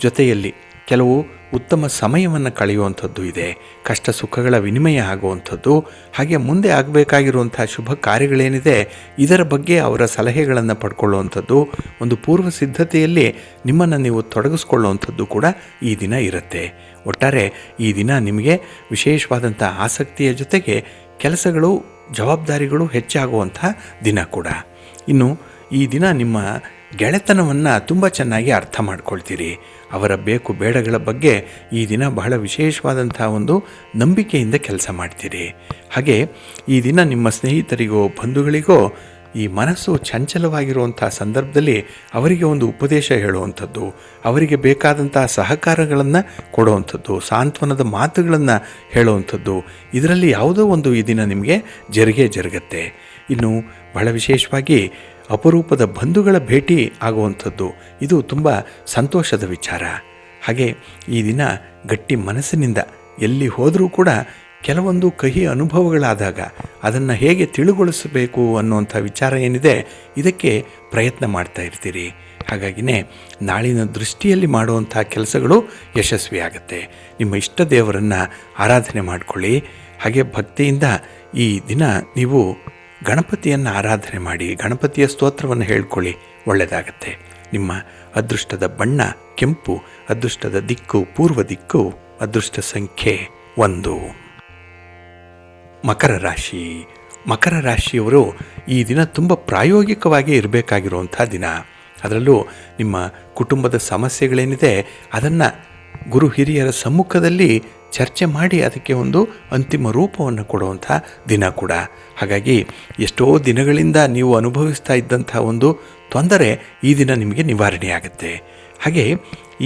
ಜೊತೆಯಲ್ಲಿ ಕೆಲವು ಉತ್ತಮ ಸಮಯವನ್ನು ಕಳೆಯುವಂಥದ್ದು ಇದೆ. ಕಷ್ಟ ಸುಖಗಳ ವಿನಿಮಯ ಆಗುವಂಥದ್ದು, ಹಾಗೆ ಮುಂದೆ ಆಗಬೇಕಾಗಿರುವಂಥ ಶುಭ ಕಾರ್ಯಗಳೇನಿದೆ ಇದರ ಬಗ್ಗೆ ಅವರ ಸಲಹೆಗಳನ್ನು ಪಡ್ಕೊಳ್ಳುವಂಥದ್ದು, ಒಂದು ಪೂರ್ವ ಸಿದ್ಧತೆಯಲ್ಲಿ ನಿಮ್ಮನ್ನು ನೀವು ತೊಡಗಿಸ್ಕೊಳ್ಳುವಂಥದ್ದು ಕೂಡ ಈ ದಿನ ಇರುತ್ತೆ. ಒಟ್ಟಾರೆ ಈ ದಿನ ನಿಮಗೆ ವಿಶೇಷವಾದಂಥ ಆಸಕ್ತಿಯ ಜೊತೆಗೆ ಕೆಲಸಗಳು, ಜವಾಬ್ದಾರಿಗಳು ಹೆಚ್ಚಾಗುವಂಥ ದಿನ ಕೂಡ. ಇನ್ನು ಈ ದಿನ ನಿಮ್ಮ ಗೆಳೆತನವನ್ನು ತುಂಬ ಚೆನ್ನಾಗಿ ಅರ್ಥ ಮಾಡ್ಕೊಳ್ತೀರಿ. ಅವರ ಬೇಕು ಬೇಡಗಳ ಬಗ್ಗೆ ಈ ದಿನ ಬಹಳ ವಿಶೇಷವಾದಂಥ ಒಂದು ನಂಬಿಕೆಯಿಂದ ಕೆಲಸ ಮಾಡ್ತೀರಿ. ಹಾಗೆ ಈ ದಿನ ನಿಮ್ಮ ಸ್ನೇಹಿತರಿಗೋ ಬಂಧುಗಳಿಗೋ ಈ ಮನಸ್ಸು ಚಂಚಲವಾಗಿರುವಂಥ ಸಂದರ್ಭದಲ್ಲಿ ಅವರಿಗೆ ಒಂದು ಉಪದೇಶ ಹೇಳುವಂಥದ್ದು, ಅವರಿಗೆ ಬೇಕಾದಂಥ ಸಹಕಾರಗಳನ್ನು ಕೊಡುವಂಥದ್ದು, ಸಾಂತ್ವನದ ಮಾತುಗಳನ್ನು ಹೇಳುವಂಥದ್ದು, ಇದರಲ್ಲಿ ಯಾವುದೋ ಒಂದು ಈ ದಿನ ನಿಮಗೆ ಜರುಗತ್ತೆ. ಇನ್ನು ಬಹಳ ವಿಶೇಷವಾಗಿ ಅಪರೂಪದ ಬಂಧುಗಳ ಭೇಟಿ ಆಗುವಂಥದ್ದು, ಇದು ತುಂಬ ಸಂತೋಷದ ವಿಚಾರ. ಹಾಗೆ ಈ ದಿನ ಗಟ್ಟಿ ಮನಸ್ಸಿನಿಂದ ಎಲ್ಲಿ ಹೋದರೂ ಕೂಡ ಕೆಲವೊಂದು ಕಹಿ ಅನುಭವಗಳಾದಾಗ ಅದನ್ನು ಹೇಗೆ ತಿಳಿಗೊಳಿಸಬೇಕು ಅನ್ನುವಂಥ ವಿಚಾರ ಏನಿದೆ ಇದಕ್ಕೆ ಪ್ರಯತ್ನ ಮಾಡ್ತಾ ಇರ್ತೀರಿ. ಹಾಗಾಗಿನೇ ನಾಳಿನ ದೃಷ್ಟಿಯಲ್ಲಿ ಮಾಡುವಂಥ ಕೆಲಸಗಳು ಯಶಸ್ವಿಯಾಗತ್ತೆ. ನಿಮ್ಮ ಇಷ್ಟ ದೇವರನ್ನು ಆರಾಧನೆ ಮಾಡಿಕೊಳ್ಳಿ. ಹಾಗೆ ಭಕ್ತಿಯಿಂದ ಈ ದಿನ ನೀವು ಗಣಪತಿಯನ್ನು ಆರಾಧನೆ ಮಾಡಿ, ಗಣಪತಿಯ ಸ್ತೋತ್ರವನ್ನು ಹೇಳ್ಕೊಳ್ಳಿ, ಒಳ್ಳೆಯದಾಗತ್ತೆ. ನಿಮ್ಮ ಅದೃಷ್ಟದ ಬಣ್ಣ ಕೆಂಪು, ಅದೃಷ್ಟದ ದಿಕ್ಕು ಪೂರ್ವ ದಿಕ್ಕು, ಅದೃಷ್ಟ ಸಂಖ್ಯೆ 1. ಮಕರ ರಾಶಿ. ಮಕರ ರಾಶಿಯವರು ಈ ದಿನ ತುಂಬ ಪ್ರಾಯೋಗಿಕವಾಗಿ ಇರಬೇಕಾಗಿರುವಂಥ ದಿನ. ಅದರಲ್ಲೂ ನಿಮ್ಮ ಕುಟುಂಬದ ಸಮಸ್ಯೆಗಳೇನಿದೆ ಅದನ್ನು ಗುರು ಹಿರಿಯರ ಸಮ್ಮುಖದಲ್ಲಿ ಚರ್ಚೆ ಮಾಡಿ ಅದಕ್ಕೆ ಒಂದು ಅಂತಿಮ ರೂಪವನ್ನು ಕೊಡುವಂಥ ದಿನ ಕೂಡ. ಹಾಗಾಗಿ ಎಷ್ಟೋ ದಿನಗಳಿಂದ ನೀವು ಅನುಭವಿಸ್ತಾ ಇದ್ದಂಥ ಒಂದು ತೊಂದರೆ ಈ ದಿನ ನಿಮಗೆ ನಿವಾರಣೆಯಾಗುತ್ತೆ. ಹಾಗೆ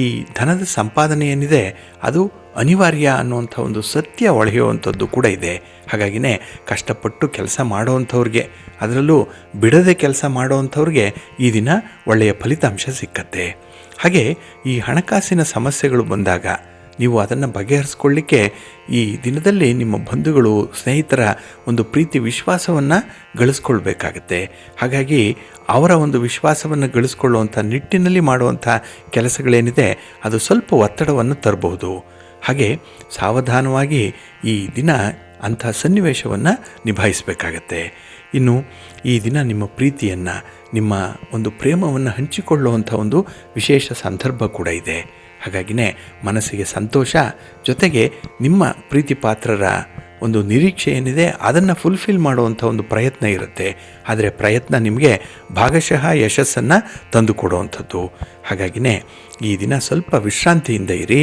ಈ ಧನದ ಸಂಪಾದನೆ ಏನಿದೆ ಅದು ಅನಿವಾರ್ಯ ಅನ್ನುವಂಥ ಒಂದು ಸತ್ಯ ಒಳೆಯುವಂಥದ್ದು ಕೂಡ ಇದೆ. ಹಾಗಾಗಿನೇ ಕಷ್ಟಪಟ್ಟು ಕೆಲಸ ಮಾಡೋವಂಥವ್ರಿಗೆ, ಅದರಲ್ಲೂ ಬಿಡದೆ ಕೆಲಸ ಮಾಡೋವಂಥವ್ರಿಗೆ ಈ ದಿನ ಒಳ್ಳೆಯ ಫಲಿತಾಂಶ ಸಿಕ್ಕತ್ತೆ. ಹಾಗೆ ಈ ಹಣಕಾಸಿನ ಸಮಸ್ಯೆಗಳು ಬಂದಾಗ ನೀವು ಅದನ್ನು ಬಗೆಹರಿಸ್ಕೊಳ್ಳಿಕ್ಕೆ ಈ ದಿನದಲ್ಲಿ ನಿಮ್ಮ ಬಂಧುಗಳು, ಸ್ನೇಹಿತರ ಒಂದು ಪ್ರೀತಿ ವಿಶ್ವಾಸವನ್ನು ಗಳಿಸ್ಕೊಳ್ಬೇಕಾಗತ್ತೆ. ಹಾಗಾಗಿ ಅವರ ಒಂದು ವಿಶ್ವಾಸವನ್ನು ಗಳಿಸ್ಕೊಳ್ಳುವಂಥ ನಿಟ್ಟಿನಲ್ಲಿ ಮಾಡುವಂಥ ಕೆಲಸಗಳೇನಿದೆ ಅದು ಸ್ವಲ್ಪ ಒತ್ತಡವನ್ನು ತರಬಹುದು. ಹಾಗೆ ಸಾವಧಾನವಾಗಿ ಈ ದಿನ ಅಂಥ ಸನ್ನಿವೇಶವನ್ನು ನಿಭಾಯಿಸಬೇಕಾಗತ್ತೆ. ಇನ್ನು ಈ ದಿನ ನಿಮ್ಮ ಪ್ರೀತಿಯನ್ನು, ನಿಮ್ಮ ಒಂದು ಪ್ರೇಮವನ್ನು ಹಂಚಿಕೊಳ್ಳುವಂಥ ಒಂದು ವಿಶೇಷ ಸಂದರ್ಭ ಕೂಡ ಇದೆ. ಹಾಗಾಗಿನೇ ಮನಸ್ಸಿಗೆ ಸಂತೋಷ, ಜೊತೆಗೆ ನಿಮ್ಮ ಪ್ರೀತಿ ಪಾತ್ರರ ಒಂದು ನಿರೀಕ್ಷೆ ಏನಿದೆ ಅದನ್ನು ಫುಲ್ಫಿಲ್ ಮಾಡುವಂಥ ಒಂದು ಪ್ರಯತ್ನ ಇರುತ್ತೆ. ಆದರೆ ಪ್ರಯತ್ನ ನಿಮಗೆ ಭಾಗಶಃ ಯಶಸ್ಸನ್ನು ತಂದುಕೊಡುವಂಥದ್ದು. ಹಾಗಾಗಿನೇ ಈ ದಿನ ಸ್ವಲ್ಪ ವಿಶ್ರಾಂತಿಯಿಂದ ಇರಿ,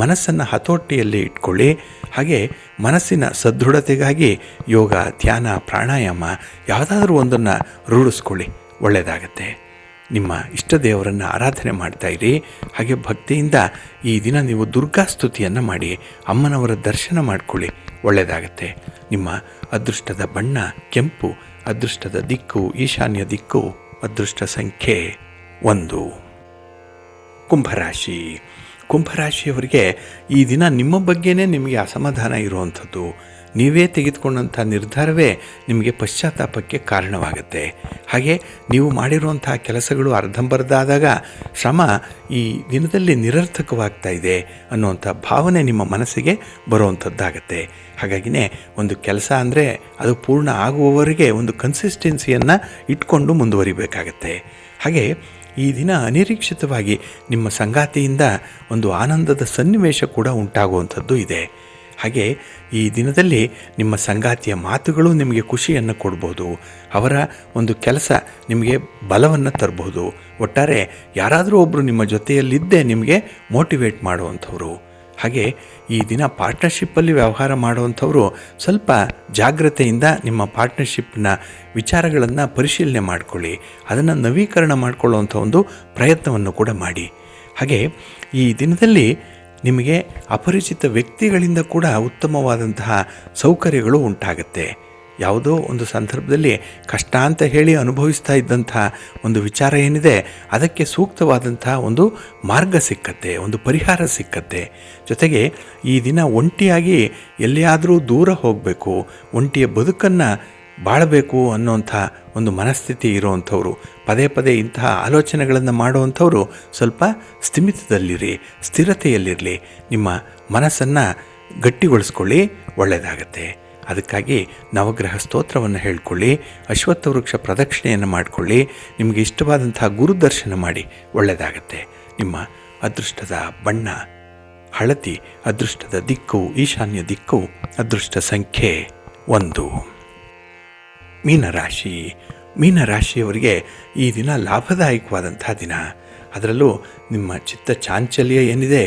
ಮನಸ್ಸನ್ನು ಹತೋಟಿಯಲ್ಲಿ ಇಟ್ಕೊಳ್ಳಿ. ಹಾಗೆ ಮನಸ್ಸಿನ ಸದೃಢತೆಗಾಗಿ ಯೋಗ, ಧ್ಯಾನ, ಪ್ರಾಣಾಯಾಮ ಯಾವುದಾದ್ರೂ ಒಂದನ್ನು ರೂಢಿಸ್ಕೊಳ್ಳಿ, ಒಳ್ಳೆಯದಾಗತ್ತೆ. ನಿಮ್ಮ ಇಷ್ಟ ದೇವರನ್ನು ಆರಾಧನೆ ಮಾಡ್ತಾ ಇರಿ. ಹಾಗೆ ಭಕ್ತಿಯಿಂದ ಈ ದಿನ ನೀವು ದುರ್ಗಾ ಸ್ತುತಿಯನ್ನು ಮಾಡಿ ಅಮ್ಮನವರ ದರ್ಶನ ಮಾಡಿಕೊಳ್ಳಿ, ಒಳ್ಳೆಯದಾಗತ್ತೆ. ನಿಮ್ಮ ಅದೃಷ್ಟದ ಬಣ್ಣ ಕೆಂಪು, ಅದೃಷ್ಟದ ದಿಕ್ಕು ಈಶಾನ್ಯ ದಿಕ್ಕು, ಅದೃಷ್ಟ ಸಂಖ್ಯೆ 1. ಕುಂಭರಾಶಿ. ಕುಂಭರಾಶಿಯವರಿಗೆ ಈ ದಿನ ನಿಮ್ಮ ಬಗ್ಗೆನೇ ನಿಮಗೆ ಅಸಮಾಧಾನ ಇರುವಂಥದ್ದು, ನೀವೇ ತೆಗೆದುಕೊಂಡಂಥ ನಿರ್ಧಾರವೇ ನಿಮಗೆ ಪಶ್ಚಾತ್ತಾಪಕ್ಕೆ ಕಾರಣವಾಗುತ್ತೆ. ಹಾಗೆ ನೀವು ಮಾಡಿರುವಂಥ ಕೆಲಸಗಳು ಅರ್ಧಂಬರ್ಧ ಆದಾಗ ಶ್ರಮ ಈ ದಿನದಲ್ಲಿ ನಿರರ್ಥಕವಾಗ್ತಾ ಇದೆ ಅನ್ನುವಂಥ ಭಾವನೆ ನಿಮ್ಮ ಮನಸ್ಸಿಗೆ ಬರುವಂಥದ್ದಾಗತ್ತೆ. ಹಾಗಾಗಿನೇ ಒಂದು ಕೆಲಸ ಅಂದರೆ ಅದು ಪೂರ್ಣ ಆಗುವವರೆಗೆ ಒಂದು ಕನ್ಸಿಸ್ಟೆನ್ಸಿಯನ್ನು ಇಟ್ಕೊಂಡು ಮುಂದುವರಿಬೇಕಾಗತ್ತೆ. ಹಾಗೆ ಈ ದಿನ ಅನಿರೀಕ್ಷಿತವಾಗಿ ನಿಮ್ಮ ಸಂಗಾತಿಯಿಂದ ಒಂದು ಆನಂದದ ಸನ್ನಿವೇಶ ಕೂಡ ಉಂಟಾಗುವಂಥದ್ದು ಇದೆ. ಹಾಗೆ ಈ ದಿನದಲ್ಲಿ ನಿಮ್ಮ ಸಂಗಾತಿಯ ಮಾತುಗಳು ನಿಮಗೆ ಖುಷಿಯನ್ನು ಕೊಡ್ಬೋದು. ಅವರ ಒಂದು ಕೆಲಸ ನಿಮಗೆ ಬಲವನ್ನು ತರಬಹುದು. ಒಟ್ಟಾರೆ ಯಾರಾದರೂ ಒಬ್ಬರು ನಿಮ್ಮ ಜೊತೆಯಲ್ಲಿದ್ದೇ ನಿಮಗೆ ಮೋಟಿವೇಟ್ ಮಾಡುವಂಥವ್ರು. ಹಾಗೆ ಈ ದಿನ ಪಾರ್ಟ್ನರ್ಶಿಪ್ಪಲ್ಲಿ ವ್ಯವಹಾರ ಮಾಡುವಂಥವರು ಸ್ವಲ್ಪ ಜಾಗ್ರತೆಯಿಂದ ನಿಮ್ಮ ಪಾರ್ಟ್ನರ್ಶಿಪ್ನ ವಿಚಾರಗಳನ್ನು ಪರಿಶೀಲನೆ ಮಾಡಿಕೊಳ್ಳಿ. ಅದನ್ನು ನವೀಕರಣ ಮಾಡಿಕೊಳ್ಳುವಂಥ ಒಂದು ಪ್ರಯತ್ನವನ್ನು ಕೂಡ ಮಾಡಿ. ಹಾಗೆ ಈ ದಿನದಲ್ಲಿ ನಿಮಗೆ ಅಪರಿಚಿತ ವ್ಯಕ್ತಿಗಳಿಂದ ಕೂಡ ಉತ್ತಮವಾದಂತಹ ಸೌಕರ್ಯಗಳು ಉಂಟಾಗುತ್ತೆ. ಯಾವುದೋ ಒಂದು ಸಂದರ್ಭದಲ್ಲಿ ಕಷ್ಟ ಅಂತ ಹೇಳಿ ಅನುಭವಿಸ್ತಾ ಇದ್ದಂಥ ಒಂದು ವಿಚಾರ ಏನಿದೆ, ಅದಕ್ಕೆ ಸೂಕ್ತವಾದಂಥ ಒಂದು ಮಾರ್ಗ ಸಿಕ್ಕತ್ತೆ, ಒಂದು ಪರಿಹಾರ ಸಿಕ್ಕತ್ತೆ. ಜೊತೆಗೆ ಈ ದಿನ ಒಂಟಿಯಾಗಿ ಎಲ್ಲಿಯಾದರೂ ದೂರ ಹೋಗಬೇಕು, ಒಂಟಿಯ ಬದುಕನ್ನು ಬಾಳಬೇಕು ಅನ್ನೋಂಥ ಒಂದು ಮನಸ್ಥಿತಿ ಇರುವಂಥವ್ರು, ಪದೇ ಪದೇ ಇಂತಹ ಆಲೋಚನೆಗಳನ್ನು ಮಾಡುವಂಥವರು ಸ್ವಲ್ಪ ಸ್ಥಿಮಿತದಲ್ಲಿರಿ, ಸ್ಥಿರತೆಯಲ್ಲಿರಲಿ. ನಿಮ್ಮ ಮನಸ್ಸನ್ನು ಗಟ್ಟಿಗೊಳಿಸ್ಕೊಳ್ಳಿ, ಒಳ್ಳೆಯದಾಗತ್ತೆ. ಅದಕ್ಕಾಗಿ ನವಗ್ರಹ ಸ್ತೋತ್ರವನ್ನು ಹೇಳ್ಕೊಳ್ಳಿ, ಅಶ್ವತ್ಥ ವೃಕ್ಷ ಪ್ರದಕ್ಷಿಣೆಯನ್ನು ಮಾಡಿಕೊಳ್ಳಿ, ನಿಮಗೆ ಇಷ್ಟವಾದಂಥ ಗುರುದರ್ಶನ ಮಾಡಿ, ಒಳ್ಳೆಯದಾಗತ್ತೆ. ನಿಮ್ಮ ಅದೃಷ್ಟದ ಬಣ್ಣ ಹಳದಿ, ಅದೃಷ್ಟದ ದಿಕ್ಕು ಈಶಾನ್ಯ ದಿಕ್ಕು, ಅದೃಷ್ಟ ಸಂಖ್ಯೆ 1. ಮೀನರಾಶಿ. ಮೀನರಾಶಿಯವರಿಗೆ ಈ ದಿನ ಲಾಭದಾಯಕವಾದಂಥ ದಿನ. ಅದರಲ್ಲೂ ನಿಮ್ಮ ಚಿತ್ತ ಚಾಂಚಲ್ಯ ಏನಿದೆ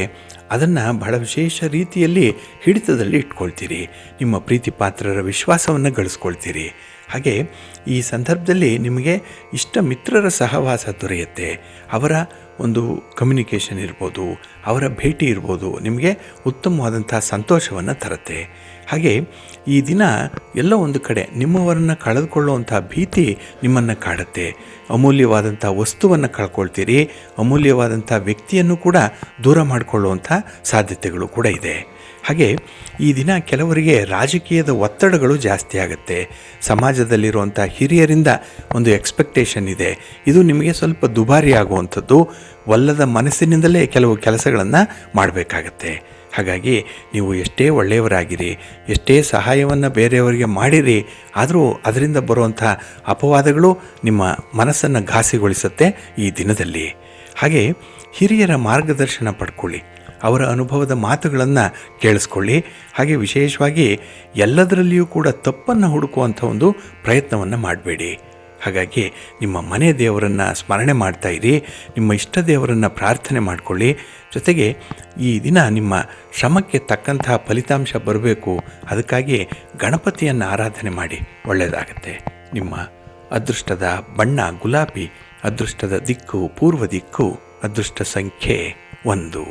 ಅದನ್ನು ಬಹಳ ವಿಶೇಷ ರೀತಿಯಲ್ಲಿ ಹಿಡಿತದಲ್ಲಿ ಇಟ್ಕೊಳ್ತೀರಿ. ನಿಮ್ಮ ಪ್ರೀತಿ ಪಾತ್ರರ ವಿಶ್ವಾಸವನ್ನು ಗಳಿಸ್ಕೊಳ್ತೀರಿ. ಹಾಗೆ ಈ ಸಂದರ್ಭದಲ್ಲಿ ನಿಮಗೆ ಇಷ್ಟ ಮಿತ್ರರ ಸಹವಾಸ ದೊರೆಯುತ್ತೆ. ಅವರ ಒಂದು ಕಮ್ಯುನಿಕೇಷನ್ ಇರ್ಬೋದು, ಅವರ ಭೇಟಿ ಇರ್ಬೋದು, ನಿಮಗೆ ಉತ್ತಮವಾದಂಥ ಸಂತೋಷವನ್ನು ತರುತ್ತೆ. ಹಾಗೆ ಈ ದಿನ ಎಲ್ಲೋ ಒಂದು ಕಡೆ ನಿಮ್ಮವರನ್ನು ಕಳೆದುಕೊಳ್ಳುವಂಥ ಭೀತಿ ನಿಮ್ಮನ್ನು ಕಾಡುತ್ತೆ. ಅಮೂಲ್ಯವಾದಂಥ ವಸ್ತುವನ್ನು ಕಳ್ಕೊಳ್ತೀರಿ, ಅಮೂಲ್ಯವಾದಂಥ ವ್ಯಕ್ತಿಯನ್ನು ಕೂಡ ದೂರ ಮಾಡಿಕೊಳ್ಳುವಂಥ ಸಾಧ್ಯತೆಗಳು ಕೂಡ ಇದೆ. ಹಾಗೆ ಈ ದಿನ ಕೆಲವರಿಗೆ ರಾಜಕೀಯದ ಒತ್ತಡಗಳು ಜಾಸ್ತಿ ಆಗುತ್ತೆ. ಸಮಾಜದಲ್ಲಿರುವಂಥ ಹಿರಿಯರಿಂದ ಒಂದು ಎಕ್ಸ್ಪೆಕ್ಟೇಷನ್ ಇದೆ, ಇದು ನಿಮಗೆ ಸ್ವಲ್ಪ ದುಬಾರಿ ಆಗುವಂಥದ್ದು. ಒಲ್ಲದ ಮನಸ್ಸಿನಿಂದಲೇ ಕೆಲವು ಕೆಲಸಗಳನ್ನು ಮಾಡಬೇಕಾಗತ್ತೆ. ಹಾಗಾಗಿ ನೀವು ಎಷ್ಟೇ ಒಳ್ಳೆಯವರಾಗಿರಿ, ಎಷ್ಟೇ ಸಹಾಯವನ್ನು ಬೇರೆಯವರಿಗೆ ಮಾಡಿರಿ, ಆದರೂ ಅದರಿಂದ ಬರುವಂಥ ಅಪವಾದಗಳು ನಿಮ್ಮ ಮನಸ್ಸನ್ನು ಘಾಸಿಗೊಳಿಸುತ್ತೆ ಈ ದಿನದಲ್ಲಿ. ಹಾಗೆ ಹಿರಿಯರ ಮಾರ್ಗದರ್ಶನ ಪಡ್ಕೊಳ್ಳಿ, ಅವರ ಅನುಭವದ ಮಾತುಗಳನ್ನು ಕೇಳಿಸ್ಕೊಳ್ಳಿ. ಹಾಗೆ ವಿಶೇಷವಾಗಿ ಎಲ್ಲದರಲ್ಲಿಯೂ ಕೂಡ ತಪ್ಪನ್ನು ಹುಡುಕುವಂಥ ಒಂದು ಪ್ರಯತ್ನವನ್ನು ಮಾಡಬೇಡಿ. ಹಾಗಾಗಿ ನಿಮ್ಮ ಮನೆ ದೇವರನ್ನು ಸ್ಮರಣೆ ಮಾಡ್ತಾ ಇರಿ, ನಿಮ್ಮ ಇಷ್ಟ ದೇವರನ್ನು ಪ್ರಾರ್ಥನೆ ಮಾಡಿಕೊಳ್ಳಿ. ಜೊತೆಗೆ ಈ ದಿನ ನಿಮ್ಮ ಶ್ರಮಕ್ಕೆ ತಕ್ಕಂತಹ ಫಲಿತಾಂಶ ಬರಬೇಕು, ಅದಕ್ಕಾಗಿ ಗಣಪತಿಯನ್ನು ಆರಾಧನೆ ಮಾಡಿ, ಒಳ್ಳೆಯದಾಗತ್ತೆ. ನಿಮ್ಮ ಅದೃಷ್ಟದ ಬಣ್ಣ ಗುಲಾಬಿ, ಅದೃಷ್ಟದ ದಿಕ್ಕು ಪೂರ್ವ ದಿಕ್ಕು, ಅದೃಷ್ಟ ಸಂಖ್ಯೆ 1.